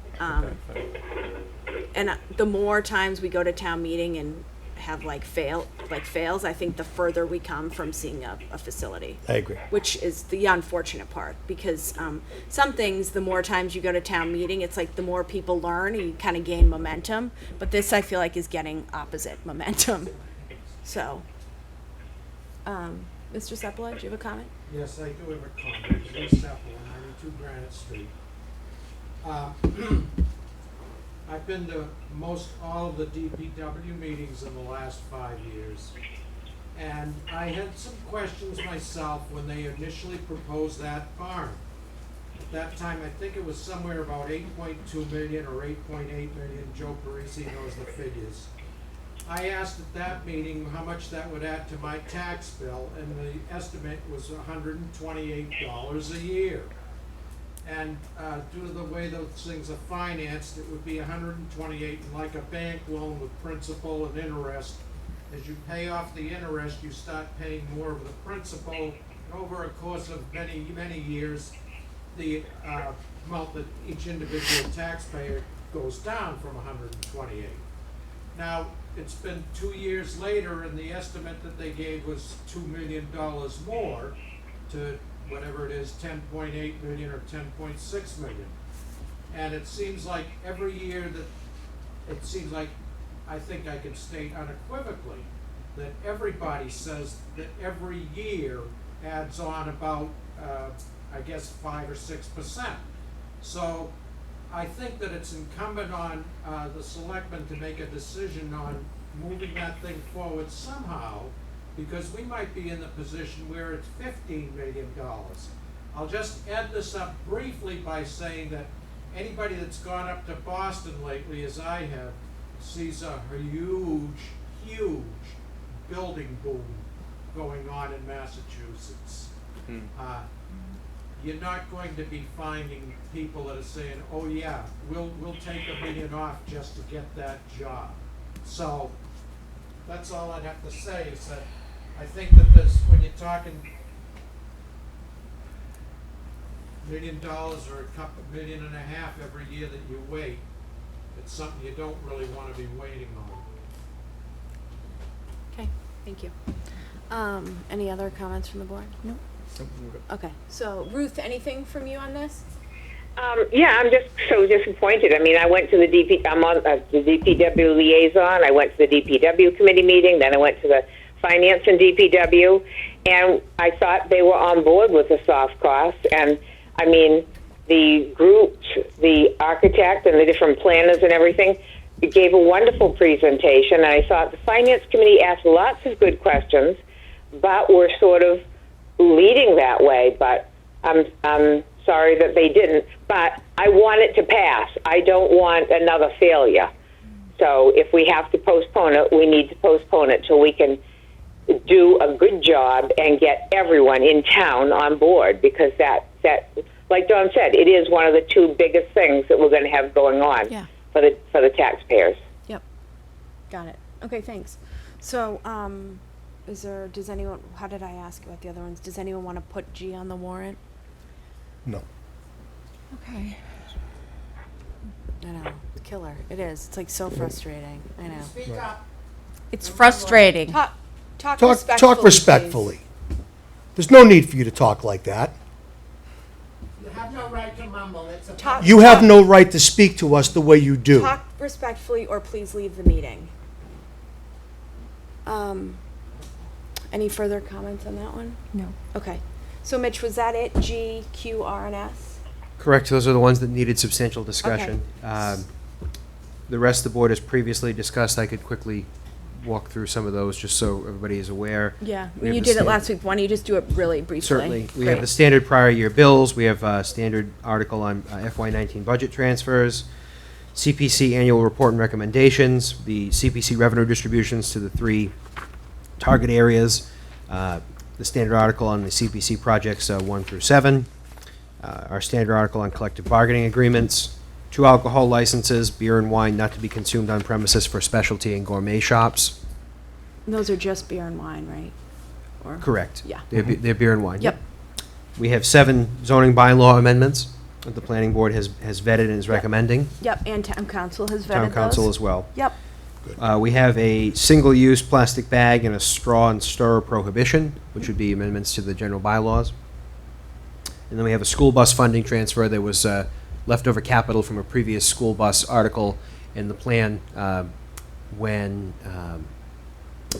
Speaker 1: and the more times we go to town meeting and have fails, I think the further we come from seeing a facility.
Speaker 2: I agree.
Speaker 1: Which is the unfortunate part, because some things, the more times you go to town meeting, it's like the more people learn and you kind of gain momentum. But this, I feel like, is getting opposite momentum. So, Mr. Sepulveda, do you have a comment?
Speaker 8: Yes, I do have a comment. Lee Sepulveda, 92 Granite Street. I've been to most all of the DPW meetings in the last 5 years. And I had some questions myself when they initially proposed that barn. At that time, I think it was somewhere about 8.2 million or 8.8 million. Joe Parisi knows the figures. I asked at that meeting how much that would add to my tax bill, and the estimate was $128 a year. And due to the way those things are financed, it would be $128, and like a bank loan with principal and interest. As you pay off the interest, you start paying more of the principal. And over a course of many, many years, the amount that each individual taxpayer goes down from $128. Now, it's been 2 years later, and the estimate that they gave was $2 million more to whatever it is, 10.8 million or 10.6 million. And it seems like every year I think I can state unequivocally that everybody says that every year adds on about, I guess, 5 or 6%. So I think that it's incumbent on the selectmen to make a decision on moving that thing forward somehow, because we might be in the position where it's $15 million. I'll just add this up briefly by saying that anybody that's gone up to Boston lately, as I have, sees a huge building boom going on in Massachusetts. you're not going to be finding people that are saying, oh yeah, we'll take $1 million off just to get that job. So, that's all I'd have to say, is that I think that there's, when you're talking $1 million or $1.5 million every year that you wait, it's something you don't really want to be waiting on.
Speaker 1: Okay, thank you. Any other comments from the board? No. Okay, so Ruth, anything from you on this?
Speaker 6: Yeah, I'm just so disappointed. I mean, I went to I'm on the DPW liaison. I went to the DPW committee meeting. Then I went to the finance and DPW, and I thought they were on board with the soft costs. And I mean, the group, the architect, and the different planners and everything gave a wonderful presentation. And I thought the finance committee asked lots of good questions, but we're sort of leading that way. But I'm sorry that they didn't. But I want it to pass. I don't want another failure. So if we have to postpone it, we need to postpone it till we can do a good job and get everyone in town on board, because that like Don said, it is one of the two biggest things that we're going to have going on for the taxpayers.
Speaker 1: Yep. Got it. Okay, thanks. So, does anyone, how did I ask about the other ones? Does anyone want to put G on the warrant?
Speaker 2: No.
Speaker 1: Okay. I know. It's killer. It is. It's like so frustrating. I know.
Speaker 8: Speak up.
Speaker 5: It's frustrating.
Speaker 1: Talk
Speaker 2: respectfully. There's no need for you to talk like that.
Speaker 8: You have no right to mumble. It's a
Speaker 2: You have no right to speak to us the way you do.
Speaker 1: Talk respectfully, or please leave the meeting. Any further comments on that one?
Speaker 5: No.
Speaker 1: Okay. So Mitch, was that it? G, Q, R, and S?
Speaker 10: Correct. Those are the ones that needed substantial discussion. The rest of the board, as previously discussed, I could quickly walk through some of those just so everybody is aware.
Speaker 1: Yeah,
Speaker 10: We have
Speaker 1: you
Speaker 10: the
Speaker 1: did it
Speaker 10: stand-
Speaker 1: last week. Why don't you just do it really briefly?
Speaker 10: Certainly. We
Speaker 1: Great.
Speaker 10: have the standard prior year bills. We have a standard article on FY19 budget transfers, CPC annual report and recommendations, the CPC revenue distributions to the 3 target areas, the standard article on the CPC projects 1 through 7, our standard article on collective bargaining agreements, 2 alcohol licenses, beer and wine not to be consumed on premises for specialty and gourmet shops.
Speaker 1: Those are just beer and wine, right? Or
Speaker 10: Correct.
Speaker 1: Yeah.
Speaker 10: They're beer and wine.
Speaker 1: Yep.
Speaker 10: We have 7 zoning bylaw amendments that the planning board has vetted and is recommending.
Speaker 1: Yep, and town council has vetted
Speaker 10: Town council
Speaker 1: those.
Speaker 10: as well.
Speaker 1: Yep.
Speaker 10: We have a single-use plastic bag and a straw and stir prohibition, which would be amendments to the general bylaws. And then we have a school bus funding transfer. There was leftover capital from a previous school bus article in the plan when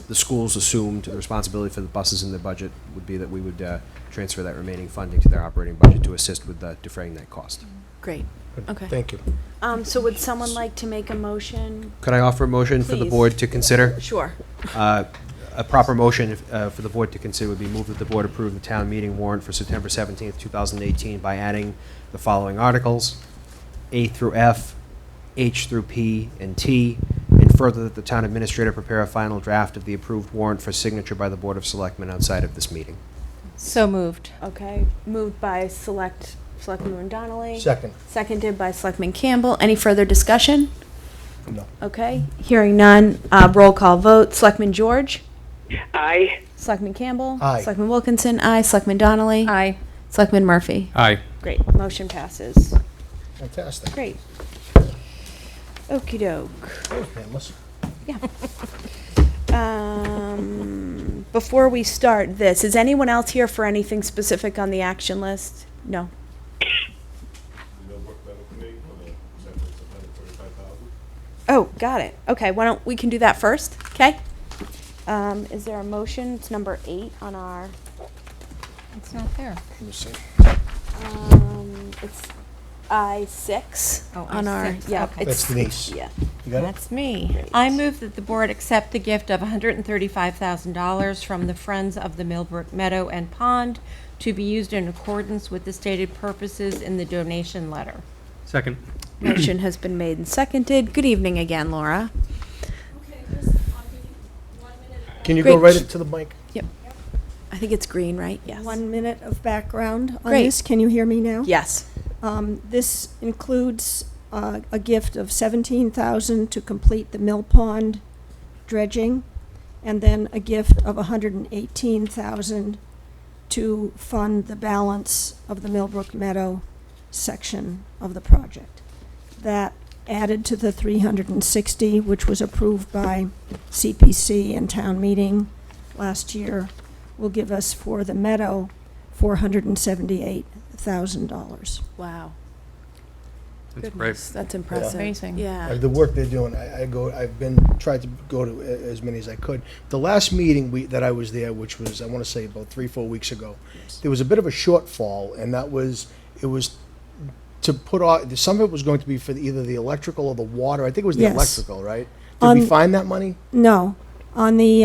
Speaker 10: the schools assumed the responsibility for the buses in their budget would be that we would transfer that remaining funding to their operating budget to assist with defraying that cost.
Speaker 1: Great. Okay.
Speaker 2: Thank you.
Speaker 1: So would someone like to make a motion?
Speaker 10: Could I offer a motion for the
Speaker 1: Please.
Speaker 10: board to consider?
Speaker 1: Sure.
Speaker 10: A proper motion for the board to consider would be move that the board approve the town meeting warrant for September 17th, 2018 by adding the following articles: A through F, H through P, and T, and further that the town administrator prepare a final draft of the approved warrant for signature by the Board of Selectmen outside of this meeting.
Speaker 5: So moved.
Speaker 1: Okay. Moved by Selectman Donnelly.
Speaker 2: Second.
Speaker 1: Seconded by Selectman Campbell. Any further discussion?
Speaker 2: No.
Speaker 1: Okay. Hearing none. Roll call vote. Selectman George?
Speaker 6: Aye.
Speaker 1: Selectman Campbell?
Speaker 2: Aye.
Speaker 1: Selectman Wilkinson? Aye. Selectman Donnelly?
Speaker 5: Aye.
Speaker 1: Selectman Murphy?
Speaker 21: Aye.
Speaker 1: Great. Motion passes.
Speaker 2: Fantastic.
Speaker 1: Great. Okey doke.
Speaker 2: That was painless.
Speaker 1: Yeah. Before we start this, is anyone else here for anything specific on the action list? No.
Speaker 16: Millbrook Meadow Committee for the acceptance of $145,000.
Speaker 1: Oh, got it. Okay, why don't we can do that first, okay? Is there a motion? It's number 8 on our,
Speaker 5: It's not there.
Speaker 2: Let me see.
Speaker 1: it's I-6 on our,
Speaker 5: I6,
Speaker 1: yeah.
Speaker 5: okay.
Speaker 2: That's Denise.
Speaker 1: Yeah.
Speaker 2: You got it?
Speaker 5: That's me.
Speaker 1: Great.
Speaker 5: I move that the board accept the gift of $135,000 from the Friends of the Millbrook Meadow and Pond to be used in accordance with the stated purposes in the donation letter.
Speaker 21: Second.
Speaker 1: Motion has been made and seconded. Good evening again, Laura.
Speaker 22: Okay, just, I'll give you 1 minute.
Speaker 2: Can you
Speaker 1: Great.
Speaker 2: go right into the mic?
Speaker 1: Yep. I think it's green, right? Yes.
Speaker 22: 1 minute of background on
Speaker 1: Great.
Speaker 22: this. Can you hear me now?
Speaker 1: Yes.
Speaker 22: This includes a gift of $17,000 to complete the mill pond dredging, and then a gift of $118,000 to fund the balance of the Millbrook Meadow section of the project. That added to the 360, which was approved by CPC and town meeting last year, will give us for the meadow $478,000.
Speaker 1: Wow.
Speaker 21: That's
Speaker 1: Goodness,
Speaker 21: great.
Speaker 1: that's impressive.
Speaker 5: Amazing.
Speaker 1: Yeah.
Speaker 2: The work they're doing, I've tried to go to as many as I could. The last meeting that I was there, which was, I want to say about 3-4 weeks ago, there was a bit of a shortfall, and it was to put on, some of it was going to be for either the electrical or the water. I think it was the
Speaker 22: Yes.
Speaker 2: electrical, right? Did we find that money?
Speaker 22: No. On the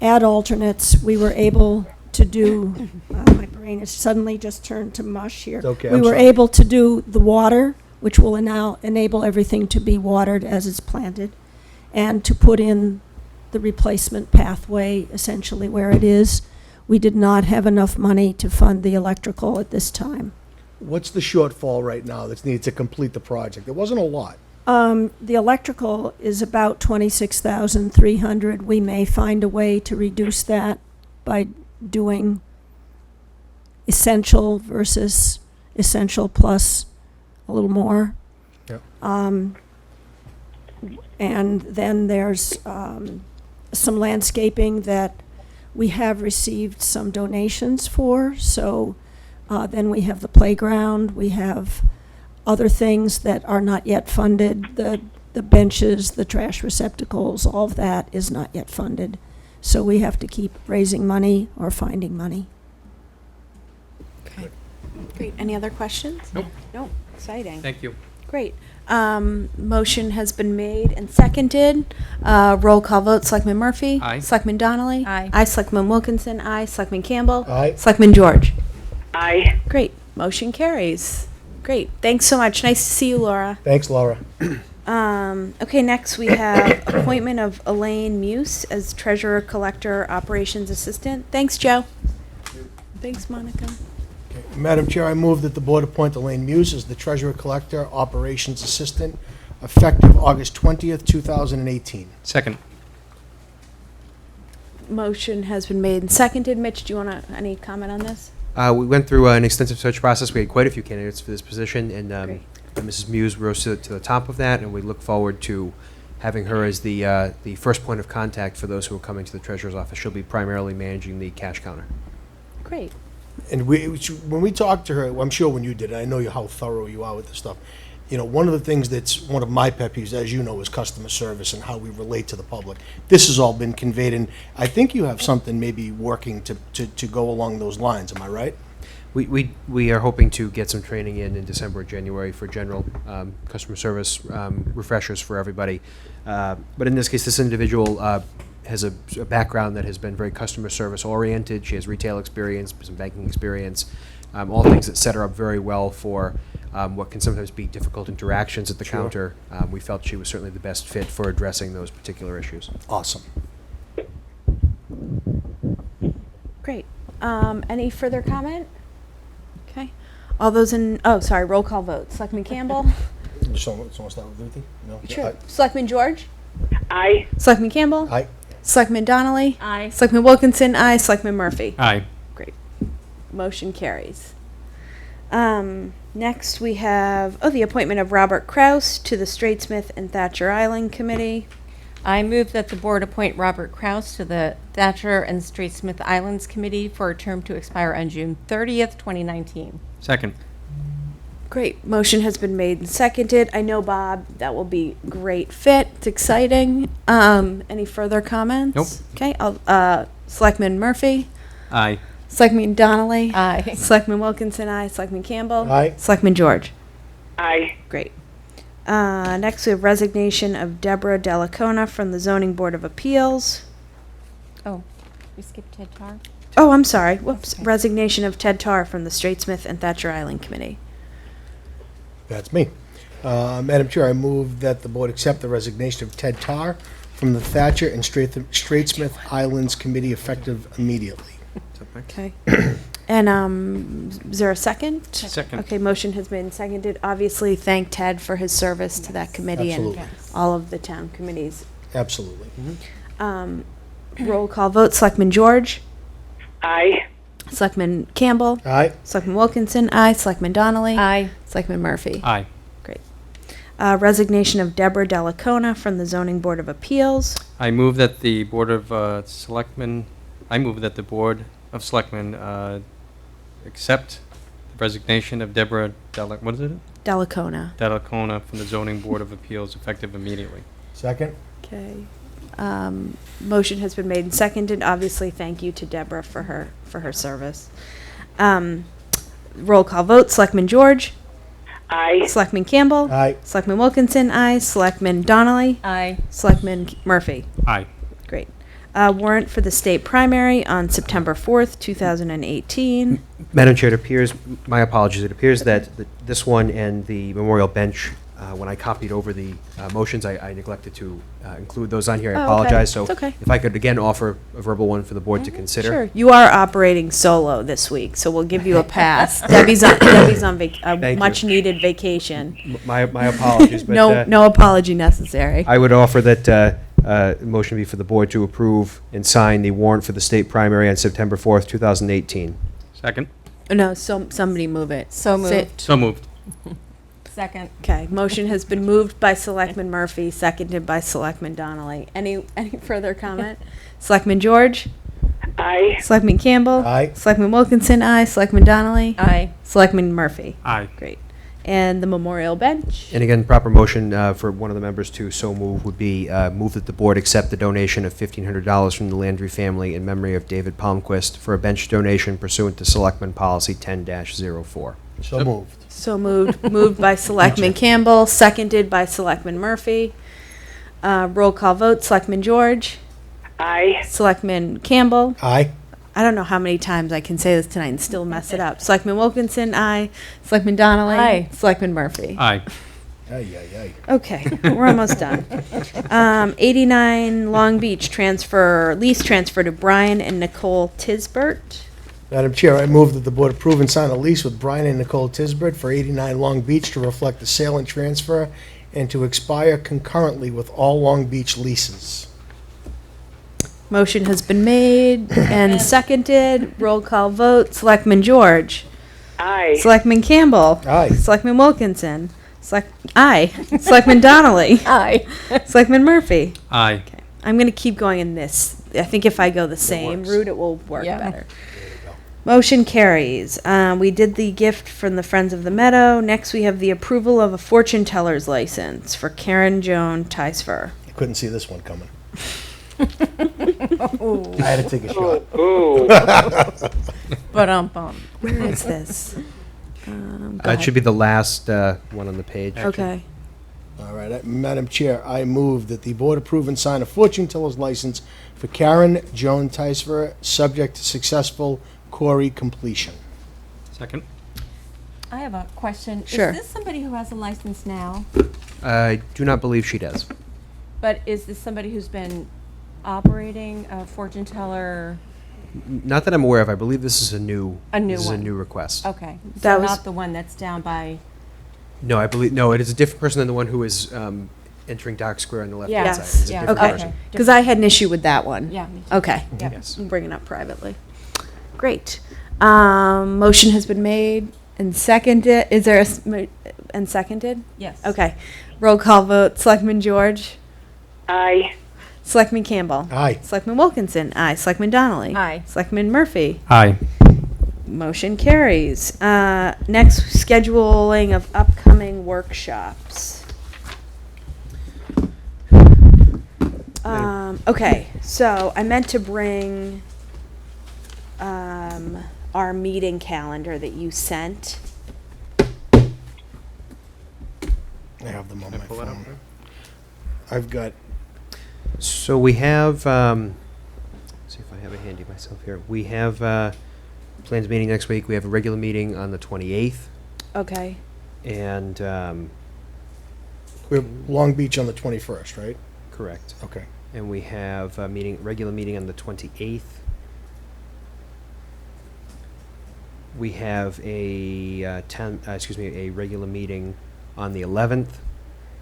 Speaker 22: ad alternates, we were able to do, my brain has suddenly just turned to mush here.
Speaker 2: It's okay,
Speaker 22: We
Speaker 2: I'm
Speaker 22: were
Speaker 2: sorry.
Speaker 22: able to do the water, which will now enable everything to be watered as it's planted, and to put in the replacement pathway essentially where it is. We did not have enough money to fund the electrical at this time.
Speaker 2: What's the shortfall right now that's needed to complete the project? It wasn't a lot.
Speaker 22: The electrical is about 26,300. We may find a way to reduce that by doing essential versus essential plus a little more.
Speaker 2: Yep.
Speaker 22: And then there's some landscaping that we have received some donations for. So then we have the playground. We have other things that are not yet funded. The benches, the trash receptacles, all of that is not yet funded. So we have to keep raising money or finding money.
Speaker 1: Okay. Great. Any other questions?
Speaker 21: Nope.
Speaker 1: Nope. Exciting.
Speaker 21: Thank you.
Speaker 1: Great. Motion has been made and seconded. Roll call vote. Selectman Murphy?
Speaker 21: Aye.
Speaker 1: Selectman Donnelly?
Speaker 5: Aye.
Speaker 1: Aye. Selectman Wilkinson? Aye. Selectman Campbell?
Speaker 2: Aye.
Speaker 1: Selectman George?
Speaker 6: Aye.
Speaker 1: Great. Motion carries. Great. Thanks so much. Nice to see you, Laura.
Speaker 2: Thanks, Laura.
Speaker 1: Okay, next we have appointment of Elaine Muse as Treasurer Collector Operations Assistant. Thanks, Joe. Thanks, Monica.
Speaker 2: Madam Chair, I move that the board appoint Elaine Muse as the Treasurer Collector Operations Assistant effective August 20th, 2018.
Speaker 21: Second.
Speaker 1: Motion has been made and seconded. Mitch, do you want any comment on this?
Speaker 10: We went through an extensive search process. We had quite a few candidates for this position, and
Speaker 1: Great.
Speaker 10: Mrs. Muse rose to the top of that, and we look forward to having her as the first point of contact for those who are coming to the treasurer's office. She'll be primarily managing the cash counter.
Speaker 1: Great.
Speaker 2: And when we talked to her, well, I'm sure when you did it, I know how thorough you are with this stuff. You know, one of the things that's one of my pet peeves, as you know, is customer service and how we relate to the public. This has all been conveyed, and I think you have something maybe working to go along those lines. Am I right?
Speaker 10: We are hoping to get some training in December or January for general customer service refreshers for everybody. But in this case, this individual has a background that has been very customer service oriented. She has retail experience, some banking experience, all things that set her up very well for what can sometimes be difficult interactions at the
Speaker 2: Sure.
Speaker 10: counter. We felt she was certainly the best fit for addressing those particular issues.
Speaker 2: Awesome.
Speaker 1: Great. Any further comment? Okay. All those roll call vote. Selectman Campbell?
Speaker 2: Someone start with Ruthie? No?
Speaker 1: Sure.
Speaker 2: Aye.
Speaker 1: Selectman George?
Speaker 6: Aye.
Speaker 1: Selectman Campbell?
Speaker 2: Aye.
Speaker 1: Selectman Donnelly?
Speaker 18: Aye.
Speaker 1: Selectman Wilkinson? Aye. Selectman Murphy?
Speaker 21: Aye.
Speaker 1: Great. Motion carries. Next, we have, the appointment of Robert Kraus to the Straitsmith and Thatcher Island Committee.
Speaker 5: I move that the board appoint Robert Kraus to the Thatcher and Straitsmith Islands Committee for a term to expire on June 30th, 2019.
Speaker 21: Second.
Speaker 1: Great. Motion has been made and seconded. I know, Bob, that will be great fit. It's exciting. Any further comments?
Speaker 21: Nope.
Speaker 1: Okay. Selectman Murphy?
Speaker 21: Aye.
Speaker 1: Selectman Donnelly?
Speaker 5: Aye.
Speaker 1: Selectman Wilkinson, aye. Selectman Campbell?
Speaker 2: Aye.
Speaker 1: Selectman George?
Speaker 6: Aye.
Speaker 1: Great. Next, we have resignation of Deborah Delacona from the Zoning Board of Appeals.
Speaker 5: Oh, we skipped Ted Tar?
Speaker 1: Oh, I'm sorry. Whoops.
Speaker 5: Okay.
Speaker 1: Resignation of Ted Tarr from the Straitsmith and Thatcher Island Committee.
Speaker 2: That's me. Madam Chair, I move that the board accept the resignation of Ted Tarr from the Thatcher and Straitsmith Islands Committee effective immediately.
Speaker 1: Okay. And is there a second?
Speaker 21: Second.
Speaker 1: Okay, motion has been seconded. Obviously, thank Ted for his service to that committee
Speaker 2: Absolutely.
Speaker 1: and all of the town committees.
Speaker 2: Absolutely.
Speaker 1: Roll call vote. Selectman George?
Speaker 6: Aye.
Speaker 1: Selectman Campbell?
Speaker 2: Aye.
Speaker 1: Selectman Wilkinson? Aye. Selectman Donnelly?
Speaker 5: Aye.
Speaker 1: Selectman Murphy?
Speaker 21: Aye.
Speaker 1: Great. Resignation of Deborah Delacona from the Zoning Board of Appeals.
Speaker 21: I move that the Board of Selectmen, I move that the Board of Selectmen accept the resignation of Deborah what is it?
Speaker 1: Delacona.
Speaker 21: Delacona from the Zoning Board of Appeals effective immediately.
Speaker 2: Second?
Speaker 1: Okay. Motion has been made and seconded. Obviously, thank you to Deborah for her service. Roll call vote. Selectman George?
Speaker 6: Aye.
Speaker 1: Selectman Campbell?
Speaker 2: Aye.
Speaker 1: Selectman Wilkinson? Aye. Selectman Donnelly?
Speaker 5: Aye.
Speaker 1: Selectman Murphy?
Speaker 21: Aye.
Speaker 1: Great. Warrant for the state primary on September 4th, 2018.
Speaker 10: Madam Chair, it appears, my apologies, it appears that this one and the memorial bench, when I copied over the motions, I neglected to include those on here. I
Speaker 1: Oh, okay.
Speaker 10: apologize. So
Speaker 1: It's okay.
Speaker 10: if I could again offer a verbal one for the board to consider.
Speaker 1: Sure. You are operating solo this week, so we'll give you a pass. Debbie's on
Speaker 10: Thank you.
Speaker 1: much-needed vacation.
Speaker 10: My apologies, but
Speaker 1: No apology necessary.
Speaker 10: I would offer that motion be for the board to approve and sign the warrant for the state primary on September 4th, 2018.
Speaker 21: Second.
Speaker 1: No, somebody move it.
Speaker 5: So
Speaker 1: Say-
Speaker 5: moved.
Speaker 21: So moved.
Speaker 5: Second.
Speaker 1: Okay, motion has been moved by Selectman Murphy, seconded by Selectman Donnelly. Any further comment? Selectman George?
Speaker 6: Aye.
Speaker 1: Selectman Campbell?
Speaker 2: Aye.
Speaker 1: Selectman Wilkinson, aye. Selectman Donnelly?
Speaker 5: Aye.
Speaker 1: Selectman Murphy?
Speaker 21: Aye.
Speaker 1: Great. And the memorial bench?
Speaker 10: And again, proper motion for one of the members to so move would be move that the board accept the donation of $1,500 from the Landry family in memory of David Palmquist for a bench donation pursuant to Selectmen Policy 10-04.
Speaker 2: So moved.
Speaker 1: So moved by Selectman Campbell, seconded by Selectman Murphy. Roll call vote. Selectman George?
Speaker 6: Aye.
Speaker 1: Selectman Campbell?
Speaker 2: Aye.
Speaker 1: I don't know how many times I can say this tonight and still mess it up. Selectman Wilkinson, aye. Selectman Donnelly?
Speaker 5: Aye.
Speaker 1: Selectman Murphy?
Speaker 21: Aye.
Speaker 2: Aye, aye, aye.
Speaker 1: Okay, we're almost done. 89 Long Beach lease transfer to Brian and Nicole Tisbert.
Speaker 2: Madam Chair, I move that the board approve and sign a lease with Brian and Nicole Tisbert for 89 Long Beach to reflect the sale and transfer and to expire concurrently with all Long Beach leases.
Speaker 1: Motion has been made and seconded. Roll call vote. Selectman George?
Speaker 6: Aye.
Speaker 1: Selectman Campbell?
Speaker 2: Aye.
Speaker 1: Selectman Wilkinson? Aye. Selectman Donnelly?
Speaker 5: Aye.
Speaker 1: Selectman Murphy?
Speaker 21: Aye.
Speaker 1: I'm going to keep going in this. I think if I go the same
Speaker 2: works.
Speaker 1: route, it will work
Speaker 5: Yeah.
Speaker 1: better. Motion carries. We did the gift from the Friends of the Meadow. Next, we have the approval of a fortune teller's license for Karen Joan Teisfer.
Speaker 2: I couldn't see this one coming. I had to take a shot.
Speaker 6: Ooh.
Speaker 5: Ba-dum-bum.
Speaker 1: Where is this? Go
Speaker 10: It should
Speaker 1: ahead.
Speaker 10: be the last one on the page.
Speaker 1: Okay.
Speaker 2: All right, Madam Chair, I move that the board approve and sign a fortune teller's license for Karen Joan Teisver, subject to successful quarry completion.
Speaker 21: Second.
Speaker 5: I have a question.
Speaker 1: Sure.
Speaker 5: Is this somebody who has a license now?
Speaker 10: I do not believe she does.
Speaker 5: But is this somebody who's been operating a fortune teller?
Speaker 10: Not that I'm aware of. I believe this is a new.
Speaker 5: A new
Speaker 10: This is a
Speaker 5: one.
Speaker 10: new request.
Speaker 5: Okay.
Speaker 1: That
Speaker 5: So
Speaker 1: was-
Speaker 5: not the one that's down by,
Speaker 10: No, I believe it is a different person than the one who is entering Dock Square on the left-hand
Speaker 5: Yes,
Speaker 10: side. It's a
Speaker 5: yeah.
Speaker 10: different
Speaker 1: Okay.
Speaker 10: person.
Speaker 1: Because I had an issue with that one.
Speaker 5: yeah, me too.
Speaker 1: Okay.
Speaker 5: Yeah.
Speaker 10: Yes.
Speaker 1: I'm bringing it up privately. Great. Motion has been made and seconded. Is there and seconded?
Speaker 5: Yes.
Speaker 1: Okay. Roll call vote. Selectman George?
Speaker 6: Aye.
Speaker 1: Selectman Campbell?
Speaker 2: Aye.
Speaker 1: Selectman Wilkinson? Aye. Selectman Donnelly?
Speaker 5: Aye.
Speaker 1: Selectman Murphy?
Speaker 21: Aye.
Speaker 1: Motion carries. Next, scheduling of upcoming workshops. Okay, so I meant to bring our meeting calendar that you sent.
Speaker 2: I have them on my phone. I've got,
Speaker 10: So we have. Let's see if I have it handy myself here. We have plans meeting next week. We have a regular meeting on the 28th,
Speaker 1: Okay.
Speaker 10: and
Speaker 2: we have Long Beach on the 21st, right?
Speaker 10: correct.
Speaker 2: Okay.
Speaker 10: And we have a regular meeting on the 28th. We have a a regular meeting on the 11th.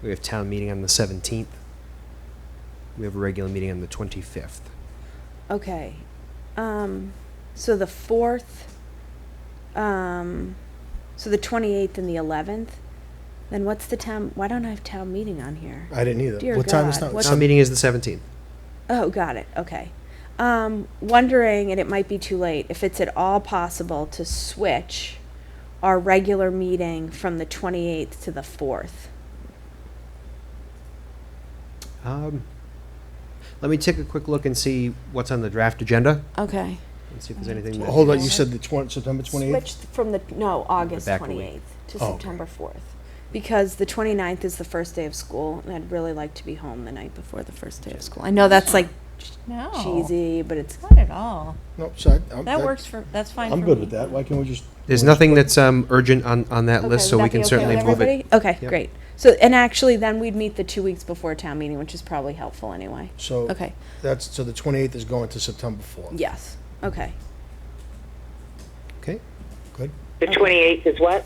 Speaker 10: We have town meeting on the 17th. We have a regular meeting on the 25th.
Speaker 1: Okay. So the 4th, so the 28th and the 11th, then what's the town, why don't I have town meeting on here?
Speaker 2: I didn't either.
Speaker 1: Dear
Speaker 2: What time is
Speaker 1: God,
Speaker 2: that?
Speaker 1: what's-
Speaker 10: Town meeting is the 17th.
Speaker 1: Oh, got it, okay. Wondering, and it might be too late, if it's at all possible to switch our regular meeting from the 28th to the 4th.
Speaker 10: Let me take a quick look and see what's on the draft agenda
Speaker 1: Okay.
Speaker 10: and see if there's anything. that-
Speaker 2: Hold on, you said the September 28th?
Speaker 1: Switched from the, no, August
Speaker 10: back a week.
Speaker 1: 28th to
Speaker 2: Oh, okay.
Speaker 1: September 4th. Because the 29th is the first day of school, and I'd really like to be home the night before the first day of school. I know that's like
Speaker 5: No.
Speaker 1: cheesy, but it's,
Speaker 5: Not at all.
Speaker 2: No, so
Speaker 5: That works for, that's fine for
Speaker 2: I'm
Speaker 5: me.
Speaker 2: good with that. Why can't we just?
Speaker 10: There's nothing that's urgent on that
Speaker 1: okay,
Speaker 10: list, so
Speaker 1: would
Speaker 10: we
Speaker 1: that be
Speaker 10: can
Speaker 1: okay
Speaker 10: certainly
Speaker 1: with
Speaker 10: move it.
Speaker 1: everybody? Okay,
Speaker 10: Yep.
Speaker 1: great. So, and actually, then we'd meet the 2 weeks before town meeting, which is probably helpful anyway.
Speaker 2: So.
Speaker 1: Okay,
Speaker 2: So the 28th is going to September 4th.
Speaker 1: yes, okay.
Speaker 10: Okay.
Speaker 2: Good.
Speaker 6: The 28th is what?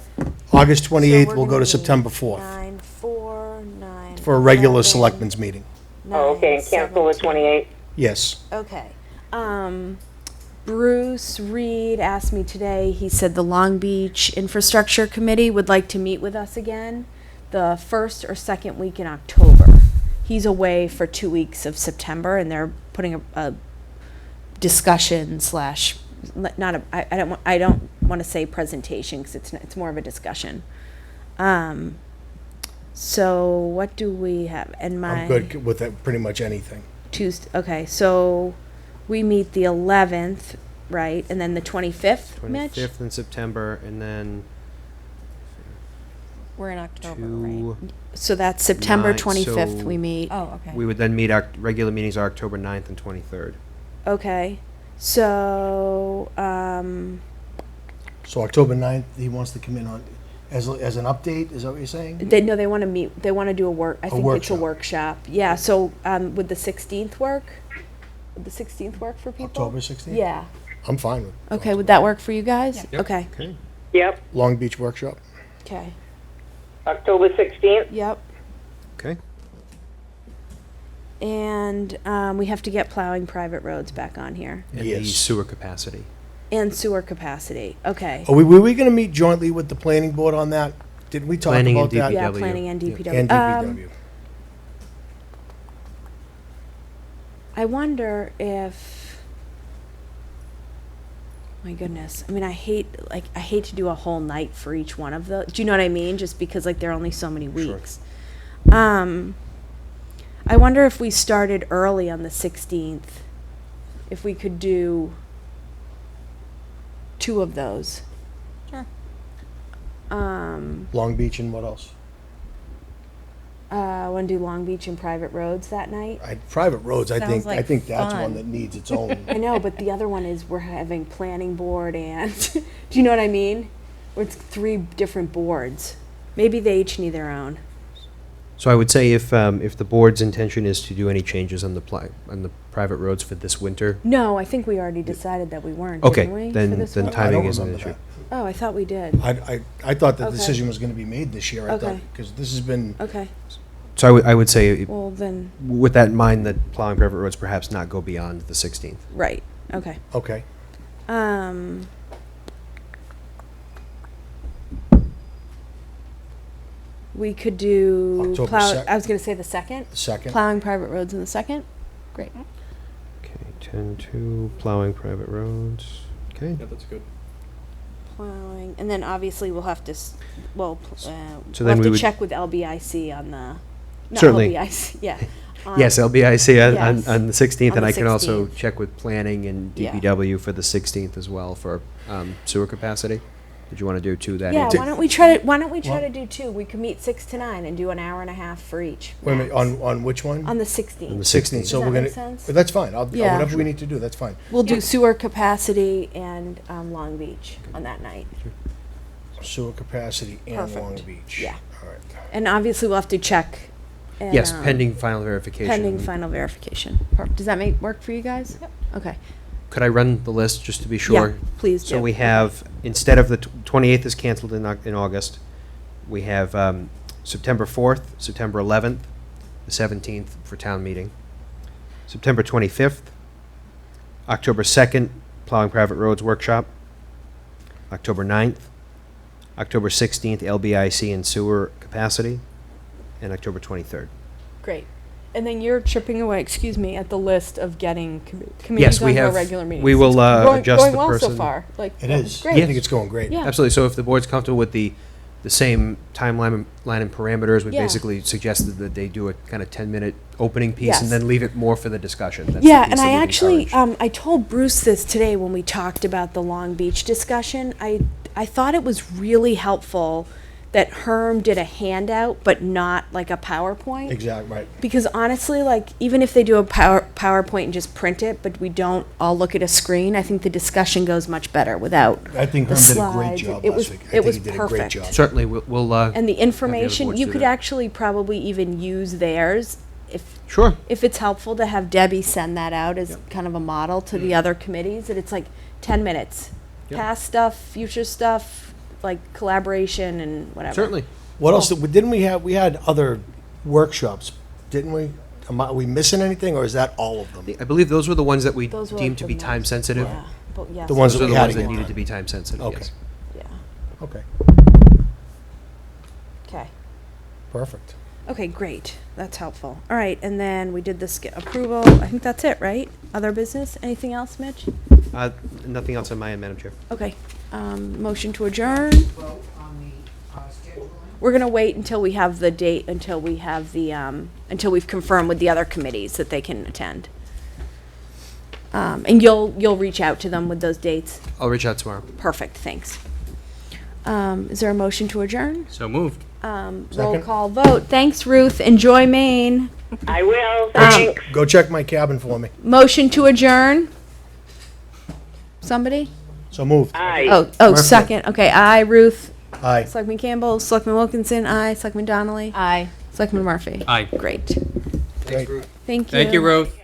Speaker 2: August
Speaker 1: So
Speaker 2: 28th
Speaker 1: we're
Speaker 2: will go
Speaker 1: gonna
Speaker 2: to
Speaker 1: meet
Speaker 2: September 4th
Speaker 1: 9, 4, 9.
Speaker 2: for a regular
Speaker 1: 11,
Speaker 2: selectmen's meeting.
Speaker 6: Oh, okay,
Speaker 1: 9,
Speaker 6: and cancel the
Speaker 1: 17.
Speaker 6: 28th.
Speaker 2: Yes.
Speaker 1: Okay. Bruce Reed asked me today, he said the Long Beach Infrastructure Committee would like to meet with us again the first or second week in October. He's away for 2 weeks of September, and they're putting a discussion slash, not a, I don't want to say presentation, because it's more of a discussion. So what do we have? And my
Speaker 2: I'm good with that, pretty much anything.
Speaker 1: Tuesday. Okay, so we meet the 11th, right, and then the 25th, Mitch.
Speaker 10: 25th in September, and then
Speaker 5: We're in October,
Speaker 10: two.
Speaker 5: right?
Speaker 1: So that's September
Speaker 10: 9,
Speaker 1: 25th.
Speaker 10: so
Speaker 1: We meet.
Speaker 5: Oh, okay.
Speaker 10: We would then meet, our regular meetings are October 9th and 23rd.
Speaker 1: Okay, so
Speaker 2: So October 9th, he wants to come in on, as an update, is that what you're saying?
Speaker 1: they want to meet. They want to do a work. I think it's a
Speaker 2: workshop.
Speaker 1: workshop. Yeah. So would the 16th work? Would the 16th work for people?
Speaker 2: October 16th?
Speaker 1: Yeah.
Speaker 2: I'm fine with
Speaker 1: Okay. Would that work for you guys?
Speaker 10: Yep.
Speaker 1: Okay.
Speaker 10: Okay.
Speaker 6: Yep,
Speaker 2: Long Beach Workshop.
Speaker 1: Okay.
Speaker 6: October 16th.
Speaker 1: Yep.
Speaker 10: Okay.
Speaker 1: And we have to get plowing private roads back on here
Speaker 10: And the
Speaker 2: Yes.
Speaker 10: sewer capacity.
Speaker 1: and sewer capacity. Okay.
Speaker 2: Were we going to meet jointly with the planning board on that? Did we talk
Speaker 10: Planning
Speaker 2: about
Speaker 10: and
Speaker 2: that?
Speaker 1: Yeah,
Speaker 10: DPW.
Speaker 1: planning and
Speaker 10: Yep.
Speaker 1: DPW.
Speaker 2: And DPW.
Speaker 1: I wonder if, my goodness, I mean, I hate to do a whole night for each one of those. Do you know what I mean? Just because like there are only so many
Speaker 2: Sure.
Speaker 1: weeks. I wonder if we started early on the 16th, if we could do 2 of those.
Speaker 5: Sure.
Speaker 2: Long Beach and what else?
Speaker 1: I want to do Long Beach and private roads that night.
Speaker 2: Private roads, I
Speaker 5: Sounds like
Speaker 2: think that's one
Speaker 5: fun.
Speaker 2: that needs its own.
Speaker 1: I know, but the other one is we're having planning board and, do you know what I mean? Where it's 3 different boards. Maybe they each need their own.
Speaker 10: So I would say if the board's intention is to do any changes on the private roads for this winter,
Speaker 1: No, I think we already decided that we weren't,
Speaker 10: okay,
Speaker 1: didn't we? for
Speaker 10: then
Speaker 1: this
Speaker 10: then
Speaker 1: one?
Speaker 2: I don't
Speaker 10: timing isn't an
Speaker 2: remember
Speaker 10: issue.
Speaker 2: that.
Speaker 1: Oh, I thought we did.
Speaker 2: I thought the
Speaker 1: Okay.
Speaker 2: decision was going to be made this year. I thought,
Speaker 1: Okay.
Speaker 2: because this has been,
Speaker 1: Okay,
Speaker 10: So I would say,
Speaker 1: well then,
Speaker 10: with that in mind, that plowing private roads perhaps not go beyond the 16th.
Speaker 1: right, okay.
Speaker 2: okay.
Speaker 1: We could do
Speaker 2: October
Speaker 1: I was gonna say the 2nd.
Speaker 2: The 2nd.
Speaker 1: Plowing private roads in the 2nd. Great.
Speaker 10: Okay, 10-2, plowing private roads. Okay.
Speaker 17: Yeah, that's good.
Speaker 1: Plowing, and then obviously we'll have to,
Speaker 10: So
Speaker 1: we'll
Speaker 10: then
Speaker 1: have
Speaker 10: we
Speaker 1: to
Speaker 10: would-
Speaker 1: check with LBIC on the, not
Speaker 10: Certainly.
Speaker 1: LBIC, yeah. on-
Speaker 10: Yes, LBIC
Speaker 1: Yes,
Speaker 10: on the 16th,
Speaker 1: on
Speaker 10: and
Speaker 1: the
Speaker 10: I can also
Speaker 1: 16th.
Speaker 10: check with planning and
Speaker 1: Yeah.
Speaker 10: DPW for the 16th as well for sewer capacity. Did you want to do 2 that
Speaker 1: Yeah,
Speaker 10: evening?
Speaker 1: why don't we try to
Speaker 2: Well-
Speaker 1: do 2? We could meet 6 to 9 and do an hour and a half for each.
Speaker 2: Wait a minute,
Speaker 1: max.
Speaker 2: on which one?
Speaker 1: On the 16th.
Speaker 10: On the
Speaker 2: 16th, so
Speaker 1: Does
Speaker 2: we're
Speaker 1: that
Speaker 2: going
Speaker 1: make
Speaker 2: to,
Speaker 1: sense?
Speaker 2: that's fine.
Speaker 1: Yeah.
Speaker 2: Whatever we need to do, that's fine.
Speaker 1: We'll do sewer capacity and Long Beach on that night.
Speaker 2: Sewer capacity and Long
Speaker 1: Perfect.
Speaker 2: Beach.
Speaker 1: Yeah.
Speaker 2: All right.
Speaker 1: And obviously we'll have to check. And,
Speaker 10: Yes, pending final verification.
Speaker 1: Pending final verification. Does that work for you guys? Yep. Okay.
Speaker 10: Could I run the list just to be sure?
Speaker 1: Yeah, please do.
Speaker 10: So we have, instead of the 28th is canceled in August, we have September 4th, September 11th, the 17th for town meeting, September 25th, October 2nd, plowing private roads workshop, October 9th, October 16th, LBIC and sewer capacity, and October 23rd.
Speaker 1: Great. And then you're chipping away, excuse me, at the list of getting
Speaker 10: Yes,
Speaker 1: committees
Speaker 10: we
Speaker 1: on our
Speaker 10: have.
Speaker 1: regular meetings.
Speaker 10: We will
Speaker 1: It's going,
Speaker 10: adjust
Speaker 1: going
Speaker 10: the
Speaker 1: well
Speaker 10: person.
Speaker 1: so far. Like
Speaker 2: It is.
Speaker 1: Great.
Speaker 2: I think it's going great.
Speaker 1: Yeah.
Speaker 10: Absolutely. So if the board's comfortable with the same timeline and parameters, we
Speaker 1: Yeah.
Speaker 10: basically suggested that they do a kind of 10-minute opening piece
Speaker 1: Yes.
Speaker 10: and then leave it more for the discussion. That's the
Speaker 1: Yeah,
Speaker 10: piece
Speaker 1: and
Speaker 10: that
Speaker 1: I
Speaker 10: we've
Speaker 1: actually,
Speaker 10: encouraged.
Speaker 1: I told Bruce this today when we talked about the Long Beach discussion. I thought it was really helpful that Herm did a handout, but not like a PowerPoint.
Speaker 2: Exactly, right.
Speaker 1: Because honestly, like, even if they do a PowerPoint and just print it, but we don't all look at a screen, I think the discussion goes much better without
Speaker 2: I think
Speaker 1: the
Speaker 2: Herm did a
Speaker 1: slides.
Speaker 2: great job
Speaker 1: It
Speaker 2: last
Speaker 1: was,
Speaker 2: week. I
Speaker 1: it
Speaker 2: think
Speaker 1: was
Speaker 2: he did a
Speaker 1: perfect.
Speaker 2: great job.
Speaker 10: Certainly, we'll
Speaker 1: And the
Speaker 10: have the other
Speaker 1: information,
Speaker 10: boards
Speaker 1: you
Speaker 10: do
Speaker 1: could
Speaker 10: that.
Speaker 1: actually probably even use theirs if
Speaker 10: Sure.
Speaker 1: if it's helpful to have Debbie send that out as kind of a model to the other committees, that it's like 10 minutes.
Speaker 10: Yep.
Speaker 1: Past stuff, future stuff, like collaboration and whatever.
Speaker 10: Certainly.
Speaker 2: What else? Didn't we have? We had other workshops, didn't we? Are we missing anything, or is that all of them?
Speaker 10: I believe those were the ones that we
Speaker 1: Those were
Speaker 10: deemed to
Speaker 1: the
Speaker 10: be time
Speaker 1: most-
Speaker 10: sensitive.
Speaker 1: Yeah, but yes.
Speaker 2: The ones
Speaker 10: Those
Speaker 2: that
Speaker 10: are
Speaker 2: we
Speaker 10: the
Speaker 2: had
Speaker 10: ones
Speaker 2: to
Speaker 10: that
Speaker 2: get
Speaker 10: needed
Speaker 2: done.
Speaker 10: to be time sensitive,
Speaker 2: Okay.
Speaker 10: yes.
Speaker 1: Yeah.
Speaker 2: Okay.
Speaker 1: Okay.
Speaker 2: Perfect.
Speaker 1: Okay, great. That's helpful. All right, and then we did this approval. I think that's it, right? Other business? Anything else, Mitch?
Speaker 10: Nothing else on my end, Madam Chair.
Speaker 1: Okay. Motion to adjourn.
Speaker 4: Vote on the scheduling.
Speaker 1: We're gonna wait until we have the date, until we have the, until we've confirmed with the other committees that they can attend. And you'll reach out to them with those dates?
Speaker 10: I'll reach out tomorrow.
Speaker 1: Perfect, thanks. Is there a motion to adjourn?
Speaker 21: So moved.
Speaker 1: Roll
Speaker 2: Second.
Speaker 1: call vote. Thanks, Ruth. Enjoy Maine.
Speaker 6: I will, thanks.
Speaker 2: Go check my cabin for me.
Speaker 1: Motion to adjourn? Somebody?
Speaker 2: So moved.
Speaker 6: Aye.
Speaker 1: Oh,
Speaker 2: Murphy.
Speaker 1: second. Okay, aye, Ruth.
Speaker 2: Aye.
Speaker 1: Selectman Campbell, Selectman Wilkinson, aye. Selectman Donnelly.
Speaker 5: Aye.
Speaker 1: Selectman Murphy.
Speaker 21: Aye.
Speaker 1: Great.
Speaker 2: Great.
Speaker 1: Thank you.
Speaker 21: Thank you, Ruth.